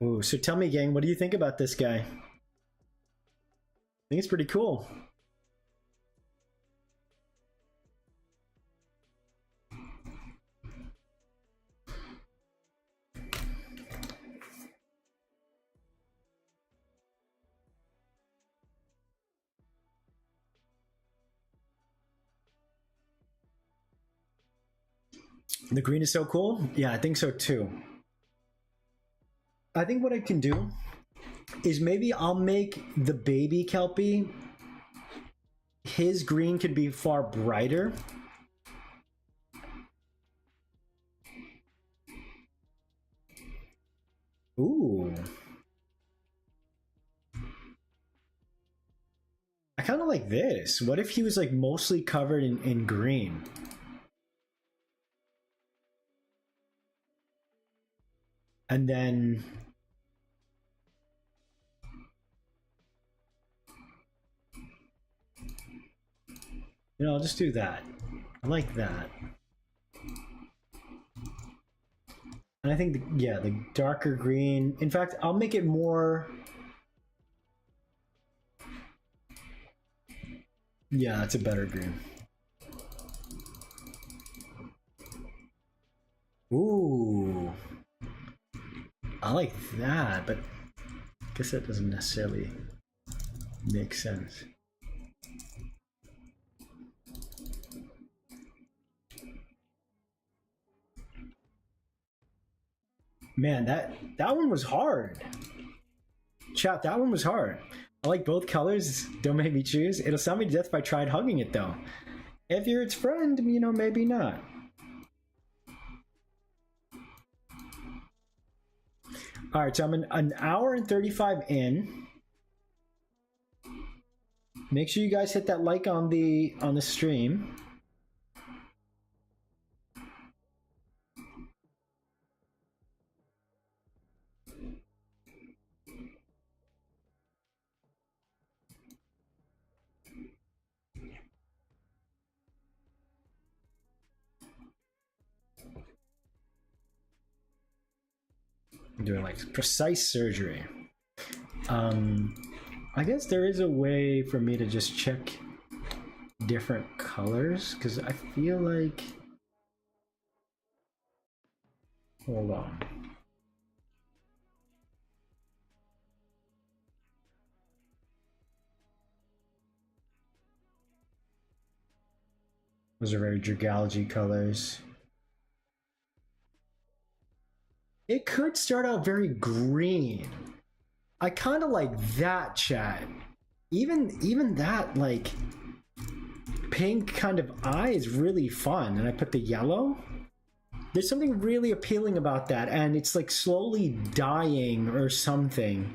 Ooh, so tell me, gang, what do you think about this guy? I think it's pretty cool. The green is so cool. Yeah, I think so too. I think what I can do is maybe I'll make the baby Kelpie, his green could be far brighter. Ooh. I kind of like this. What if he was like mostly covered in green? And then... You know, I'll just do that. I like that. And I think, the darker green. In fact, I'll make it more. Yeah, that's a better green. Ooh. I like that, but I guess that doesn't necessarily make sense. Man, that one was hard. Chat, that one was hard. I like both colors. Don't make me choose. It'll sound me to death if I tried hugging it, though. If you're its friend, maybe not. All right, so I'm an hour and 35 in. Make sure you guys hit that like on the stream. I'm doing like precise surgery. I guess there is a way for me to just check different colors, because I feel like, hold on. Those are very Dragology colors. It could start out very green. I kind of like that, chat. Even that, like, pink kind of eye is really fun. And I put the yellow. There's something really appealing about that. And it's like slowly dying or something.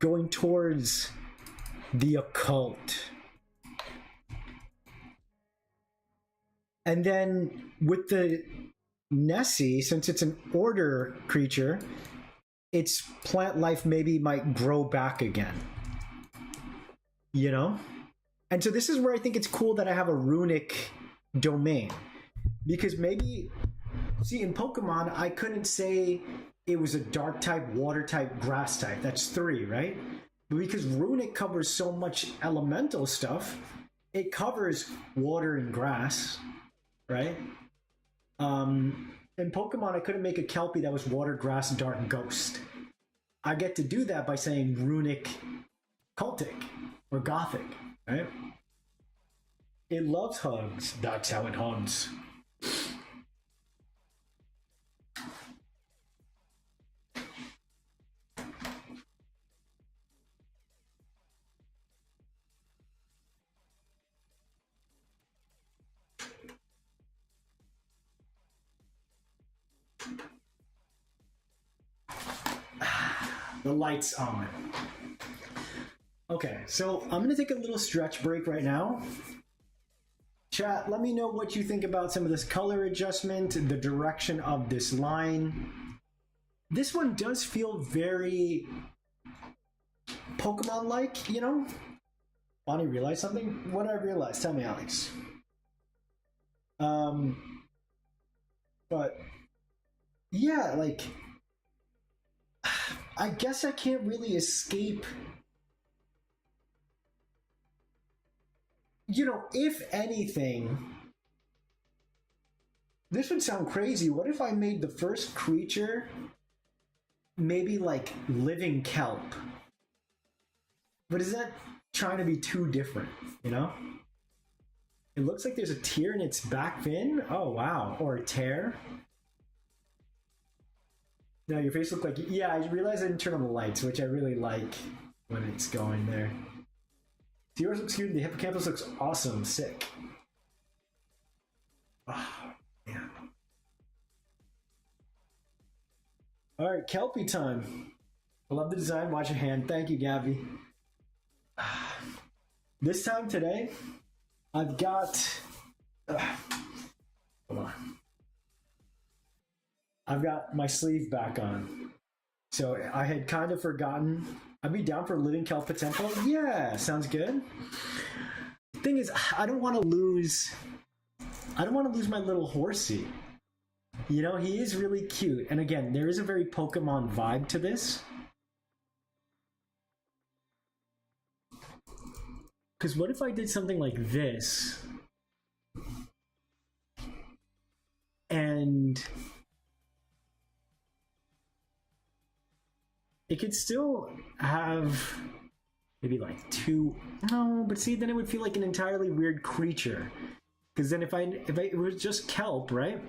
Going towards the occult. And then with the Nessie, since it's an order creature, its plant life maybe might grow back again. And so this is where I think it's cool that I have a runic domain. Because maybe, see, in Pokemon, I couldn't say it was a dark type, water type, grass type. That's 3, right? But because runic covers so much elemental stuff, it covers water and grass, right? In Pokemon, I couldn't make a Kelpie that was water, grass, dark, ghost. I get to do that by saying runic, cultic, or gothic, right? It loves hugs. That's how it hugs. The light's on. Okay, so I'm gonna take a little stretch break right now. Chat, let me know what you think about some of this color adjustment, the direction of this line. This one does feel very Pokemon-like, Bonnie realized something? What did I realize? Tell me, Alex. But yeah, like, I guess I can't really escape. If anything, this would sound crazy. What if I made the first creature maybe like living kelp? But is that trying to be too different, It looks like there's a tear in its back fin. Oh, wow. Or a tear. No, your face looked like... Yeah, I realized I didn't turn on the lights, which I really like when it's going there. Seahorse looks cute. The hippocampus looks awesome. Sick. Oh, man. All right, Kelpie time. I love the design. Watch your hand. Thank you, Gabby. This time today, I've got... hold on. I've got my sleeve back on. So I had kind of forgotten. I'd be down for living kelp POTEMPO. Yeah, sounds good. Thing is, I don't want to lose my little horsey. You know, he is really cute. And again, there is a very Pokemon vibe to this. Because what if I did something like this? And it could still have maybe like two. No, but see, then it would feel like an entirely weird creature. Because then if it was just kelp, right? It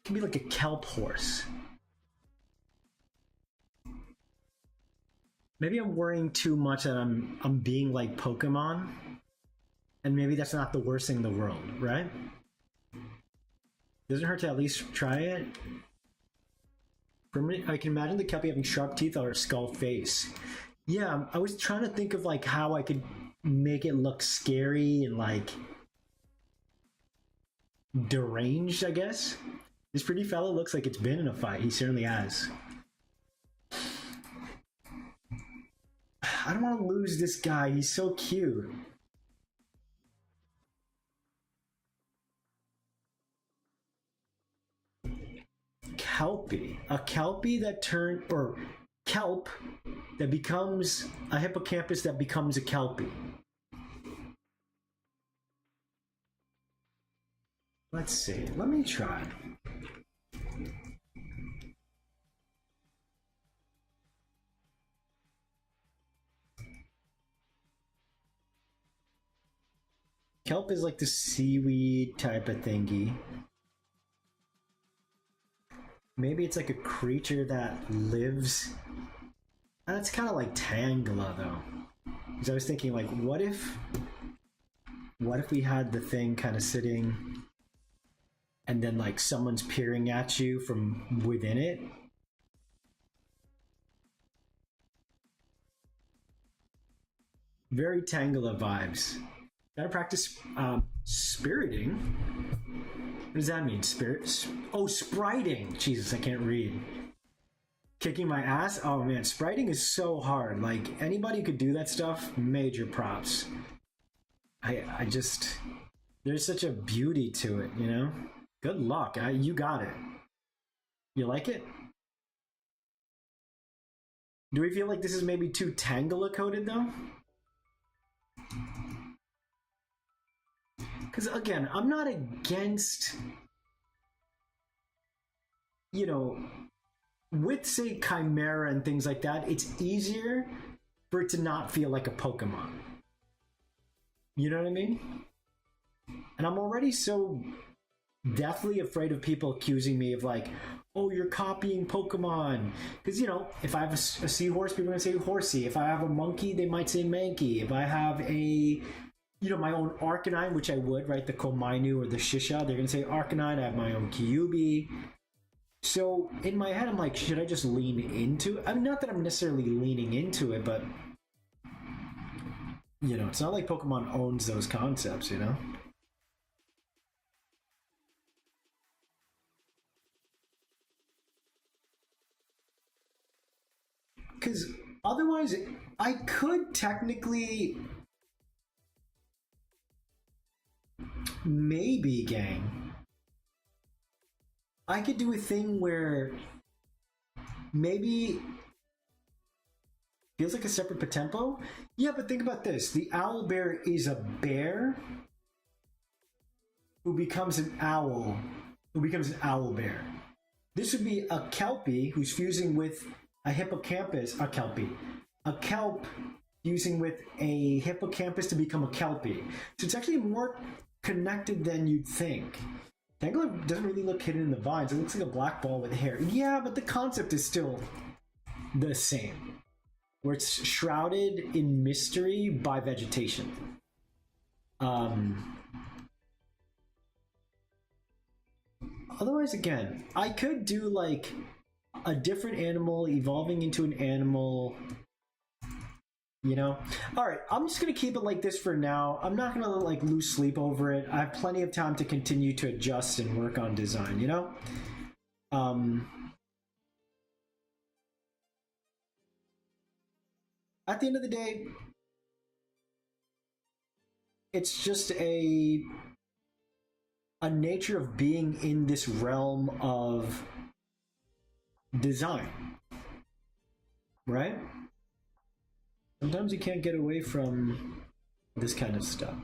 could be like a kelp horse. Maybe I'm worrying too much that I'm being like Pokemon, and maybe that's not the worst thing in the world, right? Doesn't hurt to at least try it. For me, I can imagine the Kelpie having sharp teeth or a skull face. Yeah, I was trying to think of like how I could make it look scary and like deranged, I guess. This pretty fella looks like it's been in a fight. He certainly has. I don't want to lose this guy. He's so cute. Kelpie. A Kelpie that or kelp that becomes a hippocampus that becomes a Kelpie. Let's see. Let me try. Kelp is like the seaweed type of thingy. Maybe it's like a creature that lives. That's kind of like Tangela, though. Because I was thinking, like, what if we had the thing kind of sitting, and then like someone's peering at you from within it? Very Tangela vibes. Gotta practice spiriting. What does that mean? Spirit? Oh, spriting. Jesus, I can't read. Kicking my ass? Oh man, spriting is so hard. Like, anybody could do that stuff. Major props. I just... There's such a beauty to it, you know? Good luck. You got it. You like it? Do we feel like this is maybe too Tangela coded though? Because again, I'm not against, you know, with say Chimera and things like that, it's easier for it to not feel like a Pokemon. You know what I mean? And I'm already so deathly afraid of people accusing me of like, oh, you're copying Pokemon. Because, you know, if I have a seahorse, people are going to say horsey. If I have a monkey, they might say mankey. If I have a... you know, my own Arcanine, which I would, right? The Komainu or the Shisha, they're going to say Arcanine. I have my own Kyuubi. So in my head, I'm like, should I just lean into it? I mean, not that I'm necessarily leaning into it, but, you know, it's not like Pokemon owns those concepts, you know? Because otherwise, I could technically... maybe, gang, I could do a thing where maybe feels like a separate Potempo. Yeah, but think about this. The owl bear is a bear who becomes an owl, who becomes an owl bear. This would be a Kelpie who's fusing with a hippocampus, a kelp fusing with a hippocampus to become a Kelpie. So it's actually more connected than you'd think. Tangela doesn't really look hidden in the vines. It looks like a black ball with hair. Yeah, but the concept is still the same, where it's shrouded in mystery by vegetation. Otherwise, again, I could do like a different animal evolving into an animal, you know? All right, I'm just going to keep it like this for now. I'm not going to like lose sleep over it. I have plenty of time to continue to adjust and work on design, you know? At the end of the day, it's just a a nature of being in this realm of design, right? Sometimes you can't get away from this kind of stuff.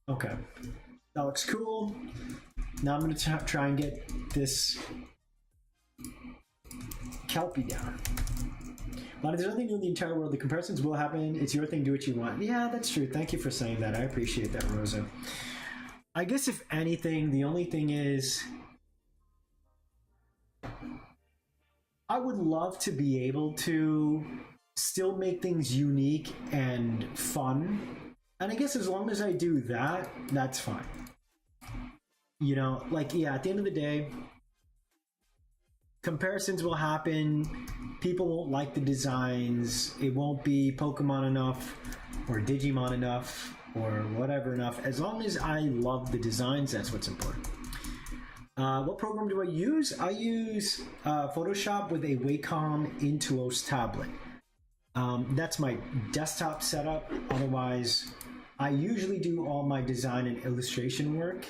Okay, that looks cool. Now I'm going to try and get this KELPIE down. But there's nothing new in the entire world. The comparisons will happen. It's your thing. Do what you want. Yeah, that's true. Thank you for saying that. I appreciate that, Rosa. I guess if anything, the only thing is I would love to be able to still make things unique and fun. And I guess as long as I do that, that's fine. You know, like, yeah, at the end of the day, comparisons will happen. People won't like the designs. It won't be Pokemon enough or Digimon enough or whatever enough. As long as I love the designs, that's what's important. What program do I use? I use Photoshop with a Wacom Intuos tablet. That's my desktop setup. Otherwise, I usually do all my design and illustration work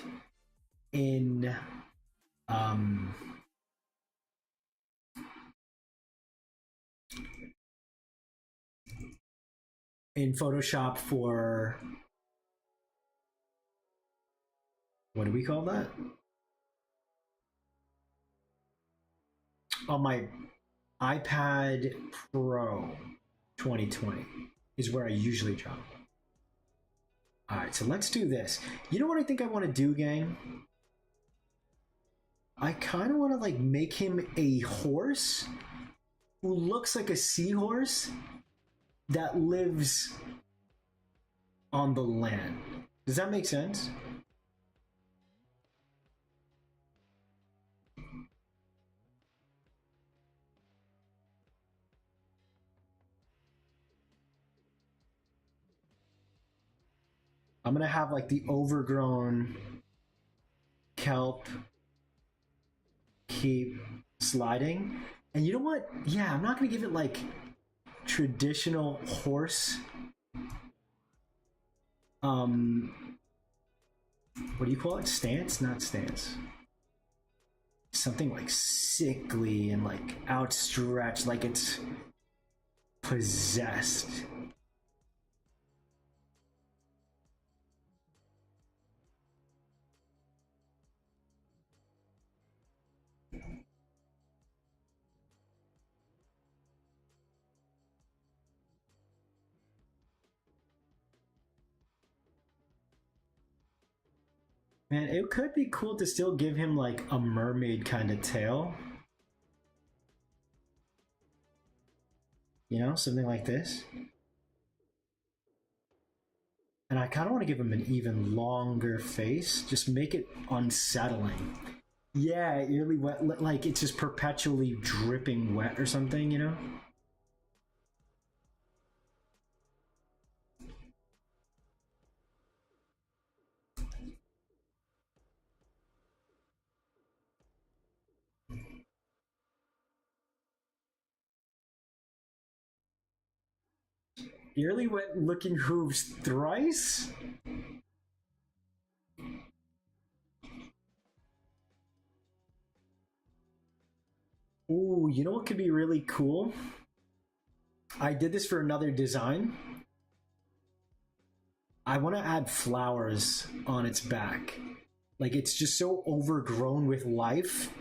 in Photoshop for, what do we call that? On my iPad Pro 2020 is where I usually draw. All right, so let's do this. You know what I think I want to do, gang? I kind of want to like make him a horse who looks like a seahorse that lives on the land. Does that make sense? I'm gonna have like the overgrown kelp keep sliding. And you know what? Yeah, I'm not gonna give it like traditional horse. What do you call it? Stance? Not stance. Something like sickly and like outstretched, like it's possessed. Man, it could be cool to still give him like a mermaid kind of tail. You know, something like this. And I kind of want to give him an even longer face. Just make it unsettling. Yeah, really wet, like it's just perpetually dripping wet or something, you know? Eerily wet looking hooves thrice? Ooh, you know what could be really cool? I did this for another design. I want to add flowers on its back. Like it's just so overgrown with life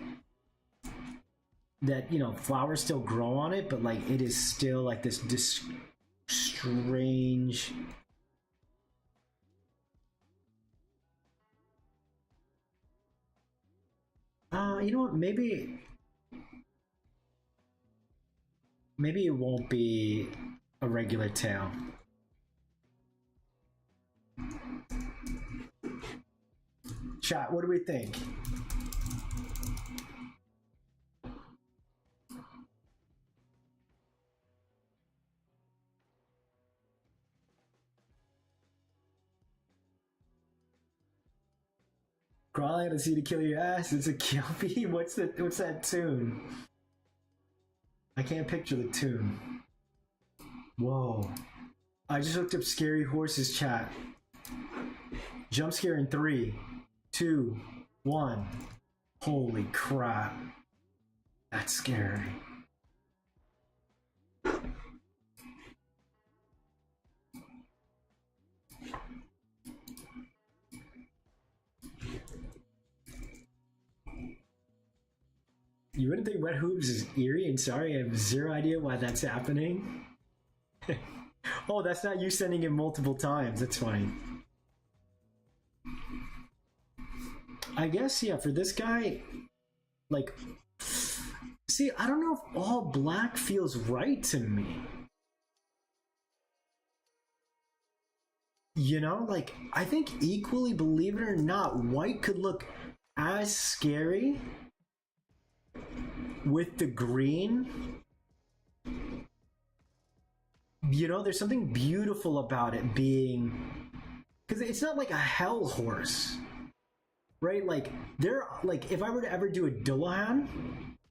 that, you know, flowers still grow on it, but like it is still like this strange. You know what? Maybe it won't be a regular tail. Chat, what do we think? Crawling out of the sea to kill your ass. It's a KELPIE. What's that tune? I can't picture the tune. Whoa. I just looked up scary horses chat. Jump scare in 3, 2, 1. Holy crap. That's scary. You wouldn't think wet hooves is eerie, and sorry, I have zero idea why that's happening. Oh, that's not you sending it multiple times. That's funny. I guess, yeah, for this guy, like, see, I don't know if all black feels right to me. You know, like, I think equally, believe it or not, white could look as scary with the green. You know, there's something beautiful about it being, because it's not like a hell horse, right? Like, if I were to ever do a Dullahan,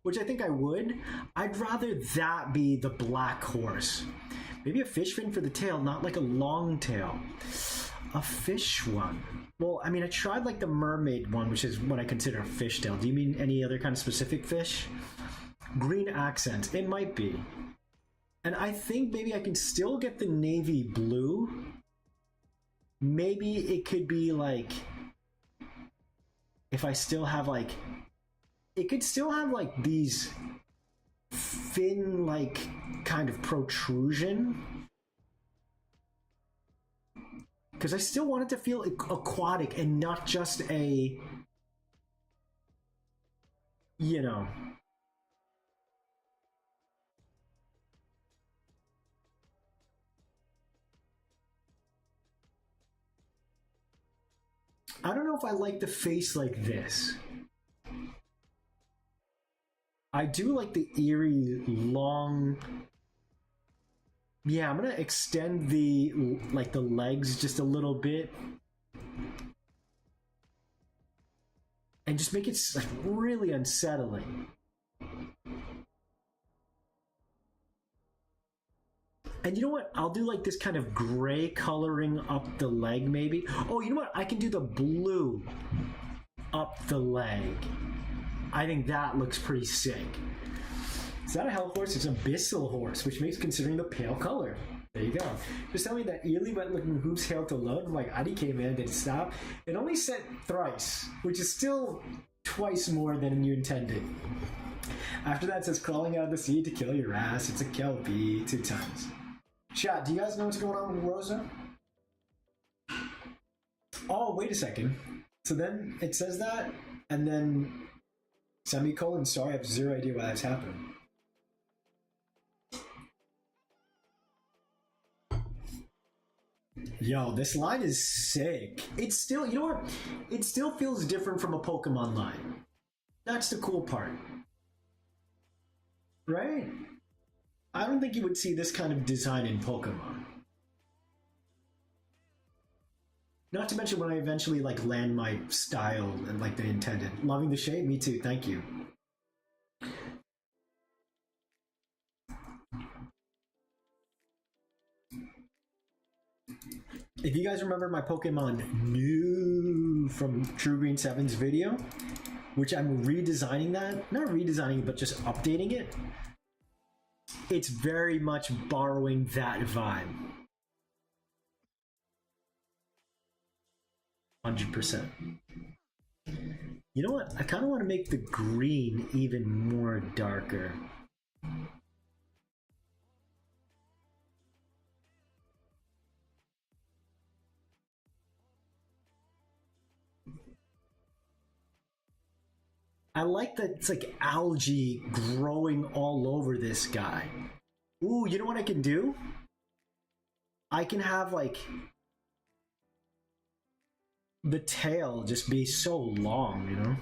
which I think I would, I'd rather that be the black horse. Maybe a fish fin for the tail, not like a long tail. A fish one. Well, I mean, I tried like the mermaid one, which is what I consider a fish tail. Do you mean any other kind of specific fish? Green accents. It might be. And I think maybe I can still get the navy blue. Maybe it could be like, if I still have like, it could still have like these fin like kind of protrusion, because I still want it to feel aquatic and not just a, you know, I don't know if I like the face like this. I do like the eerie long. Yeah, I'm gonna extend the legs just a little bit and just make it like really unsettling. And you know what? I'll do like this kind of gray coloring up the leg maybe. Oh, you know what? I can do the blue up the leg. I think that looks pretty sick. It's not a hell horse, it's an abyssal horse, which makes considering the pale color. There you go. Just tell me that eerily wet looking hooves hailed to load. I'm like, IDK man, did it stop? It only sent thrice, which is still twice more than you intended. After that, it says crawling out of the sea to kill your ass. It's a KELPIE 2 times. Chat, do you guys know what's going on with Rosa? Oh, wait a second. So then it says that, and then semicolon, sorry, I have zero idea why that's happening. Yo, this line is sick. It's still, you know what? It still feels different from a Pokemon line. That's the cool part. Right? I don't think you would see this kind of design in Pokemon. Not to mention when I eventually like land my style and like they intended. Loving the shade? Me too, thank you. If you guys remember my Pokemon New from True Green 7's video, which I'm redesigning that, not redesigning, but just updating it, it's very much borrowing that vibe. 100%. You know what? I kind of want to make the green even more darker. I like that it's like algae growing all over this guy. Ooh, you know what I can do? I can have like the tail just be so long, you know?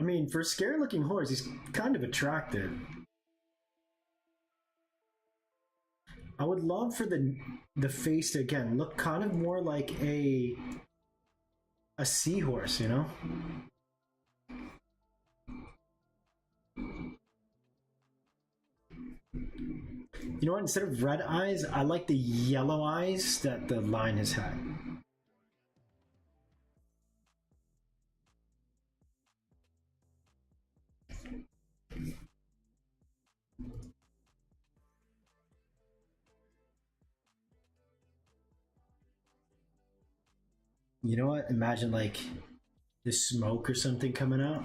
I mean, for a scary looking horse, he's kind of attractive. I would love for the face to again look kind of more like a seahorse, you know? You know what? Instead of red eyes, I like the yellow eyes that the line has had. You know what? Imagine like the smoke or something coming out.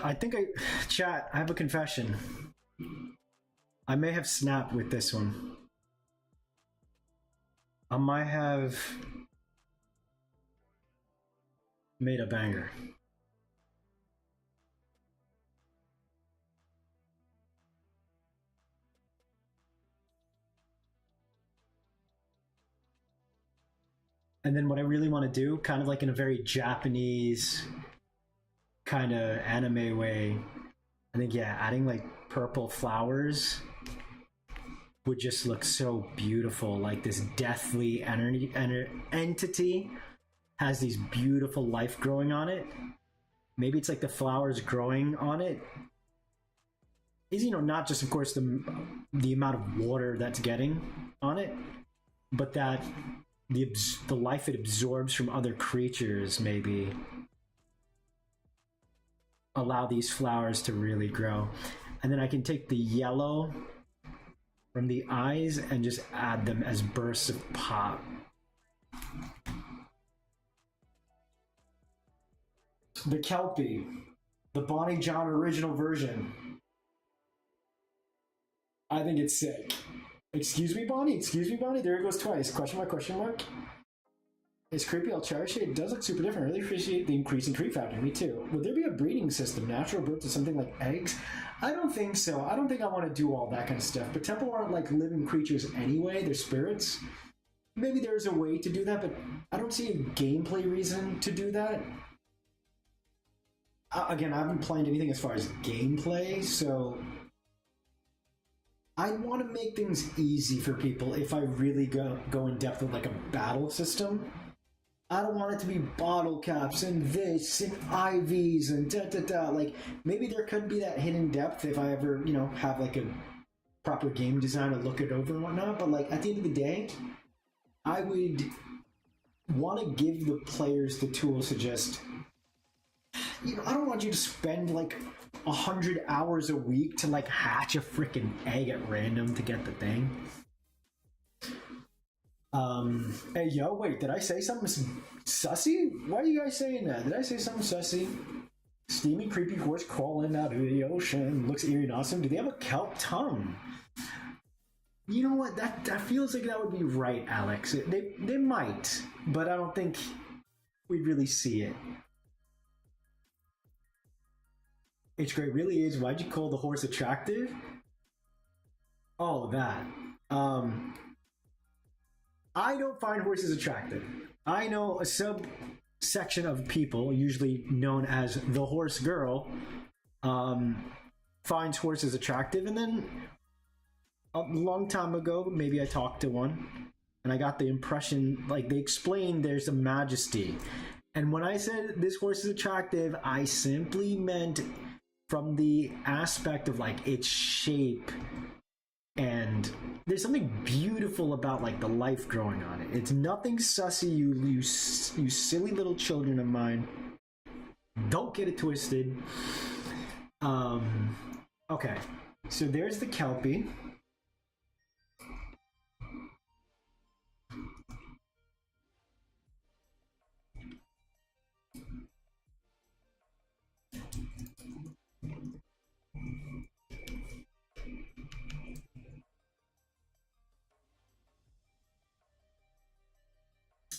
I think chat, I have a confession. I may have snapped with this one. I might have made a banger. And then what I really want to do, kind of like in a very Japanese kind of anime way, I think, yeah, adding like purple flowers would just look so beautiful. Like this deathly entity has these beautiful life growing on it. Maybe it's like the flowers growing on it is, you know, not just of course the amount of water that's getting on it, but that the life it absorbs from other creatures maybe allow these flowers to really grow. And then I can take the yellow from the eyes and just add them as bursts of pop. The KELPIE, the Bonny John original version. I think it's sick. Excuse me, Bonnie? Excuse me, Bonnie? There it goes twice. Question mark, question mark. It's creepy, I'll cherish it. It does look super different. I really appreciate the increase in treat factor. Me too. Would there be a breeding system, natural birth to something like eggs? I don't think so. I don't think I want to do all that kind of stuff. But tempo aren't like living creatures anyway. They're spirits. Maybe there's a way to do that, but I don't see a gameplay reason to do that. Again, I haven't played anything as far as gameplay, so I want to make things easy for people if I really go in depth with like a battle system. I don't want it to be bottle caps and this and IVs and da-da-da. Like, maybe there could be that hidden depth if I ever, you know, have like a proper game design to look it over and whatnot. But like, at the end of the day, I would want to give the players the tools to just, you know, I don't want you to spend like 100 hours a week to like hatch a freaking egg at random to get the thing. Hey, yo, wait, did I say something sussy? Why are you guys saying that? Did I say something sussy? Steamy, creepy horse crawling out of the ocean. Looks eerie and awesome. Do they have a kelp tongue? You know what? That feels like that would be right, Alex. They might, but I don't think we'd really see it. It's great, really is. Why'd you call the horse attractive? Oh, that. I don't find horses attractive. I know a subsection of people, usually known as the horse girl, finds horses attractive. And then a long time ago, maybe I talked to one, and I got the impression, like, they explained there's a majesty. And when I said this horse is attractive, I simply meant from the aspect of, like, its shape. And there's something beautiful about like the life growing on it. It's nothing sussy, you silly little children of mine. Don't get it twisted. Okay, so there's the KELPIE.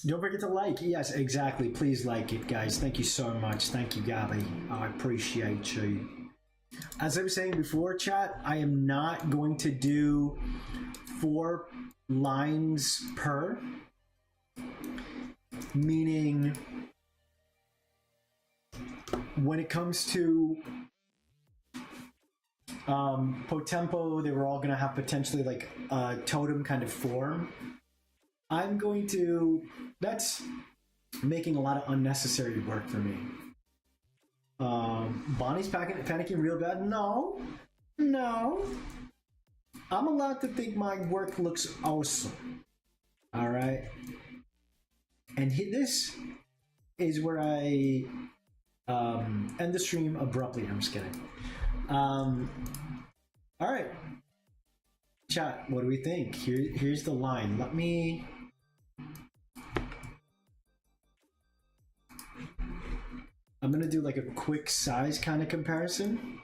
Don't forget to like. Yes, exactly. Please like it, guys. Thank you so much. Thank you, Gabby. I appreciate you. As I was saying before, chat, I am not going to do 4 lines per, meaning when it comes to POTEMPO, they were all going to have potentially like a totem kind of form. I'm going to, that's making a lot of unnecessary work for me. Bonnie's panicking real bad. No. I'm allowed to think my work looks awesome. All right. And this is where I end the stream abruptly. I'm just kidding. All right. Chat, what do we think? Here's the line. Let me... I'm gonna do like a quick size kind of comparison.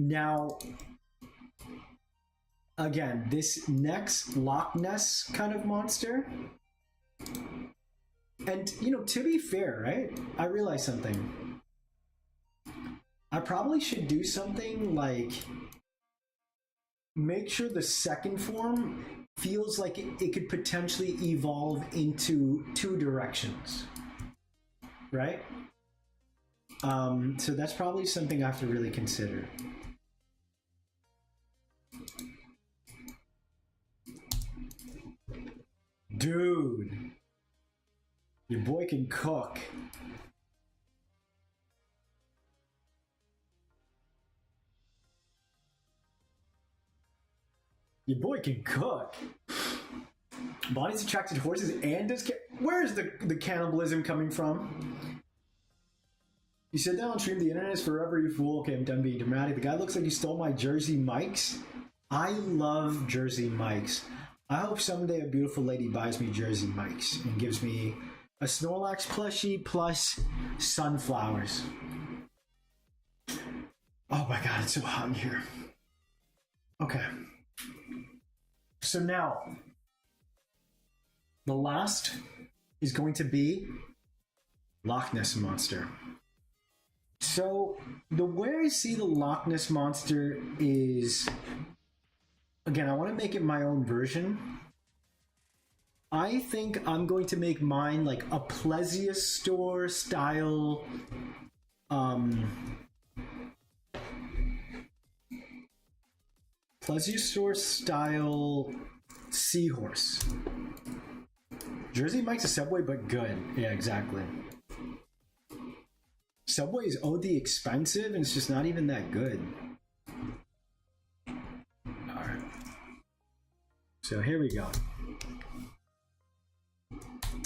Now, again, this next Loch Ness kind of monster, and you know, to be fair, right? I realized something. I probably should do something like make sure the second form feels like it could potentially evolve into 2 directions, right? So that's probably something I have to really consider. Dude, your boy can cook. Your boy can cook. Bonnie's attracted to horses and does... Where is the cannibalism coming from? You said that on stream, the internet is forever, you fool. Okay, I'm done being dramatic. The guy looks like he stole my Jersey Mikes. I love Jersey Mikes. I hope someday a beautiful lady buys me Jersey Mikes and gives me a Snorlax plushie plus sunflowers. Oh my god, it's so hot in here. Okay. So now, the last is going to be Loch Ness Monster. So, the way I see the Loch Ness Monster is, again, I want to make it my own version. I think I'm going to make mine like a plesiosaur style, plesiosaur style seahorse. Jersey Mike's a Subway, but good. Yeah, exactly. Subway is OD expensive, and it's just not even that good. Alright. So here we go.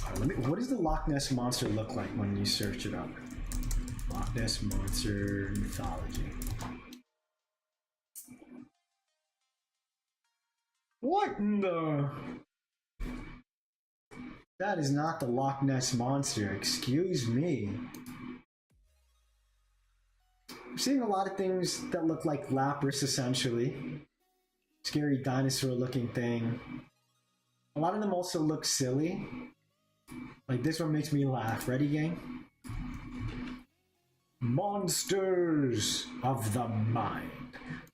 Alright, what does the Loch Ness Monster look like when you search it up? Loch Ness Monster mythology. What in the... That is not the Loch Ness Monster, excuse me. I'm seeing a lot of things that look like Lapras, essentially. Scary dinosaur-looking thing. A lot of them also look silly. Like, this one makes me laugh. Ready, gang? Monsters of the mind.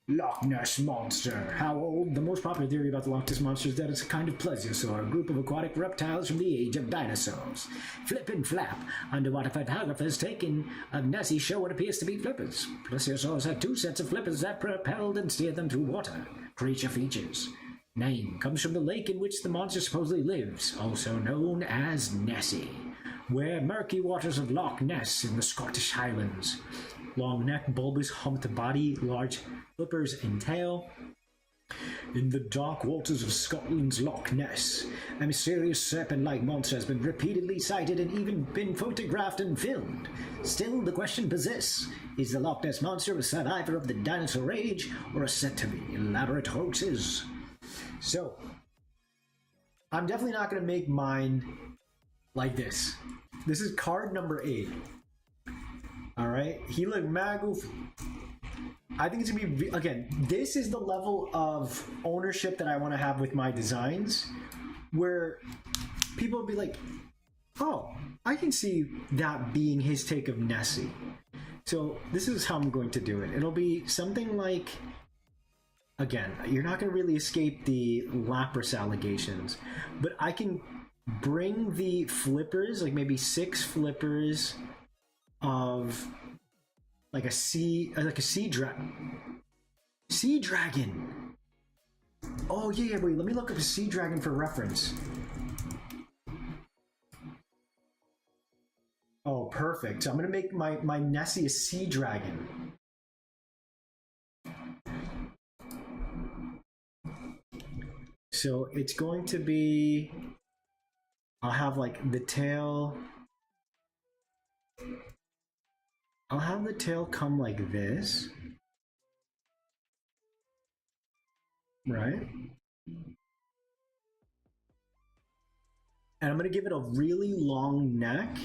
Loch Ness Monster. How old? The most popular theory about the Loch Ness Monster is that it's a kind of plesiosaur, a group of aquatic reptiles from the age of dinosaurs. Flip and flap. Underwater photographers taken of Nessie show what appears to be flippers. Plesiosaurs have 2 sets of flippers that propelled and steered them through water. Creature features. Name comes from the lake in which the monster supposedly lives, also known as Nessie, where murky waters of Loch Ness in the Scottish Highlands. Long neck, bulbous, humped body, large flippers and tail. In the dark waters of Scotland's Loch Ness, a mysterious serpent-like monster has been repeatedly sighted and even been photographed and filmed. Still, the question persists: is the Loch Ness Monster a survivor of the dinosaur age, or a set to be elaborate hoaxes? So, I'm definitely not going to make mine like this. This is card number 8. Alright, he looked mad goofy. I think it's gonna be, again, this is the level of ownership that I want to have with my designs, where people will be like, Oh, I can see that being his take of Nessie. So this is how I'm going to do it. It'll be something like, again, you're not going to really escape the Lapras allegations, but I can bring the flippers, like maybe 6 flippers of like a sea dragon. Sea dragon. Oh yeah, wait, let me look up a sea dragon for reference. Oh, perfect. So I'm gonna make my Nessie a sea dragon. So it's going to be, I'll have like the tail. I'll have the tail come like this. Right? And I'm going to give it a really long neck.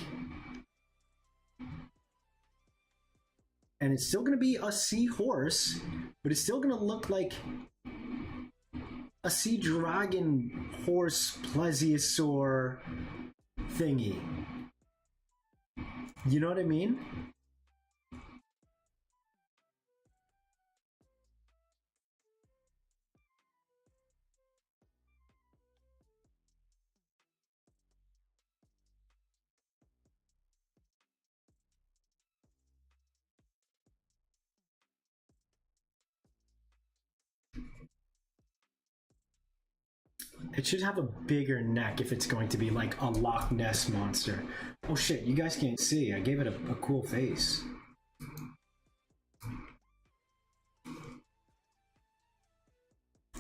And it's still going to be a seahorse, but it's still going to look like a sea dragon horse plesiosaur thingy. You know what I mean? It should have a bigger neck if it's going to be like a Loch Ness monster. Oh shit, you guys can't see. I gave it a cool face.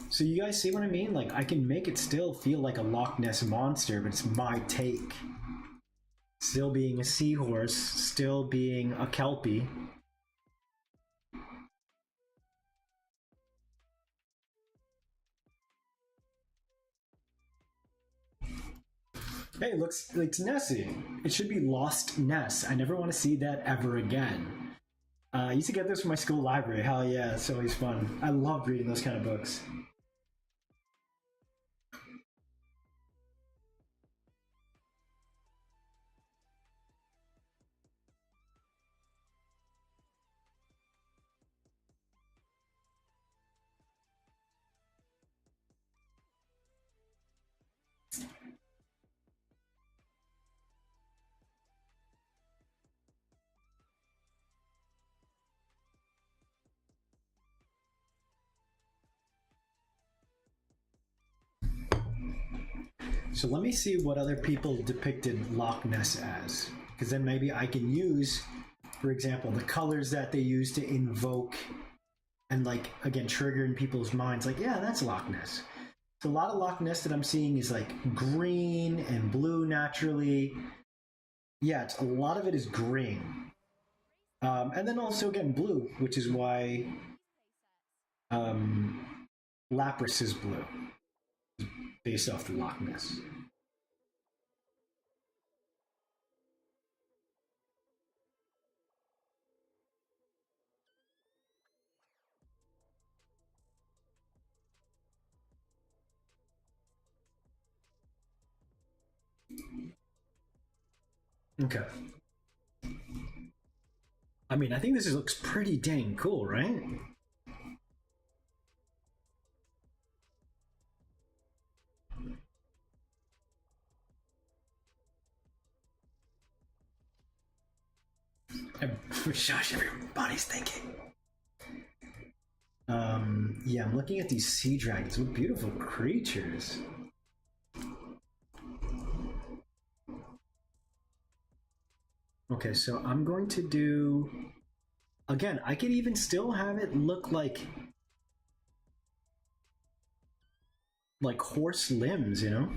So you guys see what I mean? Like, I can make it still feel like a Loch Ness monster, but it's my take. Still being a seahorse, still being a Kelpie. Hey, looks like Nessie. It should be Lost Ness. I never want to see that ever again. I used to get this from my school library. Hell yeah, it's always fun. I love reading those kind of books. So let me see what other people depicted Loch Ness as. Because then maybe I can use, for example, the colors that they use to invoke and, like, again, trigger in people's minds. Like, yeah, that's Loch Ness. So a lot of Loch Ness that I'm seeing is like green and blue naturally. Yeah, a lot of it is green. And then also, again, blue, which is why Lapras is blue, based off the Loch Ness. Okay. I mean, I think this looks pretty dang cool, right? Shush, everybody's thinking. Yeah, I'm looking at these sea dragons. What beautiful creatures. Okay, so I'm going to do... Again, I could even still have it look like horse limbs, you know?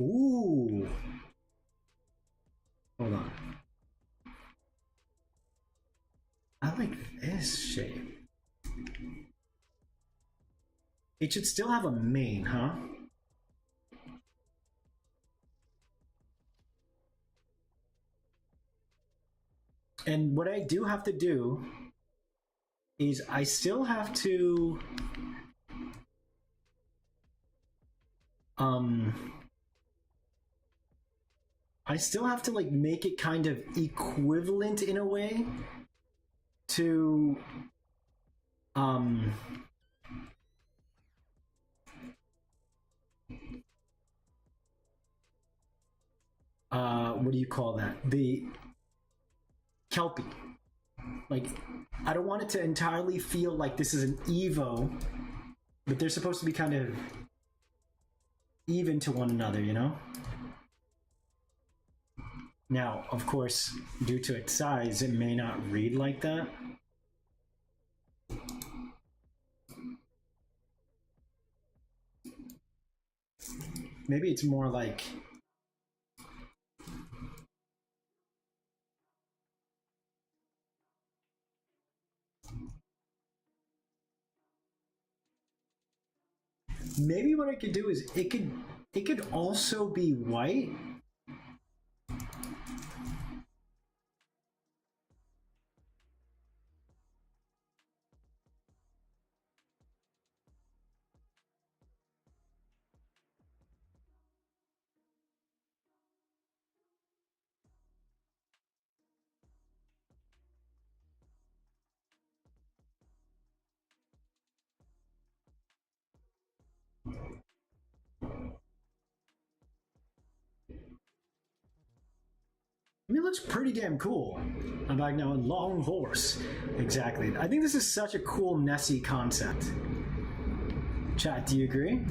Ooh. Hold on. I like this shape. It should still have a mane, huh? And what I do have to do is I still have to um I still have to like make it kind of equivalent in a way to um what do you call that? The Kelpie. Like, I don't want it to entirely feel like this is an Evo, but they're supposed to be kind of even to one another, you know? Now, of course, due to its size, it may not read like that. Maybe it's more like maybe what I could do is it could also be white. I mean, it looks pretty damn cool. I'm back now in Long Horse. Exactly. I think this is such a cool Nessie concept. Chat, do you agree?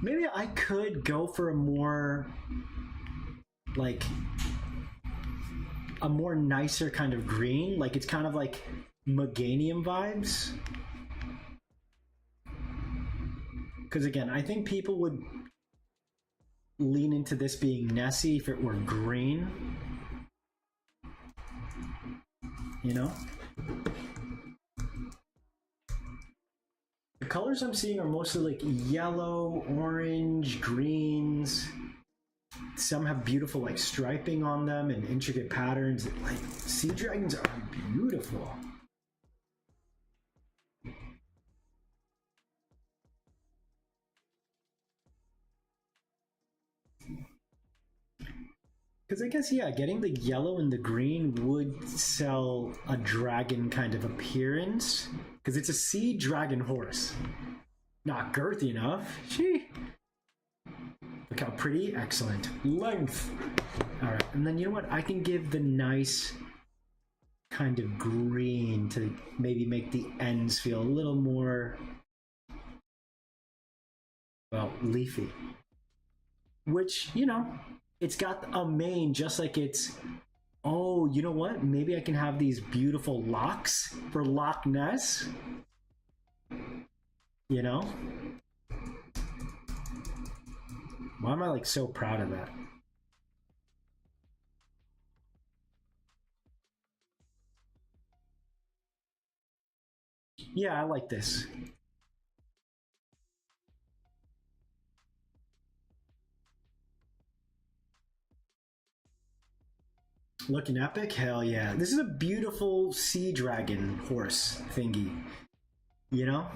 Maybe I could go for a more like a more nicer kind of green. Like it's kind of like Meganium vibes. Because again, I think people would lean into this being Nessie if it were green. You know? The colors I'm seeing are mostly like yellow, orange, greens. Some have beautiful like striping on them and intricate patterns. Like sea dragons are beautiful. Because I guess, yeah, getting the yellow and the green would sell a dragon kind of appearance. Because it's a sea dragon horse. Not girthy enough. Gee. Look how pretty. Excellent. Length. All right. And then you know what? I can give the nice kind of green to maybe make the ends feel a little more, well, leafy. Which, you know, it's got a mane just like it's. Oh, you know what? Maybe I can have these beautiful locks for Loch Ness. You know? Why am I like so proud of that? Yeah, I like this. Looking epic? Hell yeah. This is a beautiful sea dragon horse thingy. You know?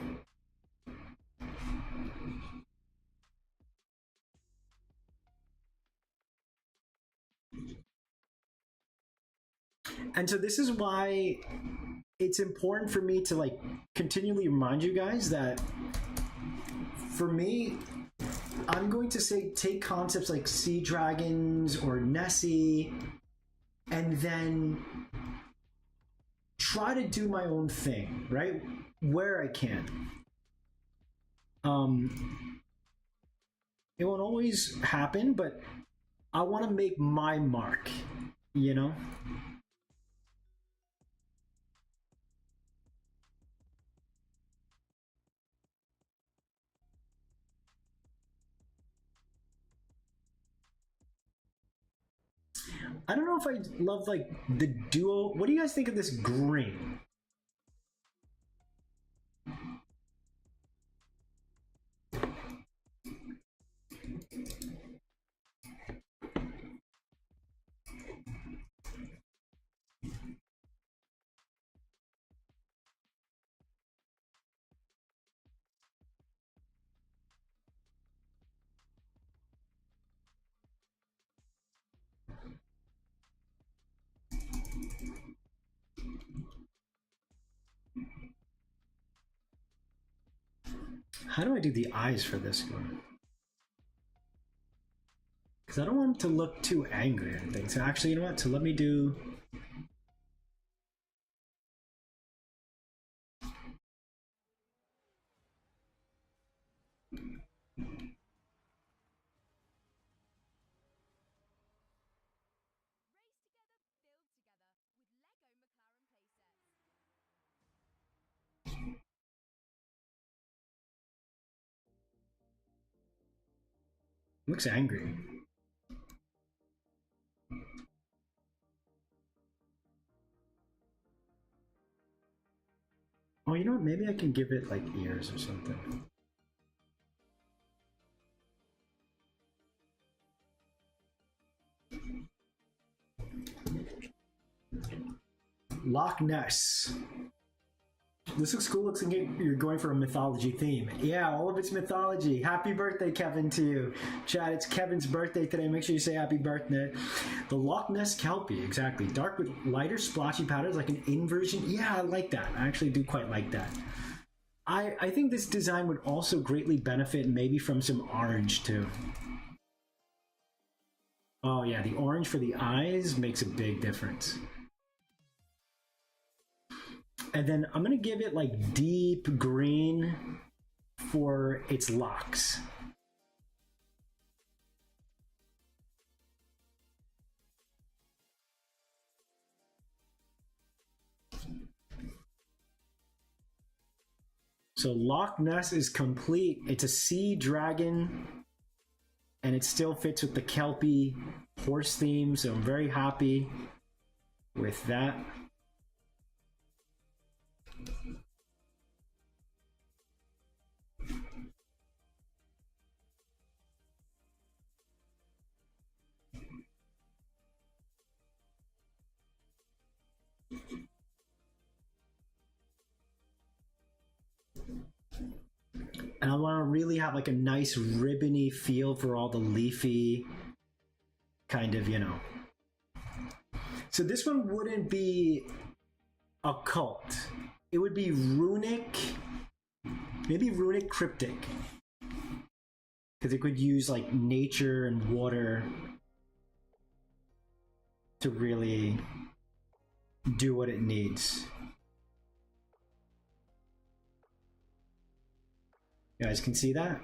And so this is why it's important for me to like continually remind you guys that for me, I'm going to say take concepts like sea dragons or Nessie and then try to do my own thing, right? Where I can. It won't always happen, but I want to make my mark, you know? I don't know if I love like the duo. What do you guys think of this green? How do I do the eyes for this one? Because I don't want him to look too angry or anything. So actually, you know what? So let me do... Looks angry. Oh, you know what? Maybe I can give it like ears or something. Loch Ness. This looks cool. Looks like you're going for a mythology theme. Yeah, all of it's mythology. Happy birthday, Kevin, to you. Chad, it's Kevin's birthday today. Make sure you say happy birthday. The Loch Ness Kelpie, exactly. Dark with lighter splashy patterns, like an inversion. Yeah, I like that. I actually do quite like that. I think this design would also greatly benefit maybe from some orange too. Oh yeah, the orange for the eyes makes a big difference. And then I'm gonna give it like deep green for its locks. So Loch Ness is complete. It's a sea dragon, and it still fits with the Kelpie horse theme, so I'm very happy with that. And I want to really have like a nice ribbony feel for all the leafy kind of, you know. So this one wouldn't be occult. It would be runic, maybe runic cryptic. Because it could use like nature and water to really do what it needs. You guys can see that?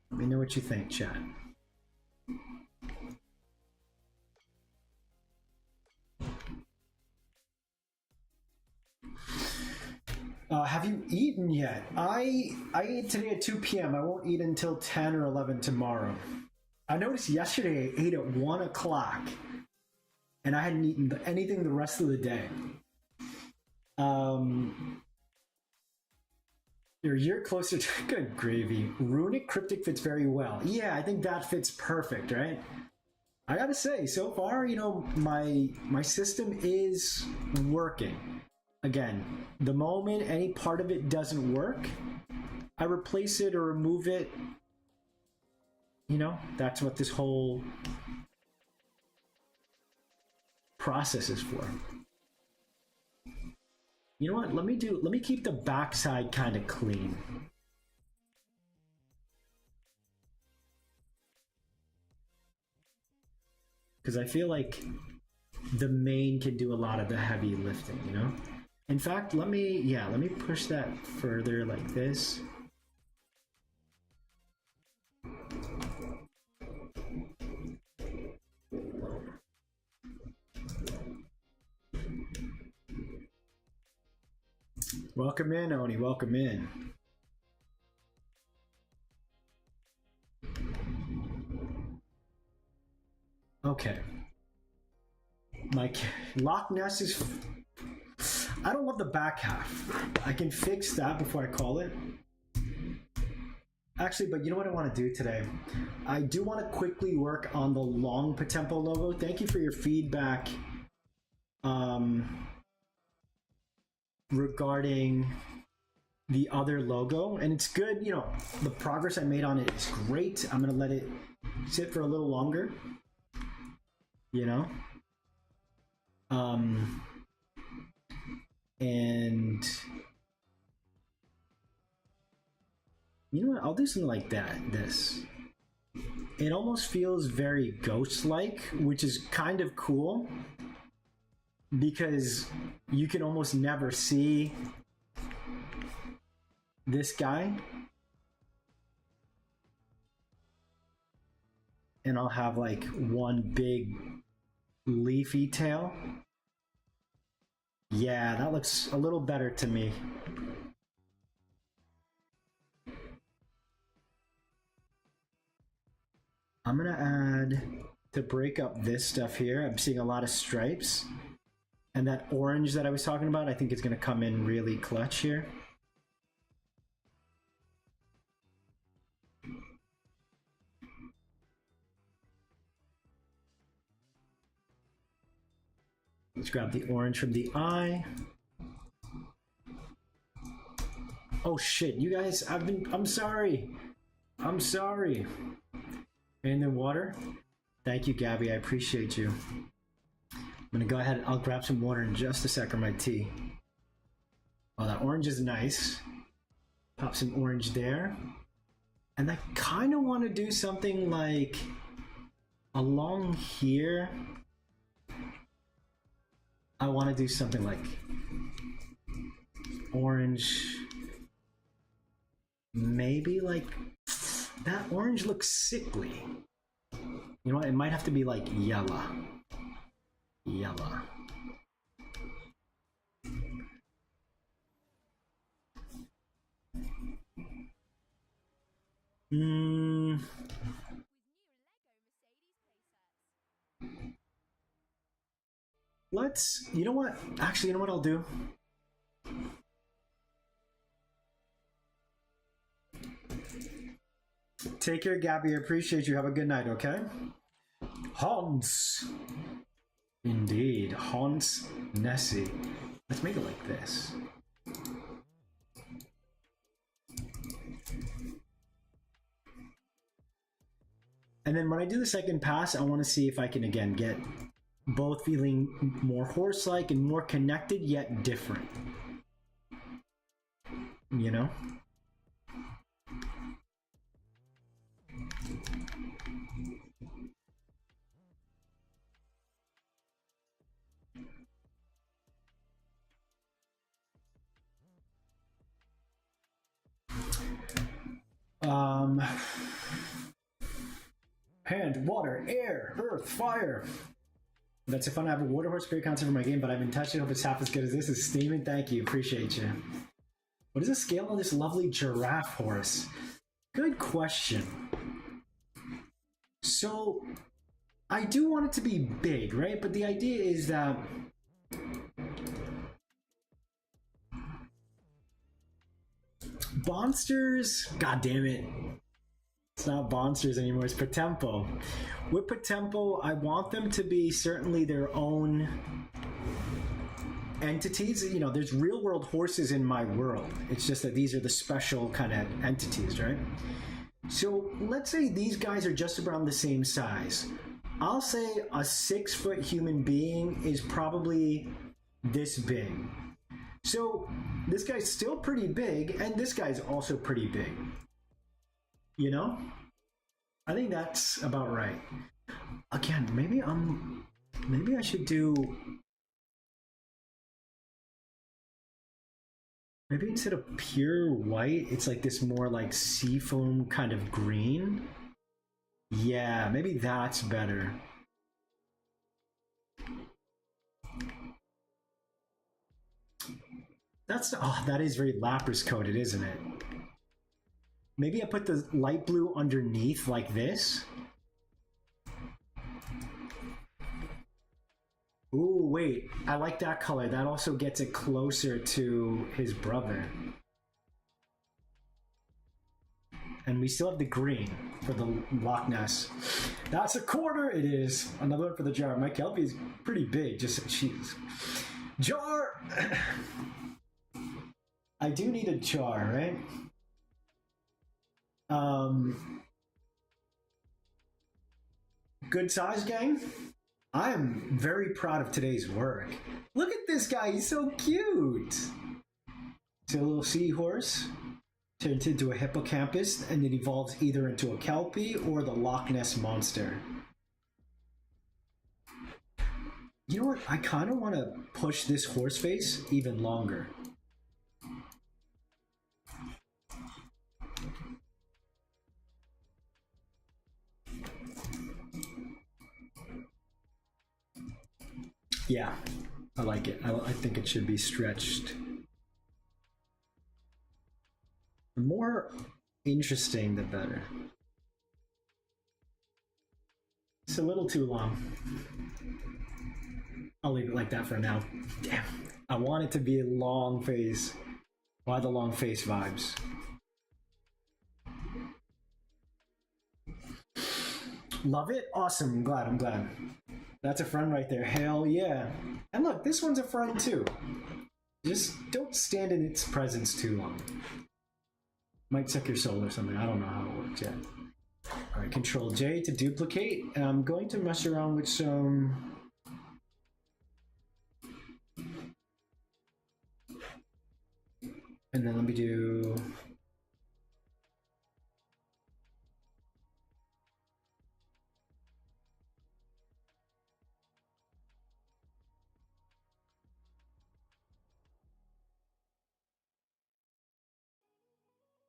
Let me know what you think, chat. Have you eaten yet? I ate today at 2 p.m. I won't eat until 10 or 11 tomorrow. I noticed yesterday I ate at 1 o'clock and I hadn't eaten anything the rest of the day. You're closer to good gravy. Runic cryptic fits very well. Yeah, I think that fits perfect, right? I gotta say, so far, you know, my system is working. Again, the moment any part of it doesn't work, I replace it or remove it. You know, that's what this whole process is for. You know what? Let me keep the backside kind of clean. Because I feel like the mane can do a lot of the heavy lifting, you know? In fact, let me push that further like this. Welcome in, Oni, welcome in. Okay. My Loch Ness is... I don't love the back half. I can fix that before I call it. Actually, but you know what I want to do today? I do want to quickly work on the long POTEMPO logo. Thank you for your feedback regarding the other logo. And it's good, you know, the progress I made on it is great. I'm going to let it sit for a little longer, you know? And You know what? I'll do something like that. This. It almost feels very ghost-like, which is kind of cool because you can almost never see this guy. And I'll have like one big leafy tail. Yeah, that looks a little better to me. I'm gonna add, to break up this stuff here, I'm seeing a lot of stripes. And that orange that I was talking about, I think it's gonna come in really clutch here. Let's grab the orange from the eye. Oh shit, you guys, I'm sorry. I'm sorry. In the water? Thank you, Gabby, I appreciate you. I'm gonna go ahead, I'll grab some water in just a sec for my tea. Oh, that orange is nice. Pop some orange there. And I kind of want to do something like along here. I want to do something like orange. Maybe like that orange looks sickly. You know what? It might have to be like yellow. Yellow. Let's, you know what? Actually, you know what I'll do? Take care, Gabby. I appreciate you. Have a good night, okay? Hans. Indeed. Hans Nessie. Let's make it like this. And then when I do the second pass, I want to see if I can, again, get both feeling more horse-like and more connected, yet different. You know? Hand, water, air, earth, fire. That's if I have a water horse spirit concept for my game, but I've been touching it. Hope it's half as good as this. Is steaming. Thank you. Appreciate you. What is the scale on this lovely giraffe horse? Good question. So, I do want it to be big, right? But the idea is that Bonsters, god damn it. It's not Bonsters anymore, it's POTEMPO. With POTEMPO, I want them to be certainly their own entities. You know, there's real world horses in my world. It's just that these are the special kind of entities, right? So let's say these guys are just around the same size. I'll say a 6-foot human being is probably this big. So this guy's still pretty big, and this guy's also pretty big. You know? I think that's about right. Again, maybe I should do, maybe instead of pure white, it's like this more like seafoam kind of green. Yeah, maybe that's better. That's, oh, that is very Lapras coded, isn't it? Maybe I put the light blue underneath like this. Ooh, wait, I like that color. That also gets it closer to his brother. And we still have the green for the Loch Ness. That's a quarter, it is. Another one for the jar. My KELPIE is pretty big, just, jeez. Jar! I do need a jar, right? Good size, gang. I am very proud of today's work. Look at this guy, he's so cute. It's a little seahorse. turns into a hippocampus, and it evolves either into a kelpie or the Loch Ness monster. You know what? I kind of want to push this horse face even longer. Yeah, I like it. I think it should be stretched. The more interesting, the better. It's a little too long. I'll leave it like that for now. Damn, I want it to be a long face. Why the long face vibes? Love it? Awesome, I'm glad. That's a friend right there. Hell yeah. And look, this one's a friend too. Just don't stand in its presence too long. Might suck your soul or something. I don't know how it works yet. Alright, Control J to duplicate. And I'm going to mess around with some... And then let me do...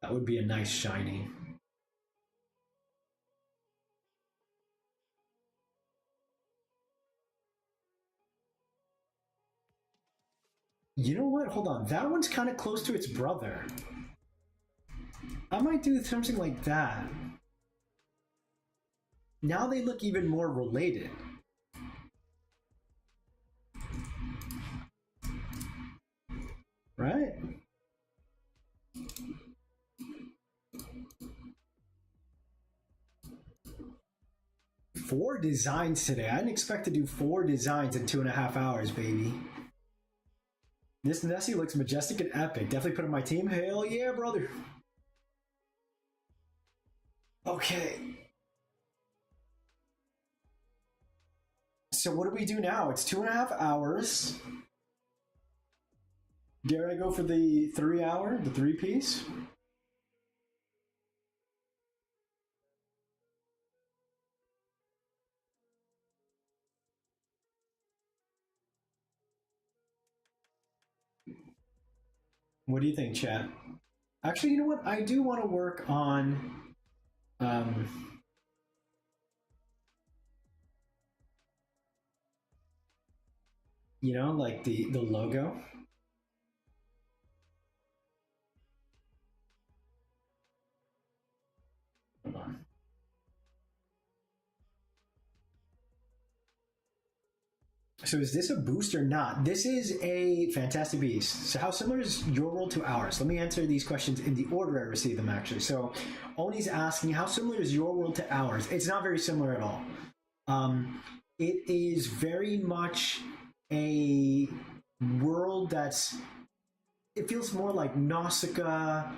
That would be a nice shiny. You know what? Hold on. That one's kind of close to its brother. I might do something like that. Now they look even more related. Right? Four designs today. I didn't expect to do 4 designs in 2.5 hours, baby. This Nessie looks majestic and epic. Definitely put on my team. Hell yeah, brother. Okay. So what do we do now? It's 2.5 hours. Dare I go for the 3 hour, the 3-piece? What do you think, chat? Actually, you know what? I do want to work on you know, like the logo. Hold on. So is this a boost or not? This is a fantastic beast. So how similar is your world to ours? Let me answer these questions in the order I received them, actually. So Oni's asking, how similar is your world to ours? It's not very similar at all. It is very much a world that's... It feels more like Nausicaa,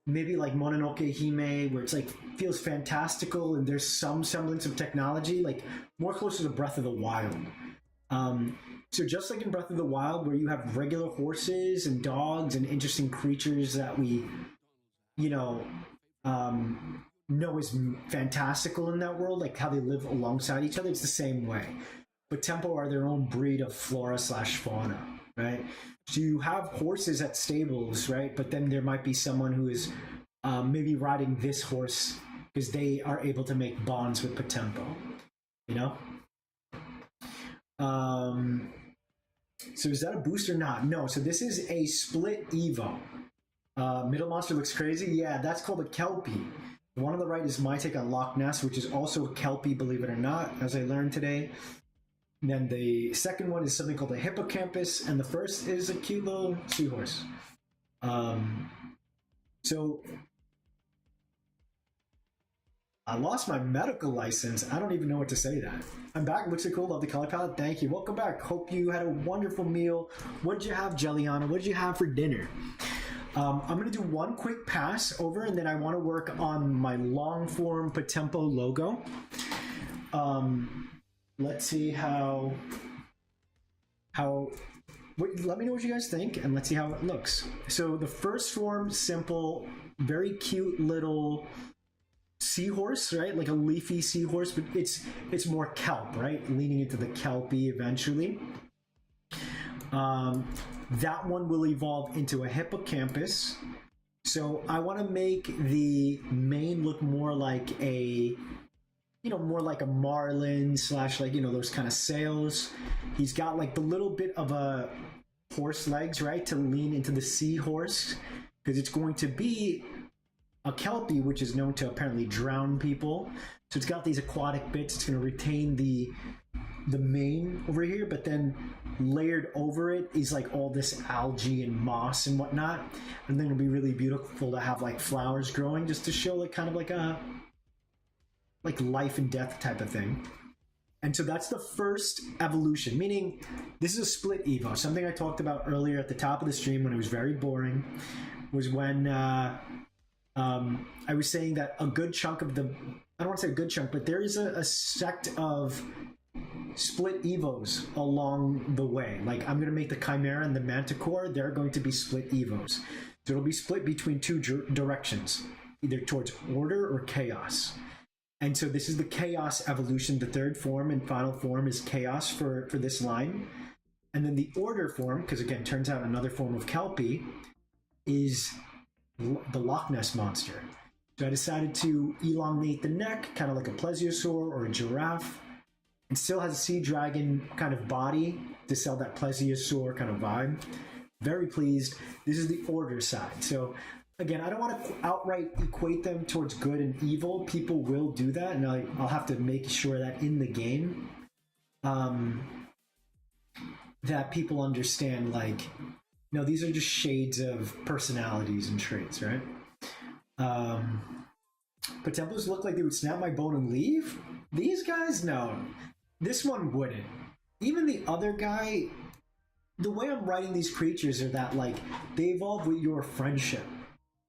maybe like Mononoke Hime, where it's like feels fantastical and there's some semblance of technology, like more closer to Breath of the Wild. So just like in Breath of the Wild, where you have regular horses and dogs and interesting creatures that we, you know is fantastical in that world, like how they live alongside each other, it's the same way. But Tempo are their own breed of flora/fauna, right? So you have horses at stables, right? But then there might be someone who is maybe riding this horse because they are able to make bonds with Potempo, you know? So is that a boost or not? No, so this is a split Evo. Middle monster looks crazy. Yeah, that's called a Kelpie. The one on the right is my take on Loch Ness, which is also a Kelpie, believe it or not, as I learned today. And then the second one is something called a hippocampus, and the first is a cute little seahorse. So I lost my medical license. I don't even know what to say that. I'm back. Looks so cool. Love the color palette. Thank you. Welcome back. Hope you had a wonderful meal. What did you have, Jelliana? What did you have for dinner? I'm going to do one quick pass over, and then I want to work on my long form Potempo logo. Let's see how let me know what you guys think, and let's see how it looks. So the first form, simple, very cute little seahorse, right? Like a leafy seahorse, but it's more kelp, right? Leaning into the kelpie eventually. That one will evolve into a hippocampus. So I want to make the mane look more like a, more like a marlin slash, like, those kind of sails. He's got like the little bit of a horse legs, right, to lean into the seahorse, because it's going to be a kelpie, which is known to apparently drown people. So it's got these aquatic bits. It's going to retain the mane over here, but then layered over it is like all this algae and moss and whatnot. And then it'll be really beautiful to have like flowers growing, just to show like kind of like a life and death type of thing. And so that's the first evolution, meaning this is a split evo. Something I talked about earlier at the top of the stream when it was very boring was when I was saying that a good chunk of I don't want to say a good chunk, but there is a sect of split evos along the way. Like, I'm going to make the Chimera and the Manticore, they're going to be split evos. So it'll be split between two directions, either towards order or chaos. And so this is the chaos evolution. The third form and final form is chaos for this line. And then the order form, because again, turns out another form of Kelpie, is the Loch Ness Monster. So I decided to elongate the neck, kind of like a plesiosaur or a giraffe. It still has a sea dragon kind of body to sell that plesiosaur kind of vibe. Very pleased. This is the order side. So again, I don't want to outright equate them towards good and evil. People will do that, and I'll have to make sure that in the game, that people understand, like, no, these are just shades of personalities and traits, right? Potempos look like they would snap my bone and leave. These guys, no. This one wouldn't. Even the other guy, the way I'm writing these creatures are that, like, they evolve with your friendship.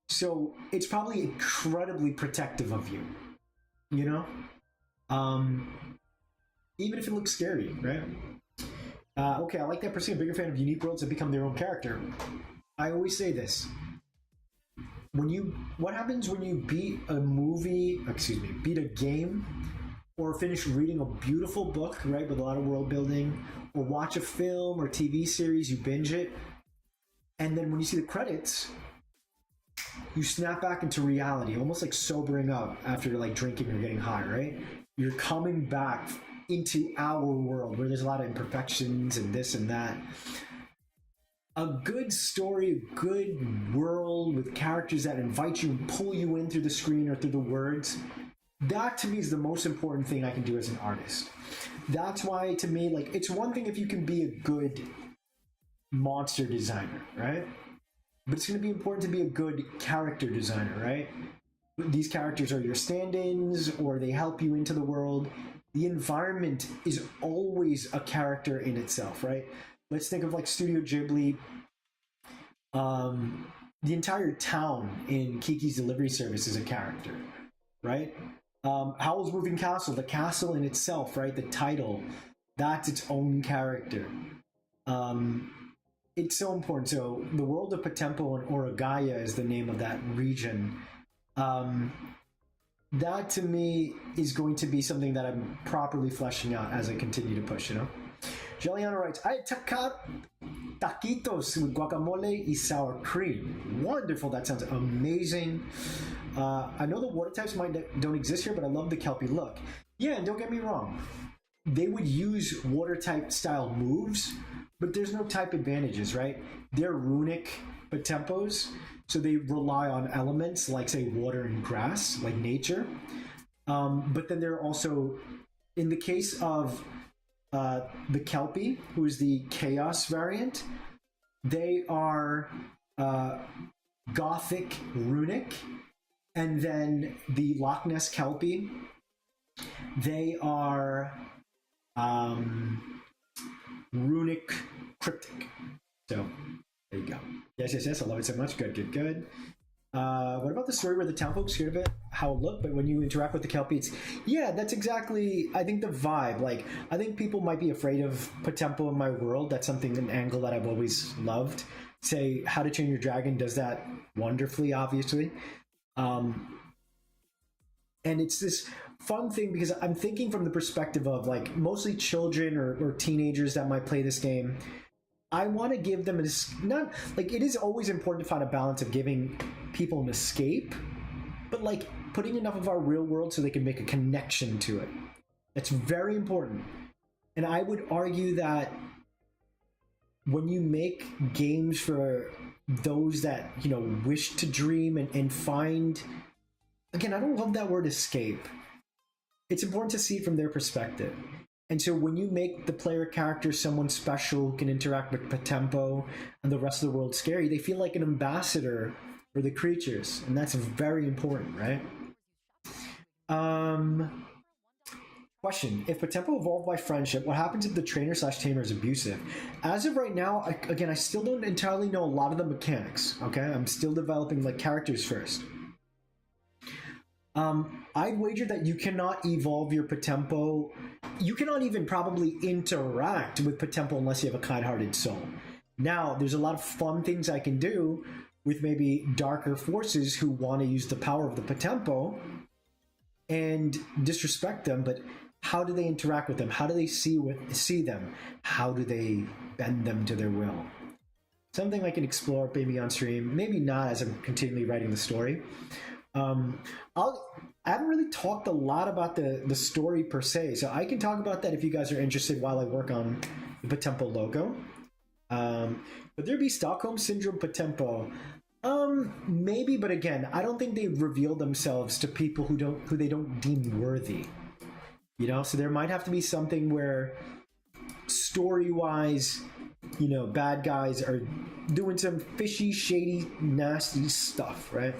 So it's probably incredibly protective of you, even if it looks scary, right? Okay, I like that person, a bigger fan of unique worlds that become their own character. I always say this. What happens when you beat a game, or finish reading a beautiful book, right, with a lot of world building, or watch a film or TV series, you binge it, and then when you see the credits, you snap back into reality, almost like sobering up after like drinking or getting high, right? You're coming back into our world where there's a lot of imperfections and this and that. A good story, a good world with characters that invite you and pull you in through the screen or through the words, that to me is the most important thing I can do as an artist. That's why, to me, like, it's one thing if you can be a good monster designer, right? But it's going to be important to be a good character designer, right? These characters are your stand-ins, or they help you into the world. The environment is always a character in itself, right? Let's think of like Studio Ghibli. The entire town in Kiki's Delivery Service is a character, right? Howl's Moving Castle, the castle in itself, right? The title, that's its own character. It's so important. So the world of Potempo and Oragaya is the name of that region. That to me is going to be something that I'm properly fleshing out as I continue to push, Jelliana writes, I had taquitos with guacamole y sour cream. Wonderful. That sounds amazing. I know the water types don't exist here, but I love the Kelpie look. Yeah, and don't get me wrong. They would use water type style moves, but there's no type advantages, right? They're runic Potempos, so they rely on elements like, say, water and grass, like nature. But then they're also, in the case of the Kelpie, who is the Chaos variant, they are Gothic runic, and then the Loch Ness Kelpie, they are runic cryptic. So there you go. Yes, I love it so much. Good. What about the story where the townfolk scared of it, how it looked, but when you interact with the Kelpie, it's, yeah, that's exactly, I think, the vibe. Like, I think people might be afraid of Potempo in my world. That's something, an angle that I've always loved. Say, How to Train Your Dragon does that wonderfully, obviously. And it's this fun thing because I'm thinking from the perspective of like mostly children or teenagers that might play this game. I want to give them not like, it is always important to find a balance of giving people an escape, but like putting enough of our real world so they can make a connection to it. That's very important. And I would argue that when you make games for those that, you know, wish to dream and find, again, I don't love that word escape. It's important to see it from their perspective. And so when you make the player character someone special who can interact with Potempo and the rest of the world scary, they feel like an ambassador for the creatures. And that's very important, right? Question. If Potempo evolved by friendship, what happens if the trainer/tamer is abusive? As of right now, I still don't entirely know a lot of the mechanics, okay? I'm still developing like characters first. I'd wager that you cannot evolve your Potempo. You cannot even probably interact with Potempo unless you have a kind-hearted soul. Now, there's a lot of fun things I can do with maybe darker forces who want to use the power of the Potempo and disrespect them, but how do they interact with them? How do they see them? How do they bend them to their will? Something I can explore maybe on stream, maybe not as I'm continually writing the story. I haven't really talked a lot about the story per se, so I can talk about that if you guys are interested while I work on the Potempo logo. Would there be Stockholm Syndrome Potempo? Maybe, but again, I don't think they reveal themselves to people who they don't deem worthy. You know, so there might have to be something where story-wise, you know, bad guys are doing some fishy, shady, nasty stuff, right?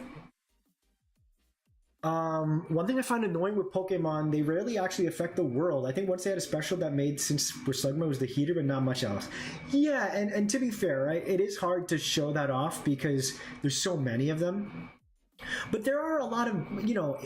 One thing I find annoying with Pokemon, they rarely actually affect the world. I think once they had a special that made since Slugma was the heater, but not much else. Yeah, and to be fair, right, it is hard to show that off because there's so many of them. But there are a lot of, you know,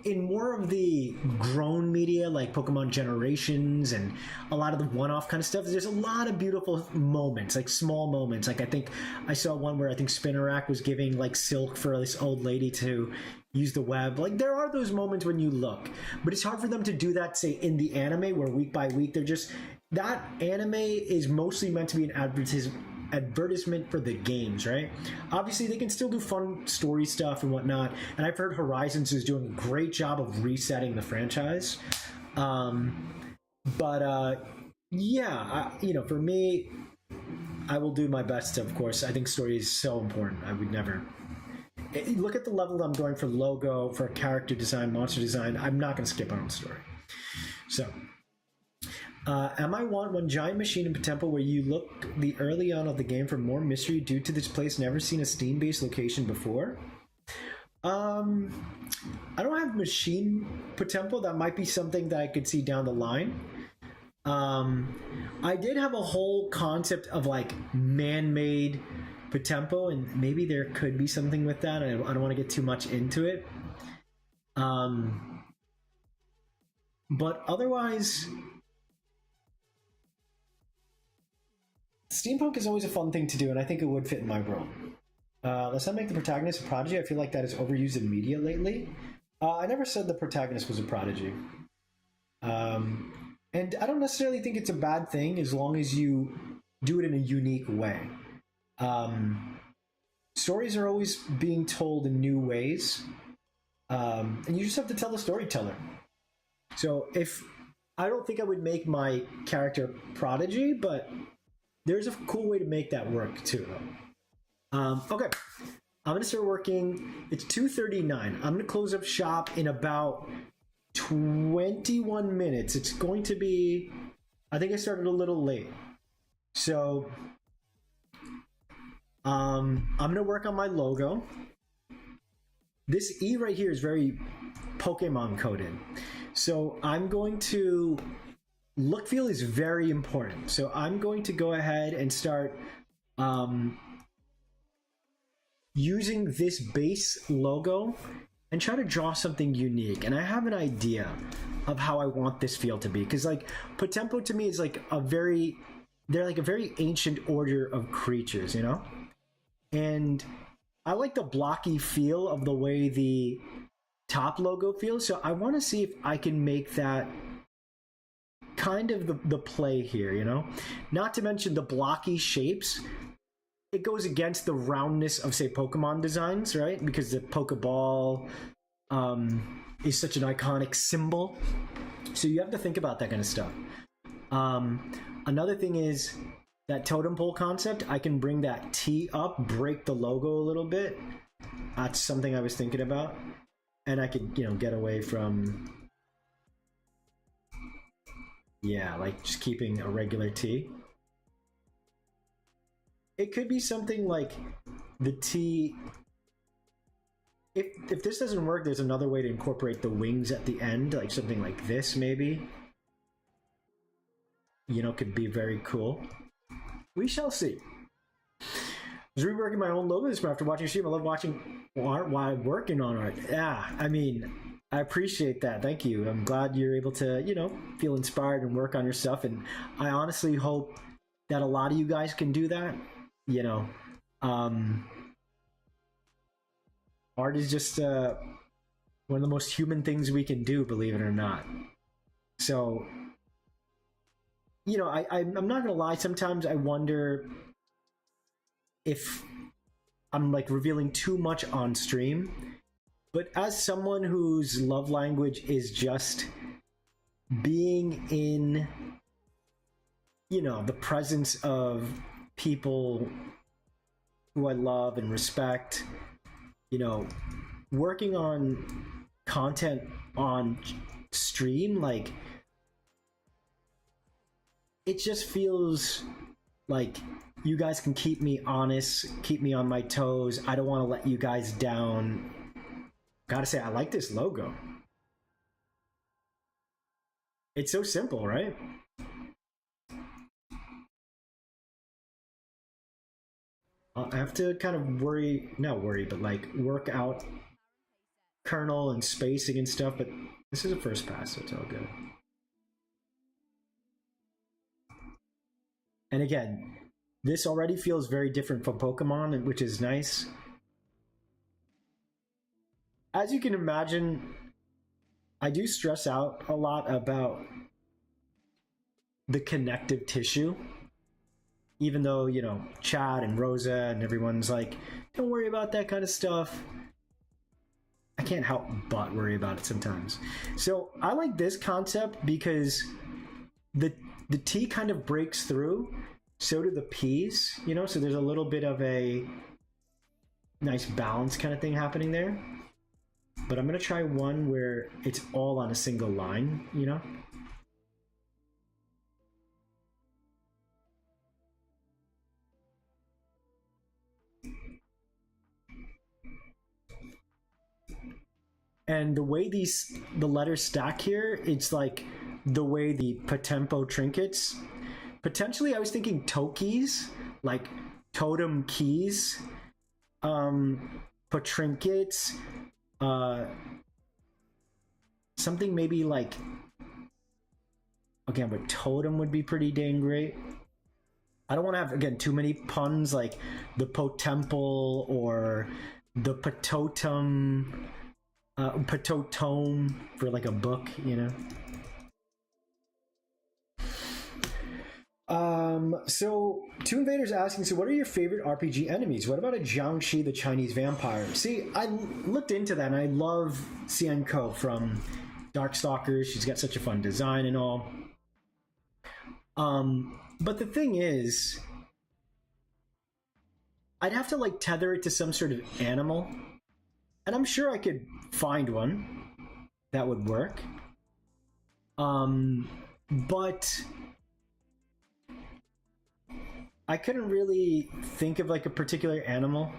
in more of the grown media, like Pokemon Generations and a lot of the one-off kind of stuff, there's a lot of beautiful moments, like small moments. Like I think I saw one where I think Spinarak was giving like silk for this old lady to use the web. Like there are those moments when you look, but it's hard for them to do that, say, in the anime where week by week, they're just, that anime is mostly meant to be an advertisement for the games, right? Obviously they can still do fun story stuff and whatnot, and I've heard Horizons is doing a great job of resetting the franchise. Yeah, you know, for me, I will do my best to, of course, I think story is so important. I would never look at the level that I'm going for logo, for character design, monster design. I'm not going to skip on story. So am I want one giant machine in Potempo where you look the early on of the game for more mystery due to this place never seen a Steam-based location before? I don't have machine Potempo. That might be something that I could see down the line. I did have a whole concept of like man-made Potempo, and maybe there could be something with that. I don't want to get too much into it. But otherwise, steampunk is always a fun thing to do, and I think it would fit in my world. Let's not make the protagonist a prodigy. I feel like that is overused in media lately. I never said the protagonist was a prodigy. And I don't necessarily think it's a bad thing as long as you do it in a unique way. Stories are always being told in new ways, and you just have to tell the storyteller. So if I don't think I would make my character prodigy, but there's a cool way to make that work too. Okay, I'm gonna start working. It's 2:39. I'm gonna close up shop in about 21 minutes. It's going to be, I think I started a little late, so I'm gonna work on my logo. This E right here is very Pokemon coded, so I'm going to, look feel is very important, so I'm going to go ahead and start using this base logo and try to draw something unique. And I have an idea of how I want this feel to be, because like POTEMPO to me is like they're like a very ancient order of creatures, you know? And I like the blocky feel of the way the top logo feels, so I want to see if I can make that kind of the play here, you know? Not to mention the blocky shapes. It goes against the roundness of, say, Pokemon designs, right? Because the Pokeball is such an iconic symbol. So you have to think about that kind of stuff. Another thing is that totem pole concept. I can bring that T up, break the logo a little bit. That's something I was thinking about. And I could, you know, get away from, yeah, like just keeping a regular T. It could be something like the T. If this doesn't work, there's another way to incorporate the wings at the end, like something like this maybe. You know, could be very cool. We shall see. I was reworking my own logo this after watching stream. I love watching art while working on art. Yeah, I mean, I appreciate that. Thank you. I'm glad you're able to, you know, feel inspired and work on your stuff. And I honestly hope that a lot of you guys can do that. You know, art is just one of the most human things we can do, believe it or not. So, you know, I'm not gonna lie, sometimes I wonder if I'm like revealing too much on stream, but as someone whose love language is just being in, you know, the presence of people who I love and respect, you know, working on content on stream, like, it just feels like you guys can keep me honest, keep me on my toes. I don't want to let you guys down. Gotta say, I like this logo. It's so simple, right? I have to kind of not worry, but like work out kernel and spacing and stuff, but this is a first pass, so it's all good. And again, this already feels very different from Pokemon, which is nice. As you can imagine, I do stress out a lot about the connective tissue. Even though, you know, Chad and Rosa and everyone's like, don't worry about that kind of stuff, I can't help but worry about it sometimes. So I like this concept because the T kind of breaks through, so do the P's, you know, so there's a little bit of a nice balance kind of thing happening there. But I'm gonna try one where it's all on a single line, you know? And the way the letters stack here, it's like the way the POTEMPO trinkets. Potentially, I was thinking Tokis, like totem keys, trinkets, something maybe like, again, but totem would be pretty dang great. I don't want to have, again, too many puns like the POTEMPO or the Patotem. Patotome for like a book, you know. So Two Invaders asking, so what are your favorite RPG enemies? What about a Jiangshi, the Chinese vampire? See, I looked into that and I love Xianko from Darkstalkers. She's got such a fun design and all. But the thing is, I'd have to like tether it to some sort of animal. And I'm sure I could find one that would work. But I couldn't really think of like a particular animal.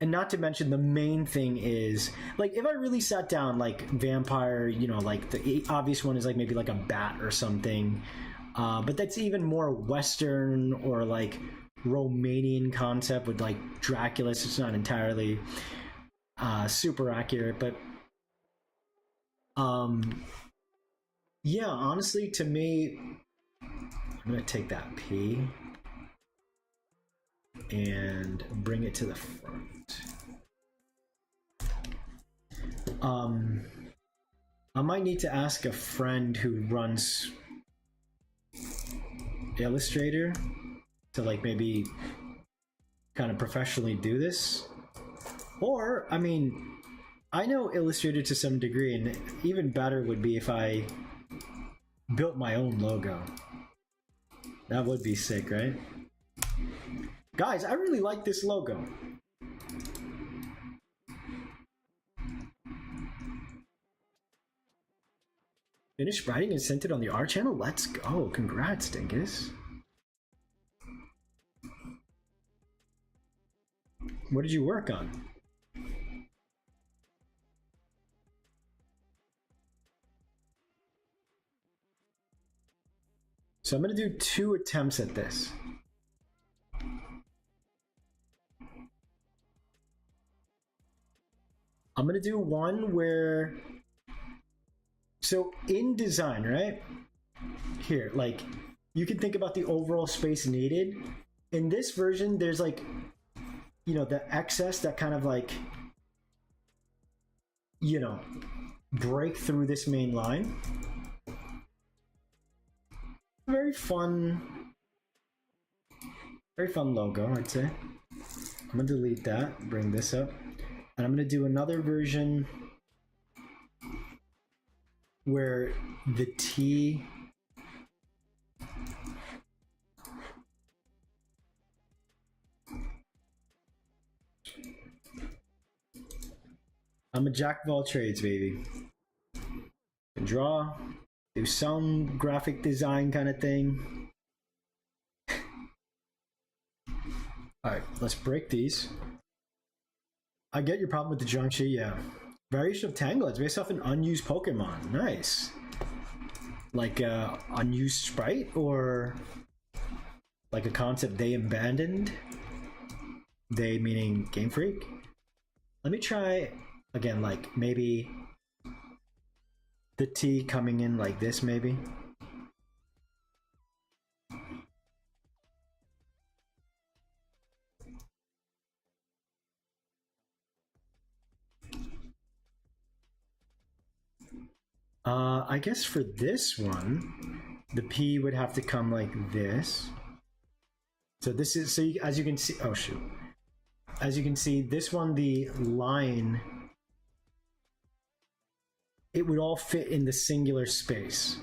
And not to mention the main thing is, like, if I really sat down, like vampire, you know, like the obvious one is like maybe like a bat or something. But that's even more Western or like Romanian concept with like Dracula. So it's not entirely super accurate, but yeah, honestly, to me, I'm gonna take that P and bring it to the front. I might need to ask a friend who runs Illustrator to like maybe kind of professionally do this. Or, I mean, I know Illustrator to some degree, and even better would be if I built my own logo. That would be sick, right? Guys, I really like this logo. Finished writing and sent it on the R channel? Let's go. Congrats, Dingus. What did you work on? So I'm going to do 2 attempts at this. I'm going to do one where... So in design, right? Here, like, you can think about the overall space needed. In this version, there's like, you know, the excess that kind of like, you know, break through this main line. Very fun logo, I'd say. I'm gonna delete that, bring this up, and I'm gonna do another version where the T I'm a jack of all trades, baby. Can draw, do some graphic design kind of thing. All right, let's break these. I get your problem with the Jiangxi, yeah. Variation of Tangle, it's based off an unused Pokemon. Nice. Like a unused sprite, or like a concept they abandoned? They meaning Game Freak? Let me try again, like maybe the T coming in like this, maybe. I guess for this one, the P would have to come like this. So this is, so you, as you can see, oh shoot. As you can see, this one, the line, it would all fit in the singular space,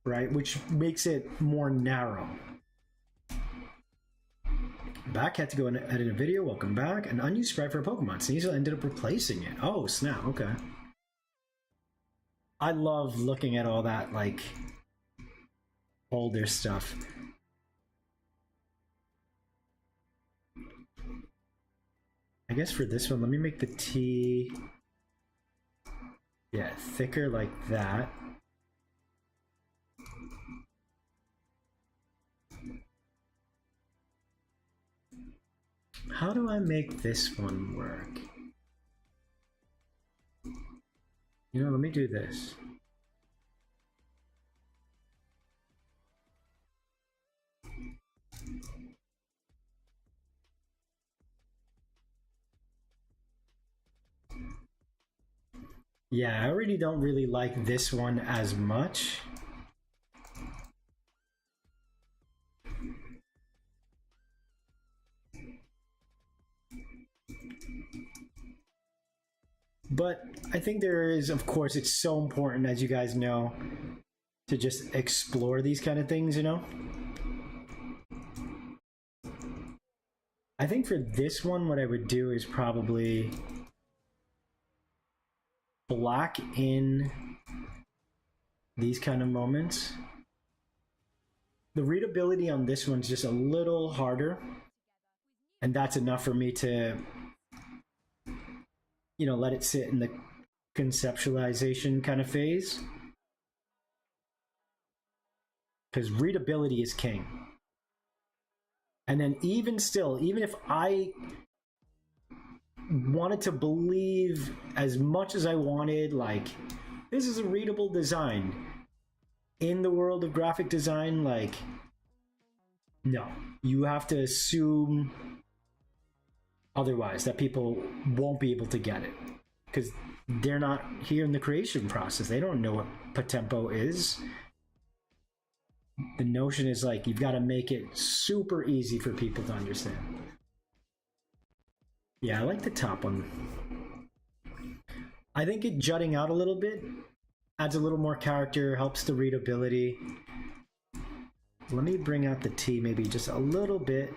right? Which makes it more narrow. Back, had to go and edit a video. Welcome back. An unused sprite for a Pokemon. Sneasel ended up replacing it. Oh, snap. Okay. I love looking at all that, like, older stuff. I guess for this one, let me make the T, yeah, thicker like that. How do I make this one work? You know, let me do this. Yeah, I already don't really like this one as much. But I think there is, of course, it's so important, as you guys know, to just explore these kind of things, you know? I think for this one, what I would do is probably black in these kind of moments. The readability on this one's just a little harder, and that's enough for me to, you know, let it sit in the conceptualization kind of phase. Because readability is king. And then even still, even if I wanted to believe as much as I wanted, like, this is a readable design in the world of graphic design, like, no, you have to assume otherwise, that people won't be able to get it because they're not here in the creation process. They don't know what POTEMPO is. The notion is like, you've got to make it super easy for people to understand. Yeah, I like the top one. I think it jutting out a little bit adds a little more character, helps the readability. Let me bring out the T maybe just a little bit.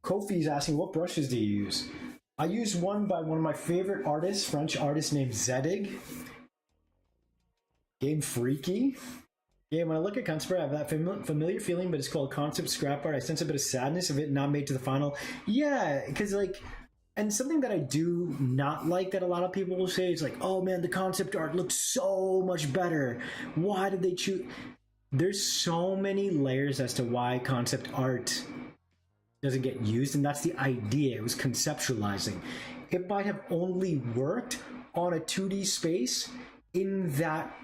Kofi's asking, what brushes do you use? I use one by one of my favorite artists, French artist named Zedig. Game freaky. Yeah, when I look at concept art, I have that familiar feeling, but it's called concept scrap art. I sense a bit of sadness of it not made to the final. Yeah, because like, and something that I do not like that a lot of people will say is like, oh man, the concept art looks so much better. Why did they choose? There's so many layers as to why concept art doesn't get used, and that's the idea. It was conceptualizing. It might have only worked on a 2D space in that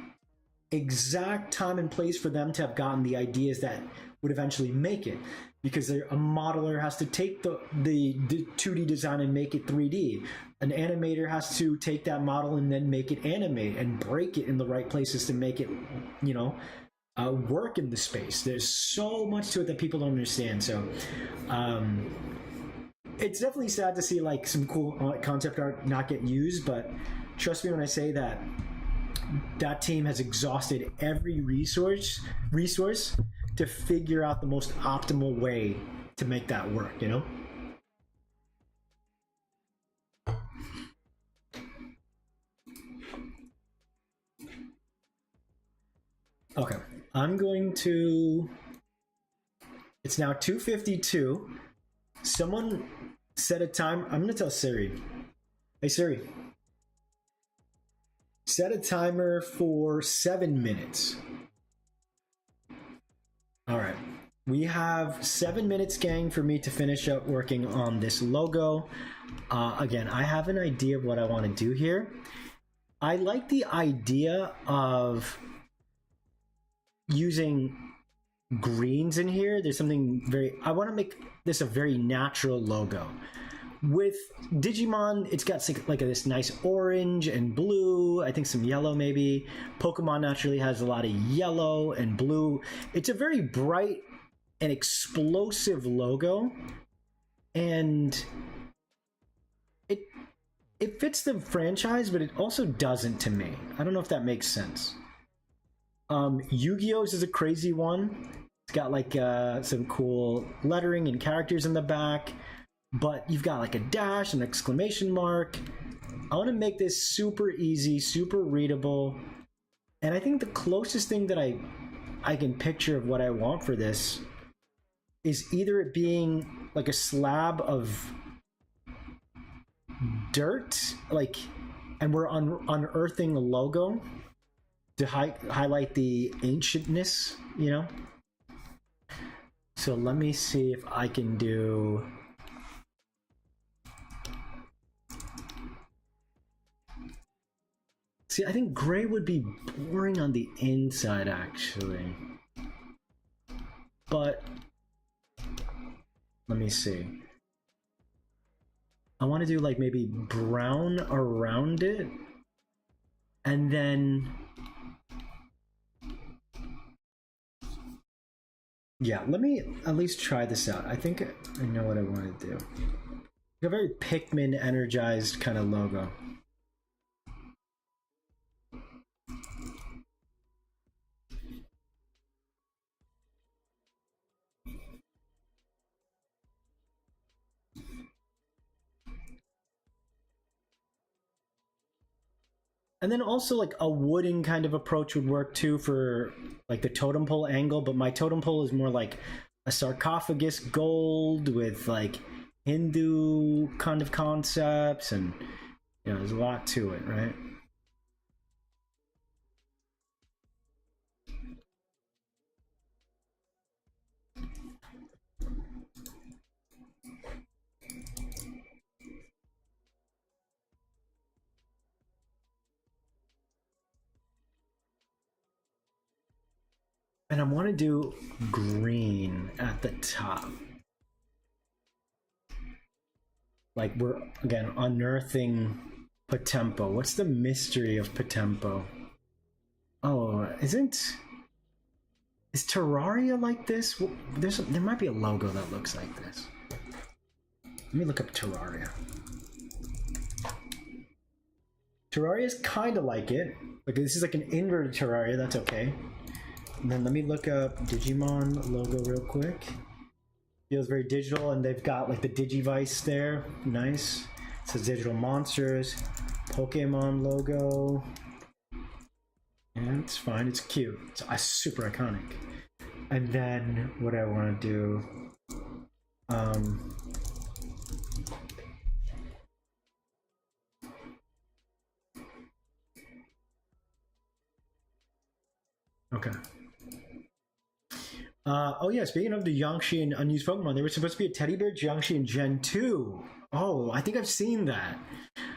exact time and place for them to have gotten the ideas that would eventually make it, because a modeler has to take the 2D design and make it 3D. An animator has to take that model and then make it animate and break it in the right places to make it, you know, work in the space. There's so much to it that people don't understand. So it's definitely sad to see like some cool concept art not get used, but trust me when I say that that team has exhausted every resource to figure out the most optimal way to make that work, you know? Okay, I'm going to... It's now 2:52. Someone set a time. I'm going to tell Siri. Hey, Siri. Set a timer for 7 minutes. All right. We have 7 minutes, gang, for me to finish up working on this logo. Again, I have an idea of what I want to do here. I like the idea of using greens in here. There's something very... I want to make this a very natural logo. With Digimon, it's got like this nice orange and blue, I think some yellow maybe. Pokemon naturally has a lot of yellow and blue. It's a very bright and explosive logo, and it fits the franchise, but it also doesn't to me. I don't know if that makes sense. Yu-Gi-Oh's is a crazy one. It's got like some cool lettering and characters in the back, but you've got like a dash, an exclamation mark. I want to make this super easy, super readable, and I think the closest thing that I can picture of what I want for this is either it being like a slab of dirt, like, and we're unearthing a logo to highlight the ancientness, you know? So let me see if I can do... See, I think gray would be boring on the inside, actually. But let me see. I want to do like maybe brown around it, and then... Yeah, let me at least try this out. I think I know what I want to do. A very Pikmin energized kind of logo. And then also like a wooden kind of approach would work too for like the totem pole angle, but my totem pole is more like a sarcophagus gold with like Hindu kind of concepts, and Yeah, there's a lot to it, right? And I want to do green at the top. Like we're, again, unearthing POTEMPO. What's the mystery of POTEMPO? Oh, is Terraria like this? There might be a logo that looks like this. Let me look up Terraria. Terraria is kind of like it. Like this is like an inverted Terraria. That's okay. And then let me look up Digimon logo real quick. Feels very digital, and they've got like the Digivice there. Nice. It says Digital Monsters. Pokemon logo. Yeah, it's fine. It's cute. It's super iconic. And then what I want to do. Okay. Oh yeah, speaking of the Yangshi and unused Pokemon, there was supposed to be a teddy bear Yangshi in Gen 2. Oh, I think I've seen that.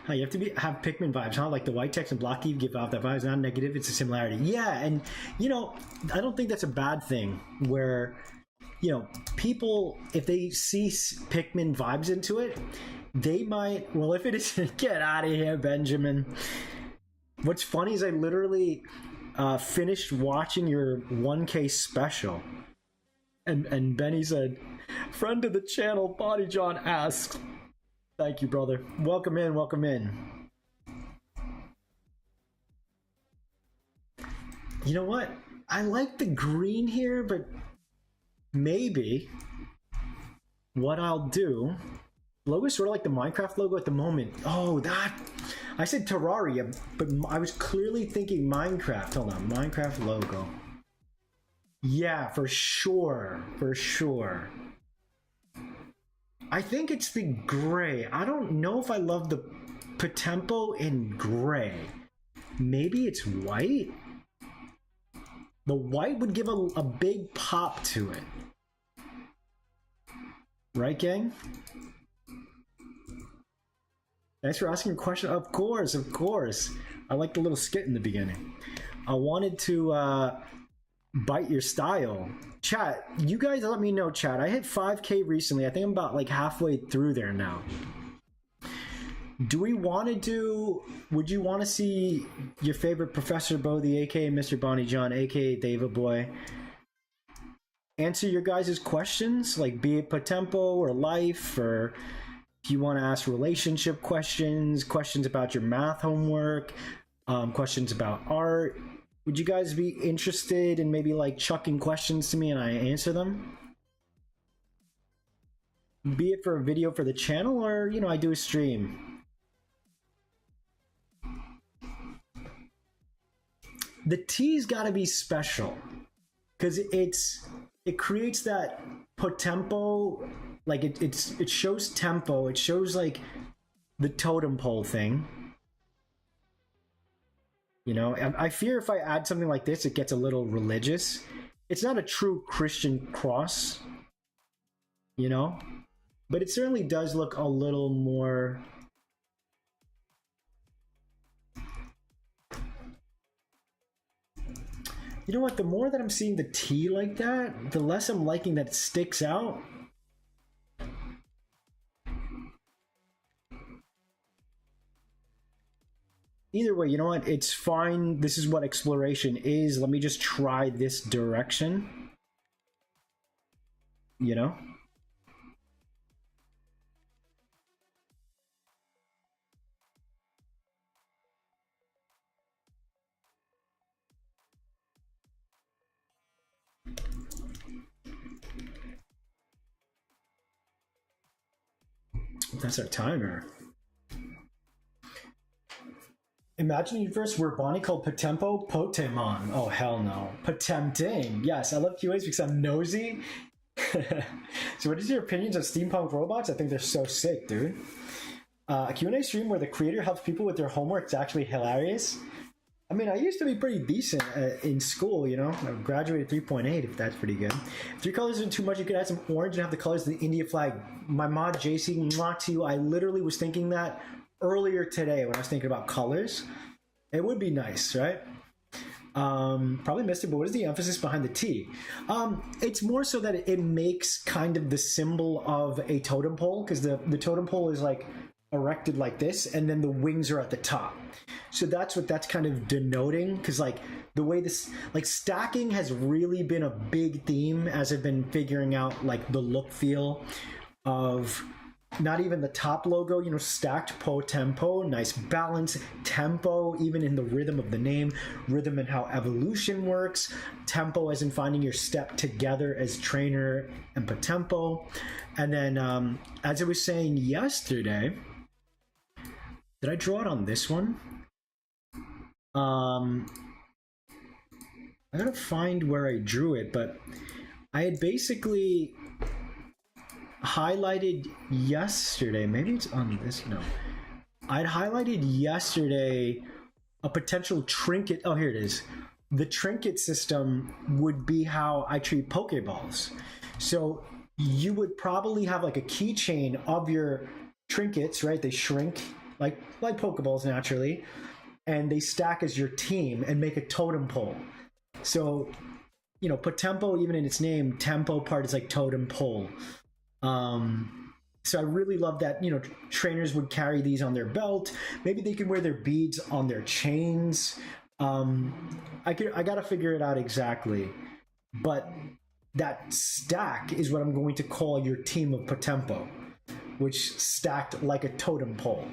You have to have Pikmin vibes, huh? Like the white text and block Eve give off that vibe. It's not negative, it's a similarity. Yeah, and you know, I don't think that's a bad thing where, you know, people, if they see Pikmin vibes into it, they might, well, if it isn't, get out of here, Benjamin. What's funny is I literally finished watching your 1K special. And Benny said, friend of the channel, Bonny John asks. Thank you, brother. Welcome in, welcome in. You know what? I like the green here, but maybe what I'll do, logo is sort of like the Minecraft logo at the moment. Oh, that, I said Terraria, but I was clearly thinking Minecraft. Hold on, Minecraft logo. Yeah, for sure, for sure. I think it's the gray. I don't know if I love the POTEMPO in gray. Maybe it's white? The white would give a big pop to it. Right, gang? Thanks for asking a question. Of course, of course. I like the little skit in the beginning. I wanted to bite your style. Chat, you guys let me know, chat. I hit 5K recently. I think I'm about like halfway through there now. Do we want to do, would you want to see your favorite Professor Bodhi, aka Mr. Bonny John, aka David Boy, answer your guys' questions, like be it POTEMPO or life, or if you want to ask relationship questions, questions about your math homework, questions about art? Would you guys be interested in maybe like chucking questions to me and I answer them? Be it for a video for the channel or, you know, I do a stream. The tea's gotta be special because it creates that POTEMPO, like it shows tempo, it shows like the totem pole thing. You know, I fear if I add something like this, it gets a little religious. It's not a true Christian cross, you know, but it certainly does look a little more. You know what? The more that I'm seeing the T like that, the less I'm liking that it sticks out. Either way, you know what? It's fine. This is what exploration is. Let me just try this direction. You know? That's our timer. Imagine a universe where Bonnie called POTEMPO Potemon. Oh, hell no. Potempting. Yes, I love QAs because I'm nosy. So what is your opinions of steampunk robots? I think they're so sick, dude. A Q&A stream where the creator helps people with their homework. It's actually hilarious. I mean, I used to be pretty decent in school, you know. I graduated 3.8, if that's pretty good. If 3 colors isn't too much, you could add some orange and have the colors of the India flag. My mod, JC, mwah to you. I literally was thinking that earlier today when I was thinking about colors. It would be nice, right? Probably missed it, but what is the emphasis behind the T? It's more so that it makes kind of the symbol of a totem pole, because the totem pole is like erected like this, and then the wings are at the top. So that's what that's kind of denoting, because like the way this, like stacking has really been a big theme as I've been figuring out like the look feel of not even the top logo, you know, stacked POTEMPO, nice balance, tempo, even in the rhythm of the name, rhythm and how evolution works, tempo as in finding your step together as trainer and POTEMPO. And then as I was saying yesterday, did I draw it on this one? I gotta find where I drew it, but I had basically highlighted yesterday, maybe it's on this, no. I'd highlighted yesterday a potential trinket. Oh, here it is. The trinket system would be how I treat Pokeballs. So you would probably have like a keychain of your trinkets, right? They shrink like Pokeballs naturally, and they stack as your team and make a totem pole. So, you know, POTEMPO, even in its name, tempo part is like totem pole. So I really love that, you know, trainers would carry these on their belt. Maybe they can wear their beads on their chains. I gotta figure it out exactly. But that stack is what I'm going to call your team of POTEMPO, which stacked like a totem pole,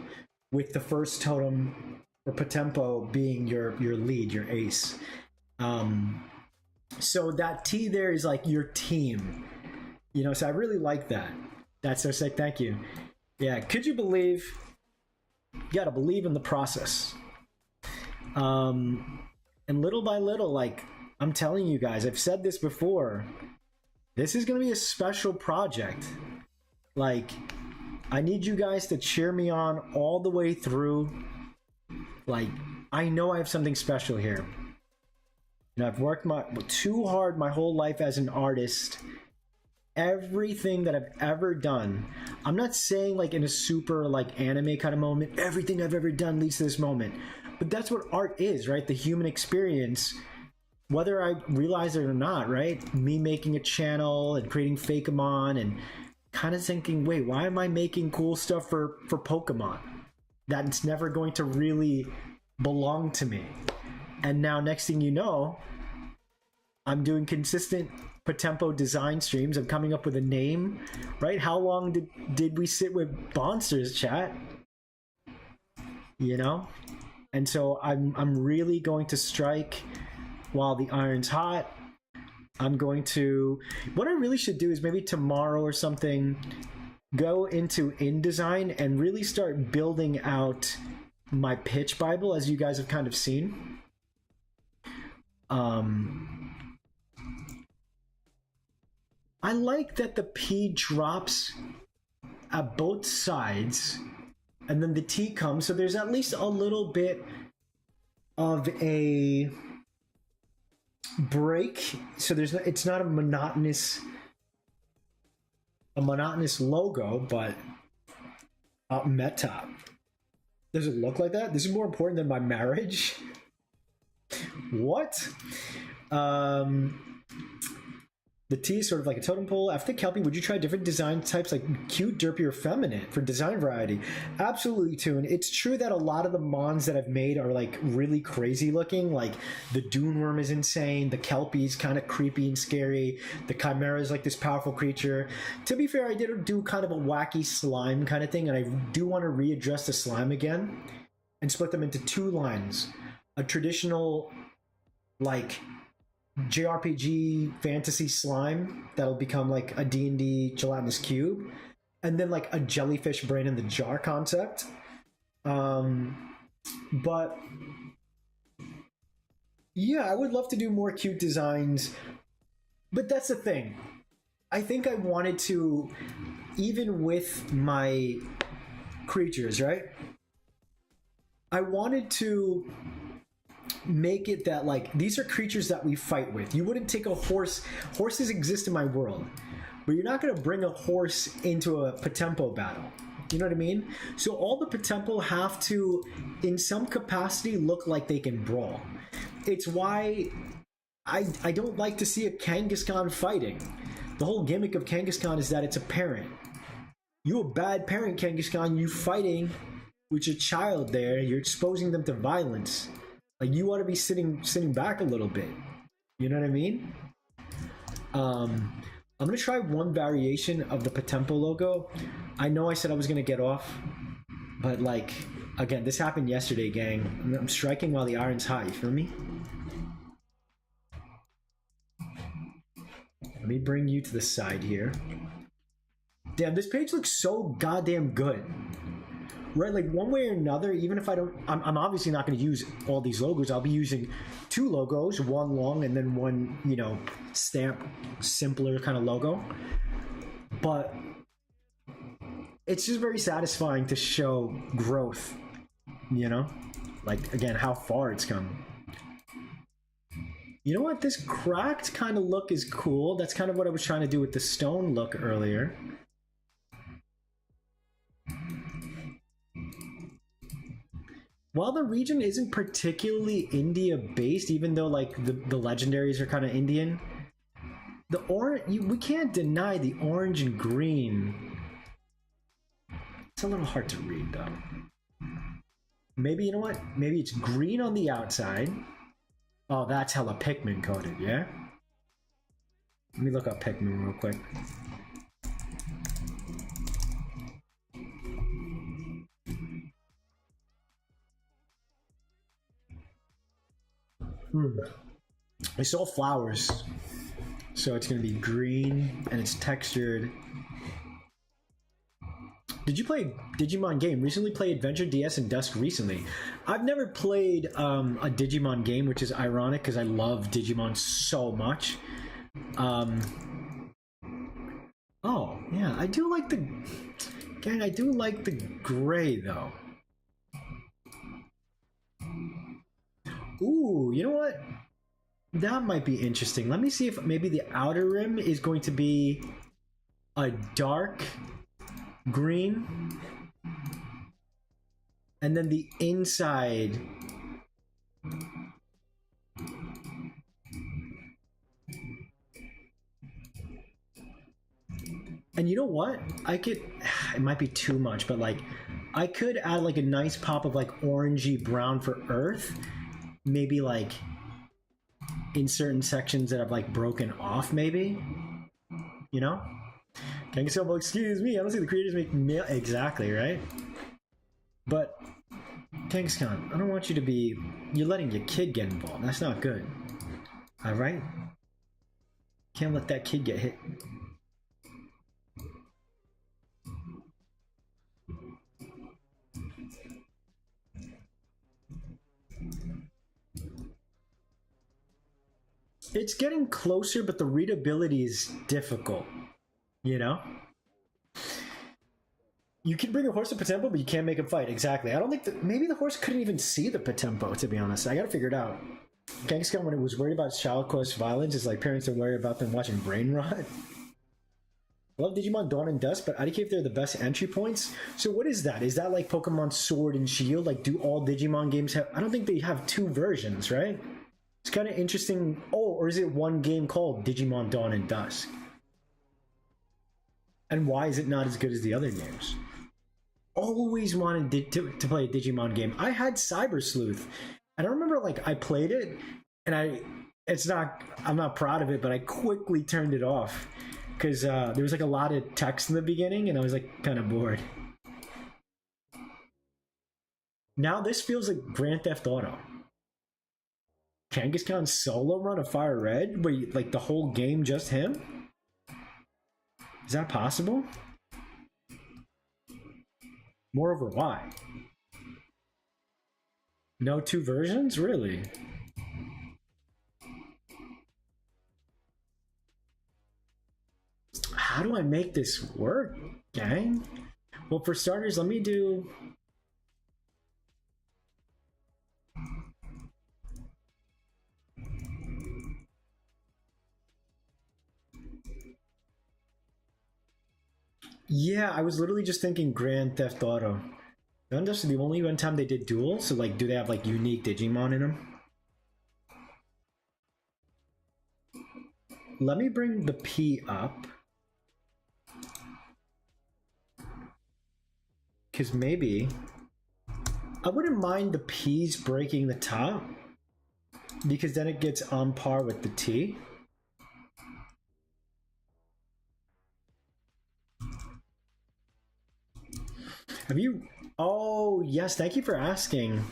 with the first totem or POTEMPO being your lead, your ace. So that T there is like your team. You know, so I really like that. That's so sick. Thank you. Yeah, could you believe? You gotta believe in the process. And little by little, like I'm telling you guys, I've said this before, this is gonna be a special project. Like, I need you guys to cheer me on all the way through. Like, I know I have something special here. You know, I've worked too hard my whole life as an artist. Everything that I've ever done, I'm not saying like in a super like anime kind of moment, everything I've ever done leads to this moment, but that's what art is, right? The human experience, whether I realize it or not, right? Me making a channel and creating Fakeamon and kind of thinking, wait, why am I making cool stuff for Pokemon? That's never going to really belong to me. And now next thing you know, I'm doing consistent POTEMPO design streams. I'm coming up with a name, right? How long did we sit with Bonsters, chat? You know? And so I'm really going to strike while the iron's hot. I'm going to, what I really should do is maybe tomorrow or something, go into InDesign and really start building out my pitch Bible, as you guys have kind of seen. I like that the P drops at both sides and then the T comes, so there's at least a little bit of a break. So it's not a monotonous logo, but meta. Does it look like that? This is more important than my marriage. What? The T is sort of like a totem pole. After KELPIE, would you try different design types like cute, derpy, or feminine for design variety? Absolutely, Toon. It's true that a lot of the mons that I've made are like really crazy looking. Like the Dune Worm is insane. The KELPIE is kind of creepy and scary. The Chimera is like this powerful creature. To be fair, I did do kind of a wacky slime kind of thing, and I do want to readdress the slime again and split them into two lines. A traditional, like, JRPG fantasy slime that'll become like a D&D gelatinous cube, and then like a jellyfish brain in the jar concept. But yeah, I would love to do more cute designs, but that's the thing. I think I wanted to, even with my creatures, right? I wanted to make it that like these are creatures that we fight with. You wouldn't take a horse. Horses exist in my world, but you're not going to bring a horse into a Potempo battle. You know what I mean? So all the Potempo have to, in some capacity, look like they can brawl. It's why I don't like to see a Kangaskhan fighting. The whole gimmick of Kangaskhan is that it's a parent. You a bad parent, Kangaskhan. You fighting with your child there. You're exposing them to violence. Like, you ought to be sitting back a little bit. You know what I mean? I'm gonna try one variation of the Potempo logo. I know I said I was gonna get off, but like, again, this happened yesterday, gang. I'm striking while the iron's hot. You feel me? Let me bring you to the side here. Damn, this page looks so goddamn good. Right, like one way or another, even if I don't, I'm obviously not going to use all these logos. I'll be using two logos, one long and then one, you know, stamp, simpler kind of logo. But it's just very satisfying to show growth, you know? Like, again, how far it's come. You know what? This cracked kind of look is cool. That's kind of what I was trying to do with the stone look earlier. While the region isn't particularly India-based, even though like the legendaries are kind of Indian, the we can't deny the orange and green. It's a little hard to read though. Maybe, you know what? Maybe it's green on the outside. Oh, that's hella Pikmin coded, yeah? Let me look up Pikmin real quick. I saw flowers, so it's gonna be green and it's textured. Did you play Digimon game? Recently played Adventure DS and Dusk recently. I've never played a Digimon game, which is ironic because I love Digimon so much. Oh yeah, I do like the gang. I do like the gray though. Ooh, you know what? That might be interesting. Let me see if maybe the outer rim is going to be a dark green. And then the inside. And you know what? I could, it might be too much, but like, I could add like a nice pop of like orangey brown for earth. Maybe like in certain sections that have like broken off, maybe, you know? Kangaskhan, excuse me, I don't see the creators make mail. Exactly, right? But Kangaskhan, I don't want you to be, you're letting your kid get involved. That's not good. All right? Can't let that kid get hit. It's getting closer, but the readability is difficult, you know? You can bring a horse to Potempo, but you can't make him fight. Exactly. I don't think that, maybe the horse couldn't even see the Potempo, to be honest. I gotta figure it out. Kangaskhan, when it was worried about child-caused violence, is like parents are worried about them watching brain rot. I love Digimon Dawn and Dusk, but I don't care if they're the best entry points. So what is that? Is that like Pokemon Sword and Shield? Like, do all Digimon games have... I don't think they have two versions, right? It's kind of interesting. Oh, or is it one game called Digimon Dawn and Dusk? And why is it not as good as the other games? Always wanted to play a Digimon game. I had Cyber Sleuth, and I remember like I played it, and I'm not proud of it, but I quickly turned it off because there was like a lot of text in the beginning, and I was like kind of bored. Now this feels like Grand Theft Auto. Kangaskhan solo run of Fire Red? Wait, like the whole game just him? Is that possible? Moreover, why? No two versions? Really? How do I make this work, gang? Well, for starters, let me do... Yeah, I was literally just thinking Grand Theft Auto. That's the only one time they did duels, so like, do they have like unique Digimon in them? Let me bring the P up. Because maybe... I wouldn't mind the P's breaking the top, because then it gets on par with the T. Have you... Oh, yes, thank you for asking.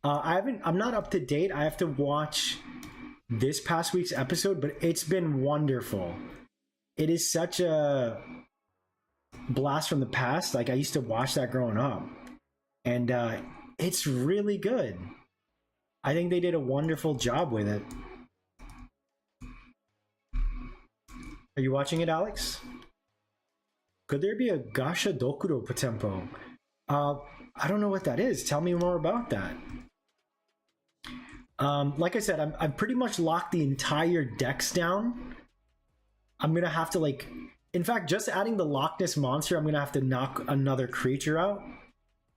I'm not up to date. I have to watch this past week's episode, but it's been wonderful. It is such a blast from the past. Like, I used to watch that growing up, and it's really good. I think they did a wonderful job with it. Are you watching it, Alex? Could there be a Gasha Dokuro Potempo? I don't know what that is. Tell me more about that. Like I said, I've pretty much locked the entire decks down. I'm gonna have to, like... In fact, just adding the Loch Ness Monster, I'm gonna have to knock another creature out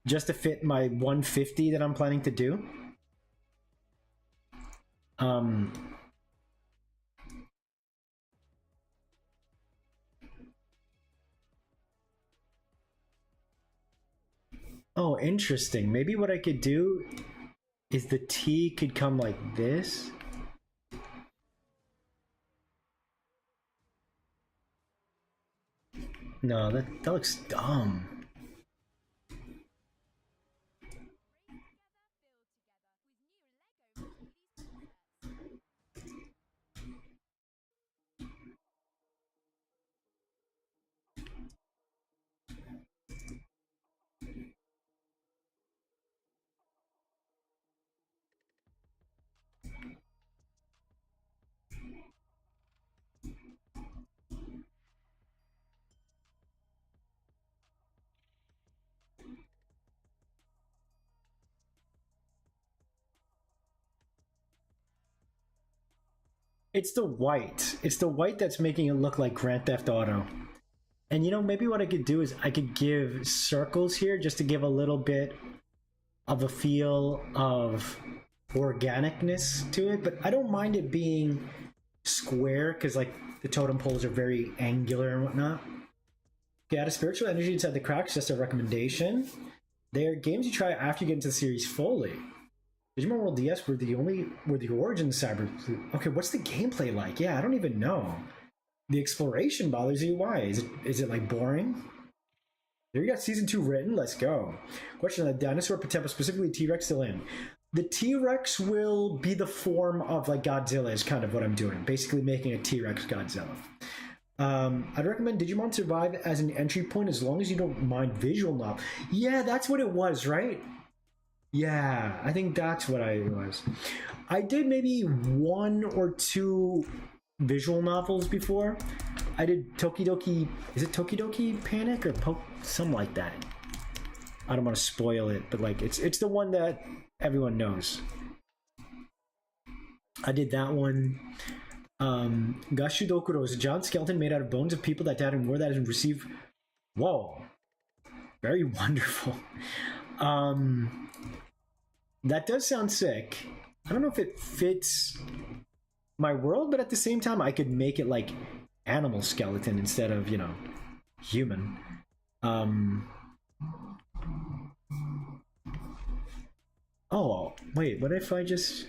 just to fit my 150 that I'm planning to do. Oh, interesting. Maybe what I could do is the T could come like this. No, that looks dumb. It's the white. It's the white that's making it look like Grand Theft Auto. And you know, maybe what I could do is I could give circles here just to give a little bit of a feel of organicness to it, but I don't mind it being square because like the totem poles are very angular and whatnot. Okay, add a spiritual energy inside the cracks, just a recommendation. They're games you try after you get into the series fully. Digimon World DS were the origins of Cyber. Okay, what's the gameplay like? Yeah, I don't even know. The exploration bothers you. Why? Is it like boring? There you got season 2 written. Let's go. Question: the dinosaur Potempo, specifically T-Rex, still in? The T-Rex will be the form of like Godzilla. Is kind of what I'm doing. Basically, making a T-Rex Godzilla. I'd recommend Digimon Survive as an entry point as long as you don't mind visual novel. Yeah, that's what it was, right? Yeah, I think that's what I was. I did maybe 1 or 2 visual novels before. I did Tokidoki... Is it Tokidoki Panic or something like that? I don't want to spoil it, but like it's the one that everyone knows. I did that one. Gashu Dokuro is a giant skeleton made out of bones of people that died in war that has received... Whoa. Very wonderful. That does sound sick. I don't know if it fits my world, but at the same time, I could make it like animal skeleton instead of, you know, human. Oh, wait, what if I just...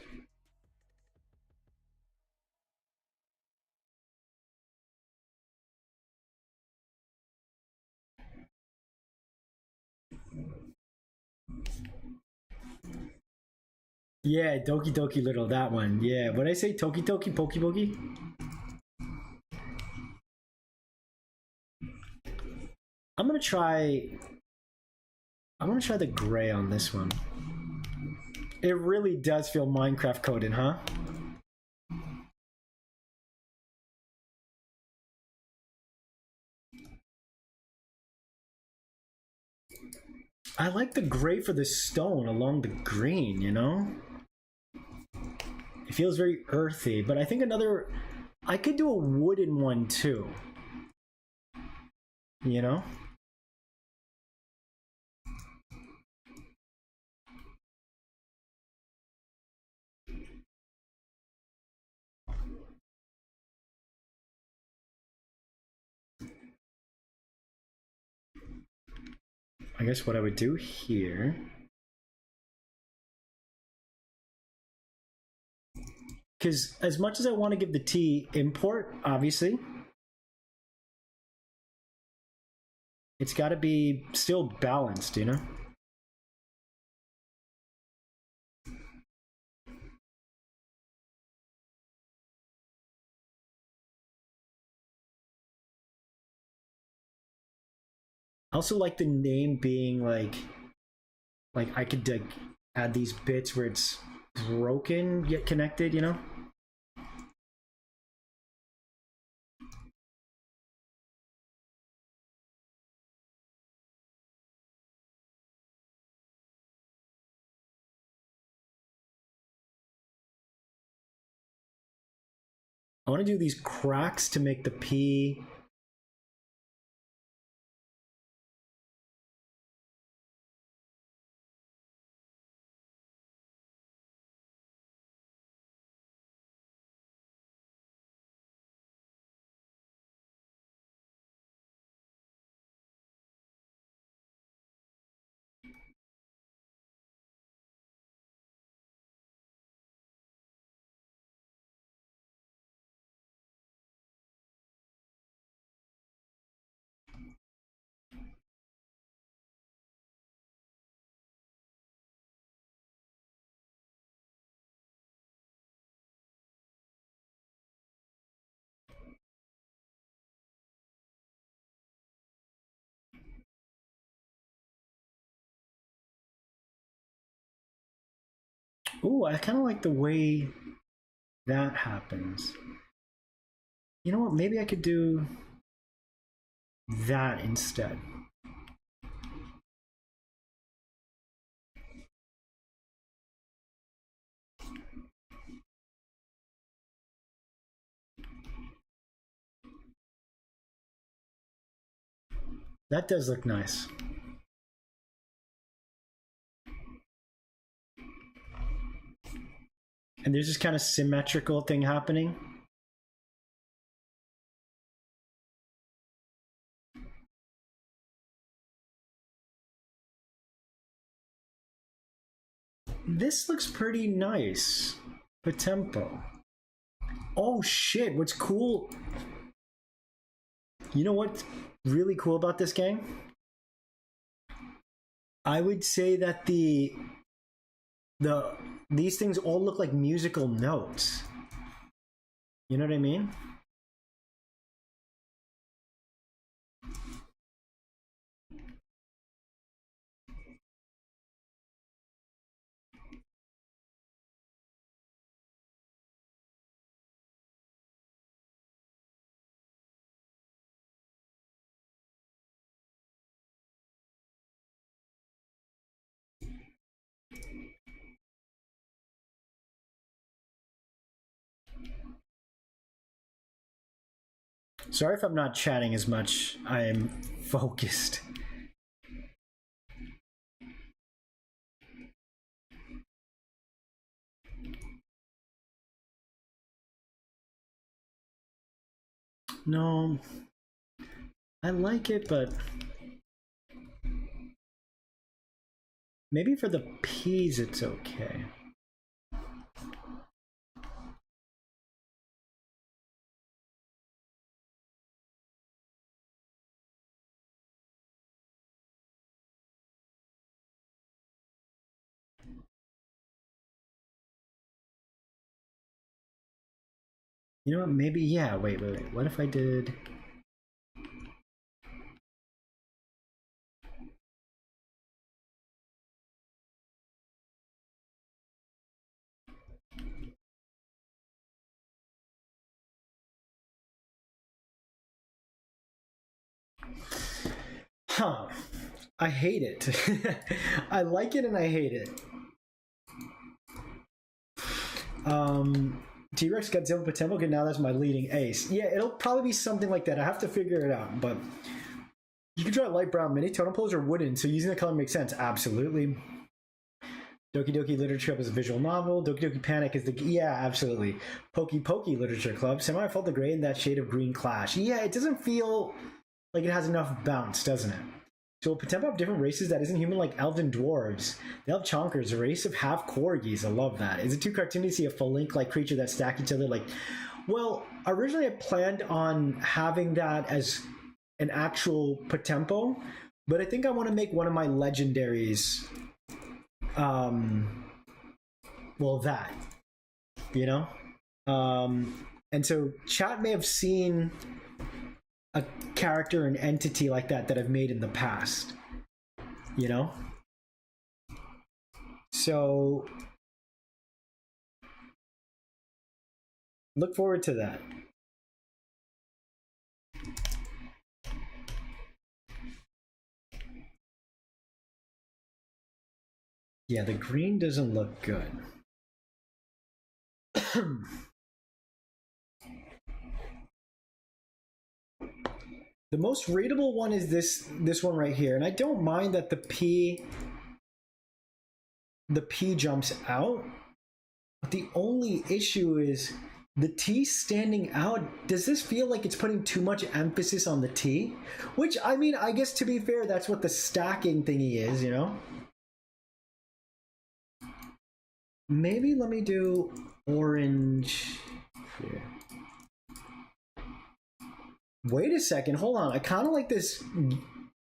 Yeah, Doki Doki Little, that one. Yeah, what did I say? Toki Toki Poki Poki? I'm gonna try the gray on this one. It really does feel Minecraft coded, huh? I like the gray for the stone along the green, you know? It feels very earthy, but I think I could do a wooden one too. You know? I guess what I would do here, because as much as I want to give the T import, obviously, it's got to be still balanced, you know? I also like the name being like I could add these bits where it's broken yet connected, you know? I want to do these cracks to make the P. Ooh, I kind of like the way that happens. You know what? Maybe I could do that instead. That does look nice. And there's this kind of symmetrical thing happening. This looks pretty nice. POTEMPO. Oh shit, what's cool? You know what's really cool about this game? I would say that these things all look like musical notes. You know what I mean? Sorry if I'm not chatting as much. I am focused. No, I like it, but maybe for the P's it's okay. You know what? Maybe, yeah. Wait. What if I did? Huh. I hate it. I like it and I hate it. T-Rex, Godzilla, POTEMPO. Okay, now that's my leading ace. Yeah, it'll probably be something like that. I have to figure it out, but you can try light brown mini. Totem poles are wooden, so using the color makes sense. Absolutely. Doki Doki Literature Club is a visual novel. Doki Doki Panic is the... Yeah, absolutely. Pokey Pokey Literature Club. Semi felt the gray in that shade of green clash. Yeah, it doesn't feel like it has enough bounce, doesn't it? So POTEMPO have different races that isn't human, like elven dwarves. They have chonkers, a race of half corgis. I love that. Is it too cartoony to see a full link like creature that stack each other like... Well, originally I planned on having that as an actual POTEMPO, but I think I want to make one of my legendaries. Well, that, you know? And so chat may have seen a character, an entity like that I've made in the past, you know? So look forward to that. Yeah, the green doesn't look good. The most readable one is this one right here, and I don't mind that the P jumps out, but the only issue is the T standing out. Does this feel like it's putting too much emphasis on the T? Which, I mean, I guess to be fair, that's what the stacking thingy is, you know? Maybe let me do orange here. Wait a second, hold on. I kind of like this.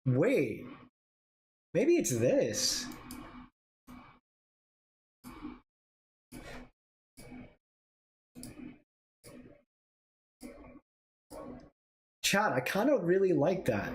Wait. Maybe it's this. Chat, I kind of really like that.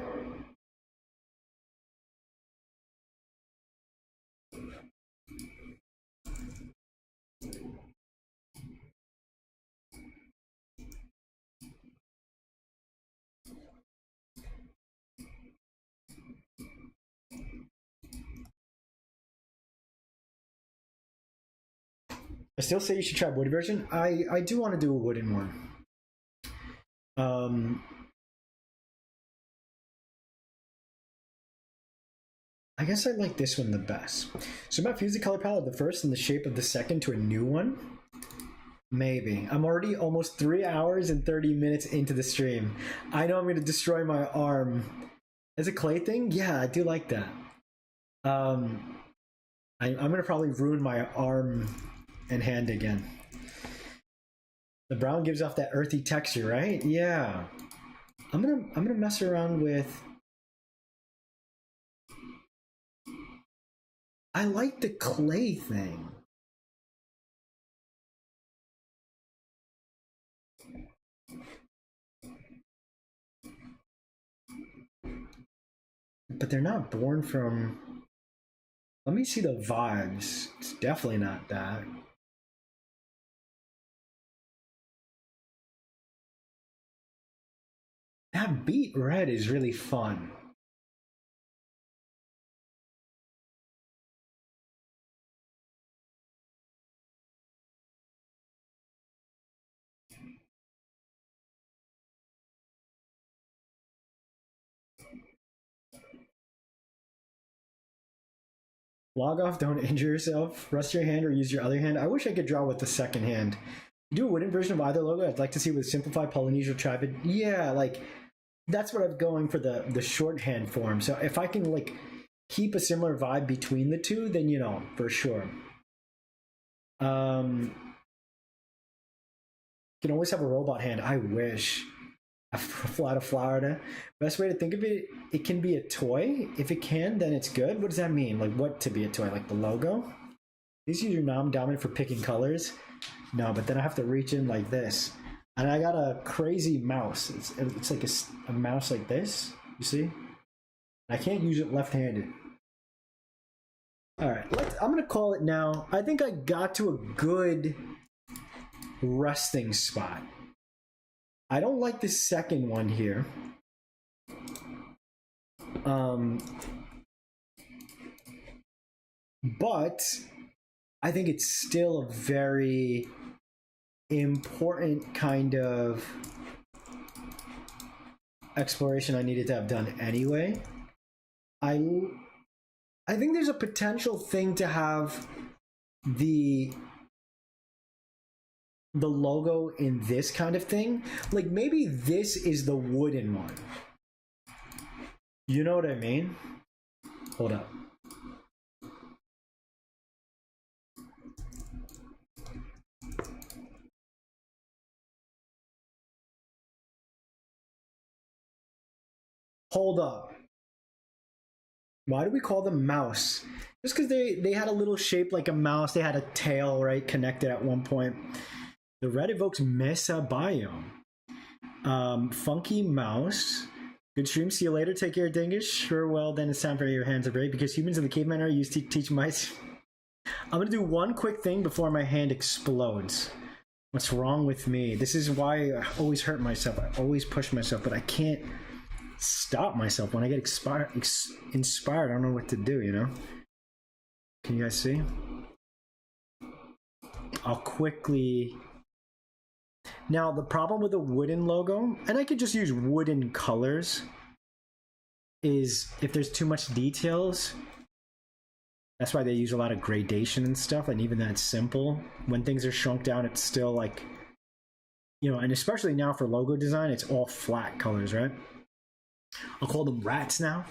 I still say you should try wood version. I do want to do a wooden one. I guess I like this one the best. So I might fuse the color palette of the first and the shape of the second to a new one. Maybe. I'm already almost 3 hours and 30 minutes into the stream. I know I'm going to destroy my arm. As a clay thing? Yeah, I do like that. I'm going to probably ruin my arm and hand again. The brown gives off that earthy texture, right? Yeah. I'm gonna mess around with... I like the clay thing. But they're not born from... Let me see the vibes. It's definitely not that. That beet red is really fun. Log off, don't injure yourself. Rest your hand or use your other hand. I wish I could draw with the second hand. Do a wooden version of either logo. I'd like to see with simplified Polynesian tripod. Yeah, like that's what I'm going for, the shorthand form. So if I can like keep a similar vibe between the two, then you know, for sure. You can always have a robot hand. I wish. Fly to Florida. Best way to think of it, it can be a toy. If it can, then it's good. What does that mean? Like what to be a toy? Like the logo? These use your dominant for picking colors. No, but then I have to reach in like this. And I got a crazy mouse. It's like a mouse like this. You see? I can't use it left-handed. All right, I'm gonna call it now. I think I got to a good resting spot. I don't like the second one here. but I think it's still a very important kind of exploration I needed to have done anyway. I think there's a potential thing to have the logo in this kind of thing. Like maybe this is the wooden one. You know what I mean? Hold up. Hold up. Why do we call them mouse? Just because they had a little shape like a mouse. They had a tail, right, connected at one point. The red evokes Mesa Biome. Funky mouse. Good stream. See you later. Take care, Dingus. Sure, well, then it's time for your hands to break because humans and the cavemen are used to teach mice. I'm gonna do one quick thing before my hand explodes. What's wrong with me? This is why I always hurt myself. I always push myself, but I can't stop myself when I get inspired. I don't know what to do, you know? Can you guys see? I'll quickly... Now, the problem with the wooden logo, and I could just use wooden colors, is if there's too much details. That's why they use a lot of gradation and stuff, and even that simple. When things are shrunk down, it's still like, you know, and especially now for logo design, it's all flat colors, right? I'll call them rats now.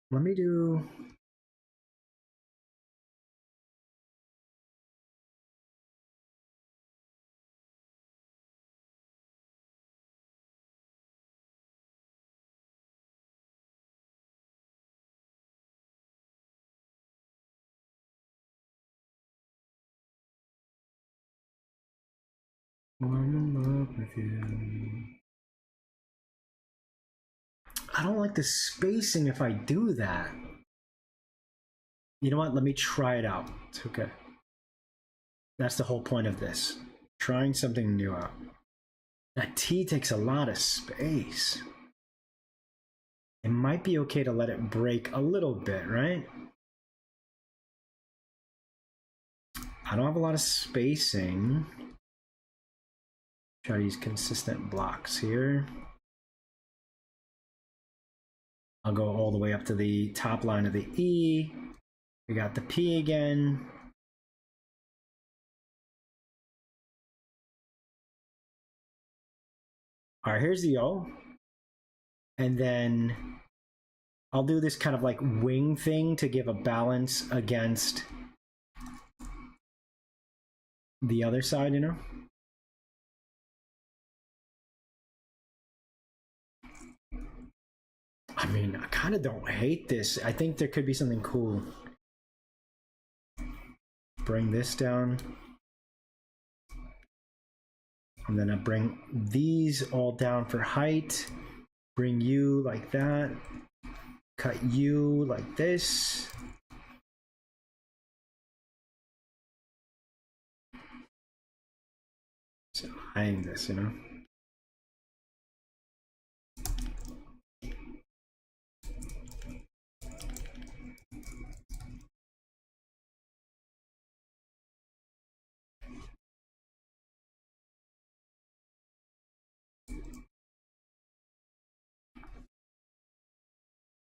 Let me do... I'm in love with you. I don't like the spacing if I do that. You know what? Let me try it out. It's okay. That's the whole point of this. Trying something new out. That T takes a lot of space. It might be okay to let it break a little bit, right? I don't have a lot of spacing. Try to use consistent blocks here. I'll go all the way up to the top line of the E. We got the P again. All right, here's the O. And then I'll do this kind of like wing thing to give a balance against the other side, you know? I mean, I kind of don't hate this. I think there could be something cool. Bring this down. And then I bring these all down for height. Bring you like that. Cut you like this. So hang this, you know?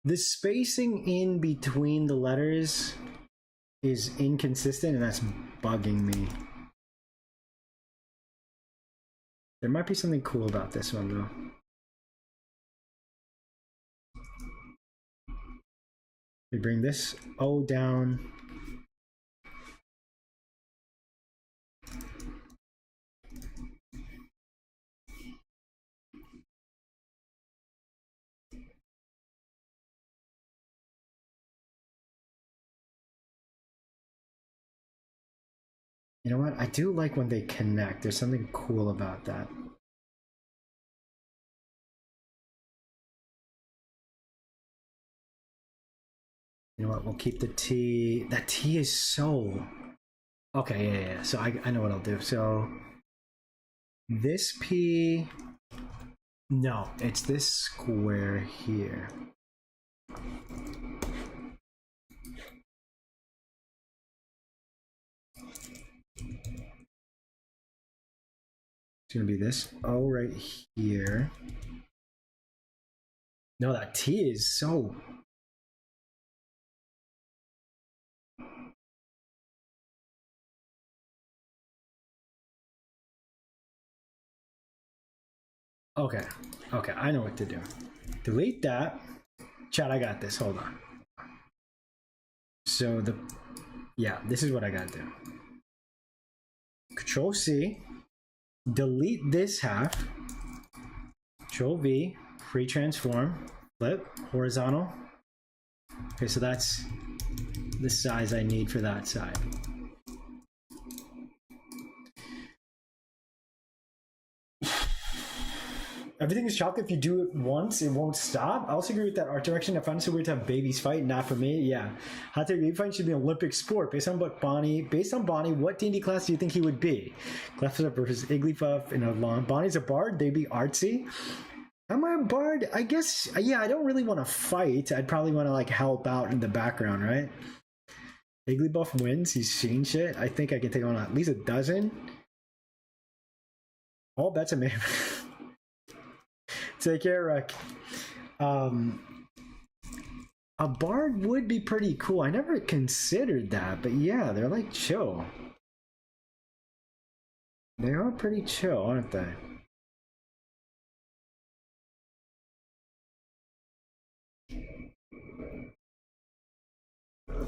The spacing in between the letters is inconsistent, and that's bugging me. There might be something cool about this one, though. We bring this O down. You know what? I do like when they connect. There's something cool about that. You know what? We'll keep the T. That T is so... Okay, yeah. So I know what I'll do. So this P... No, it's this square here. It's gonna be this O right here. No, that T is so. Okay, okay, I know what to do. Delete that. Chat, I got this. Hold on. So yeah, this is what I gotta do. Control C, delete this half. Control V, free transform, flip, horizontal. Okay, so that's the size I need for that side. Everything is chopped. If you do it once, it won't stop. I also agree with that art direction. I find it so weird to have babies fight. Not for me. Yeah, hot take. Baby fighting should be an Olympic sport. Based on Bonny, what D&D class do you think he would be? Cleffa versus Igglybuff in a long. Bonnie's a bard. They'd be artsy. Am I a bard? I guess. Yeah, I don't really want to fight. I'd probably want to like help out in the background, right? Igglybuff wins. He's seen shit. I think I can take on at least a dozen. All bets are made. Take care, Rick. A bard would be pretty cool. I never considered that, but yeah, they're like chill. They are pretty chill, aren't they?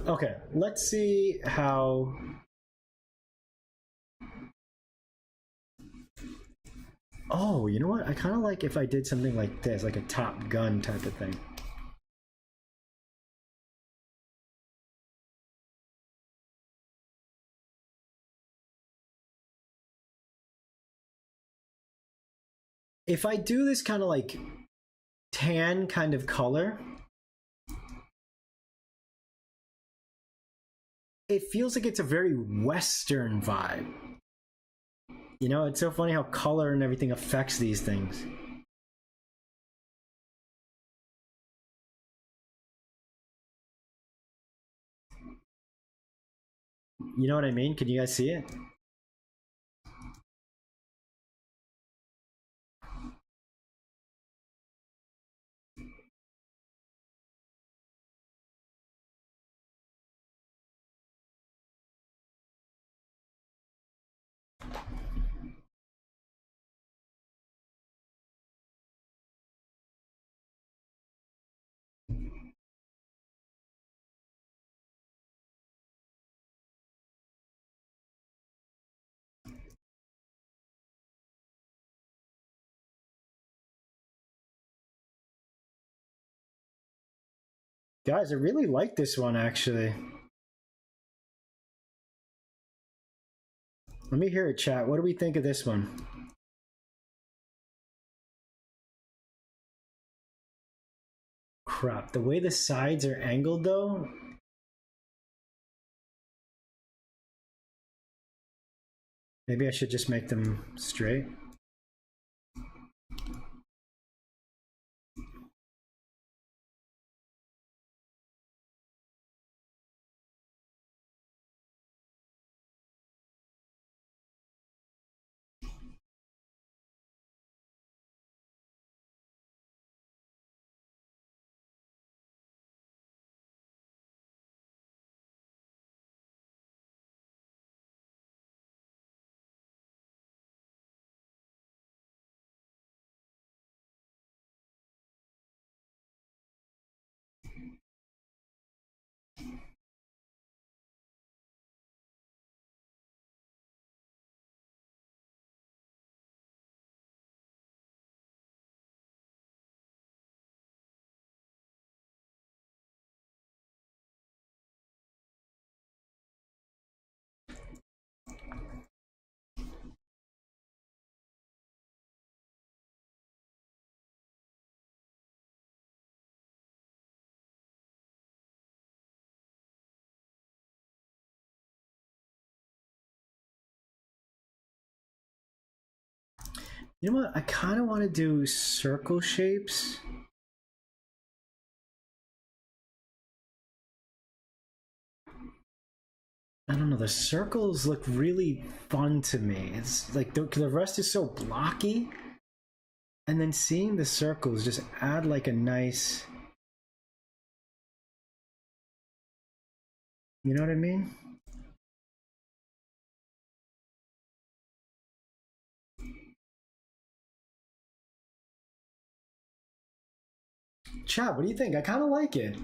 Okay, let's see how. Oh, you know what? I kind of like if I did something like this, like a Top Gun type of thing. If I do this kind of like tan kind of color, it feels like it's a very Western vibe. You know, it's so funny how color and everything affects these things. You know what I mean? Can you guys see it? Guys, I really like this one actually. Let me hear it, chat. What do we think of this one? Crap, the way the sides are angled though. Maybe I should just make them straight. You know what? I kind of want to do circle shapes. I don't know, the circles look really fun to me. It's like the rest is so blocky, and then seeing the circles just add like a nice, you know what I mean? Chat, what do you think? I kind of like it.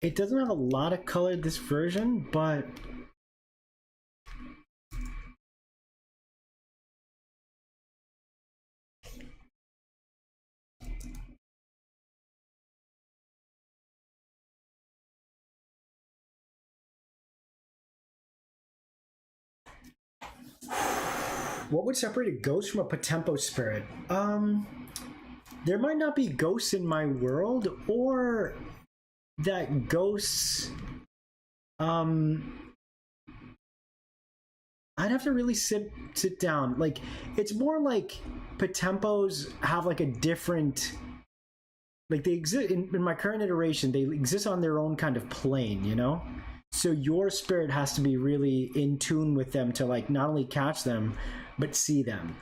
It doesn't have a lot of color this version, but what would separate a ghost from a Potempo spirit? There might not be ghosts in my world, or that ghosts, I'd have to really sit down. Like, it's more like Potempos have like a different, like they exist in my current iteration, they exist on their own kind of plane, you know? So your spirit has to be really in tune with them to like not only catch them, but see them.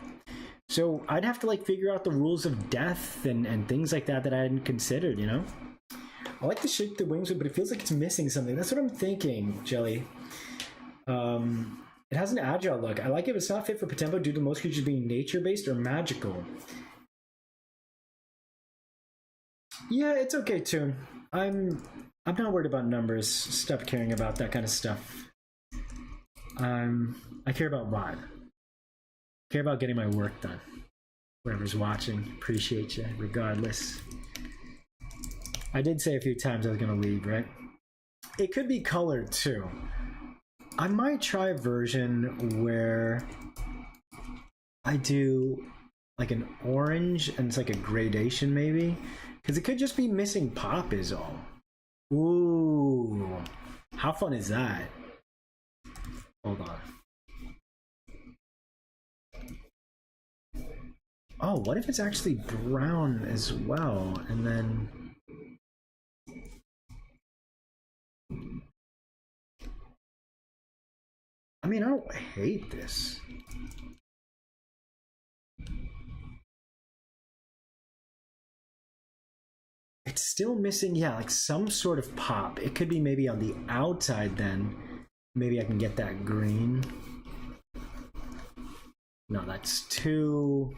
So I'd have to like figure out the rules of death and things like that I hadn't considered, you know? I like to shake the wings, but it feels like it's missing something. That's what I'm thinking, Jelly. It has an agile look. I like it, but it's not fit for Potempo due to most creatures being nature-based or magical. Yeah, it's okay too. I'm not worried about numbers. Stop caring about that kind of stuff. I care about vibe. I care about getting my work done. Whoever's watching, appreciate you regardless. I did say a few times I was gonna leave, right? It could be colored too. I might try a version where I do like an orange and it's like a gradation maybe, because it could just be missing pop is all. Ooh, how fun is that? Hold on. Oh, what if it's actually brown as well? And then I mean, I don't hate this. It's still missing, yeah, like some sort of pop. It could be maybe on the outside then. Maybe I can get that green. No, that's too...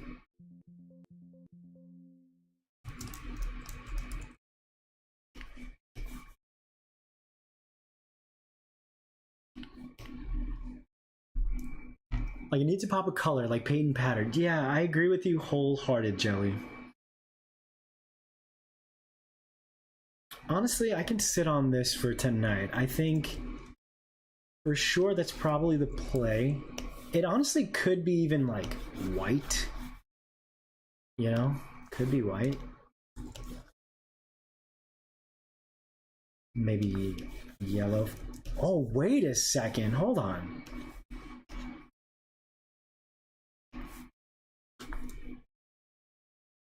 Like, it needs to pop a color, like paint and pattern. Yeah, I agree with you wholehearted, Joey. Honestly, I can sit on this for tonight. I think for sure that's probably the play. It honestly could be even like white. You know? Could be white. Maybe yellow. Oh, wait a second. Hold on.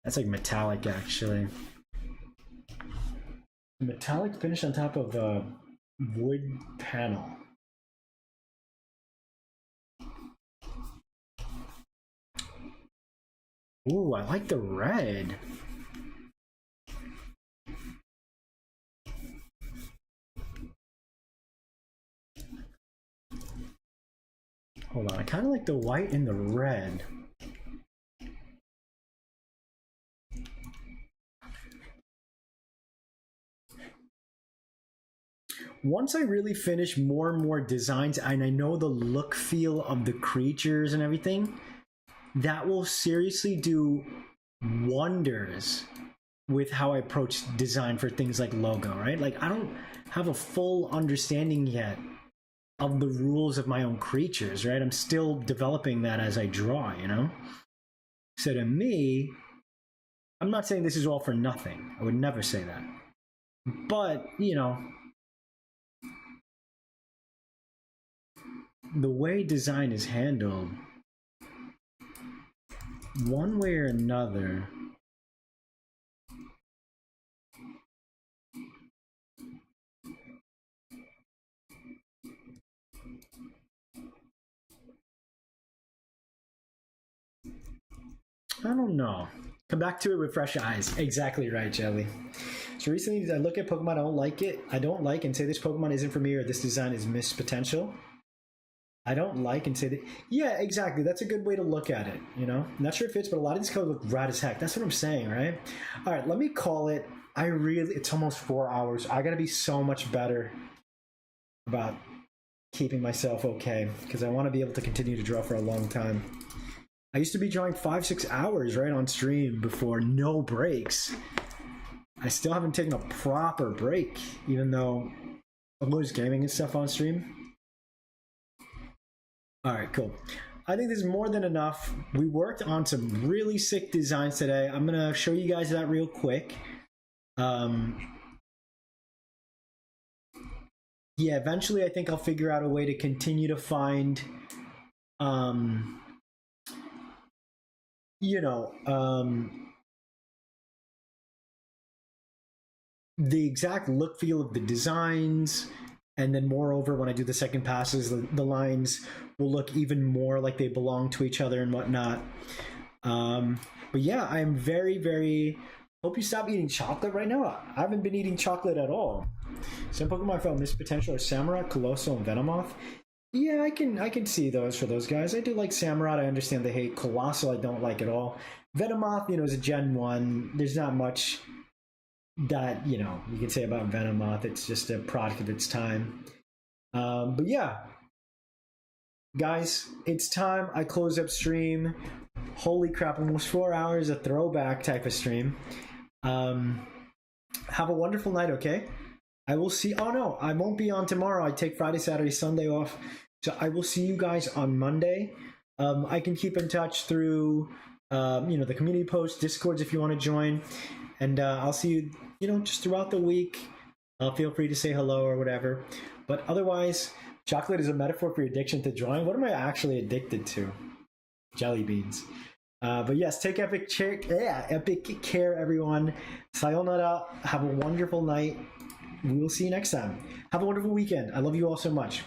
That's like metallic, actually. Metallic finish on top of a wood panel. Ooh, I like the red. Hold on, I kind of like the white and the red. Once I really finish more and more designs and I know the look feel of the creatures and everything, that will seriously do wonders with how I approach design for things like logo, right? Like, I don't have a full understanding yet of the rules of my own creatures, right? I'm still developing that as I draw, you know? So to me, I'm not saying this is all for nothing. I would never say that. But, you know, the way design is handled, one way or another, I don't know. Come back to it with fresh eyes. Exactly right, Jelly. So recently I look at Pokemon, I don't like it. I don't like and say this Pokemon isn't for me or this design is missed potential. I don't like and say that. Yeah, exactly. That's a good way to look at it. You know, I'm not sure if it fits, but a lot of these colors look rad as heck. That's what I'm saying, right? All right, let me call it. It's almost 4 hours. I gotta be so much better about keeping myself okay because I want to be able to continue to draw for a long time. I used to be drawing 5-6 hours right on stream before, no breaks. I still haven't taken a proper break, even though I'm always gaming and stuff on stream. All right, cool. I think this is more than enough. We worked on some really sick designs today. I'm gonna show you guys that real quick. Yeah, eventually I think I'll figure out a way to continue to find, you know, the exact look feel of the designs. And then moreover, when I do the second passes, the lines will look even more like they belong to each other and whatnot. But yeah, I'm very, very... Hope you stop eating chocolate right now. I haven't been eating chocolate at all. Some Pokemon felt missed potential are Samurott, Colossal, and Venomoth. Yeah, I can see those for those guys. I do like Samurott. I understand they hate Colossal. I don't like at all. Venomoth, you know, is a Gen 1. There's not much that, you know, you can say about Venomoth. It's just a product of its time. But yeah, guys, it's time I close up stream. Holy crap, almost 4 hours, a throwback type of stream. Have a wonderful night, okay? I will see... Oh no, I won't be on tomorrow. I take Friday, Saturday, Sunday off. So I will see you guys on Monday. I can keep in touch through, you know, the community posts, Discords if you want to join. And I'll see you, you know, just throughout the week. Feel free to say hello or whatever. But otherwise, chocolate is a metaphor for your addiction to drawing. What am I actually addicted to? Jelly beans. But yes, take epic care, everyone. Sayonara. Have a wonderful night. We will see you next time. Have a wonderful weekend. I love you all so much.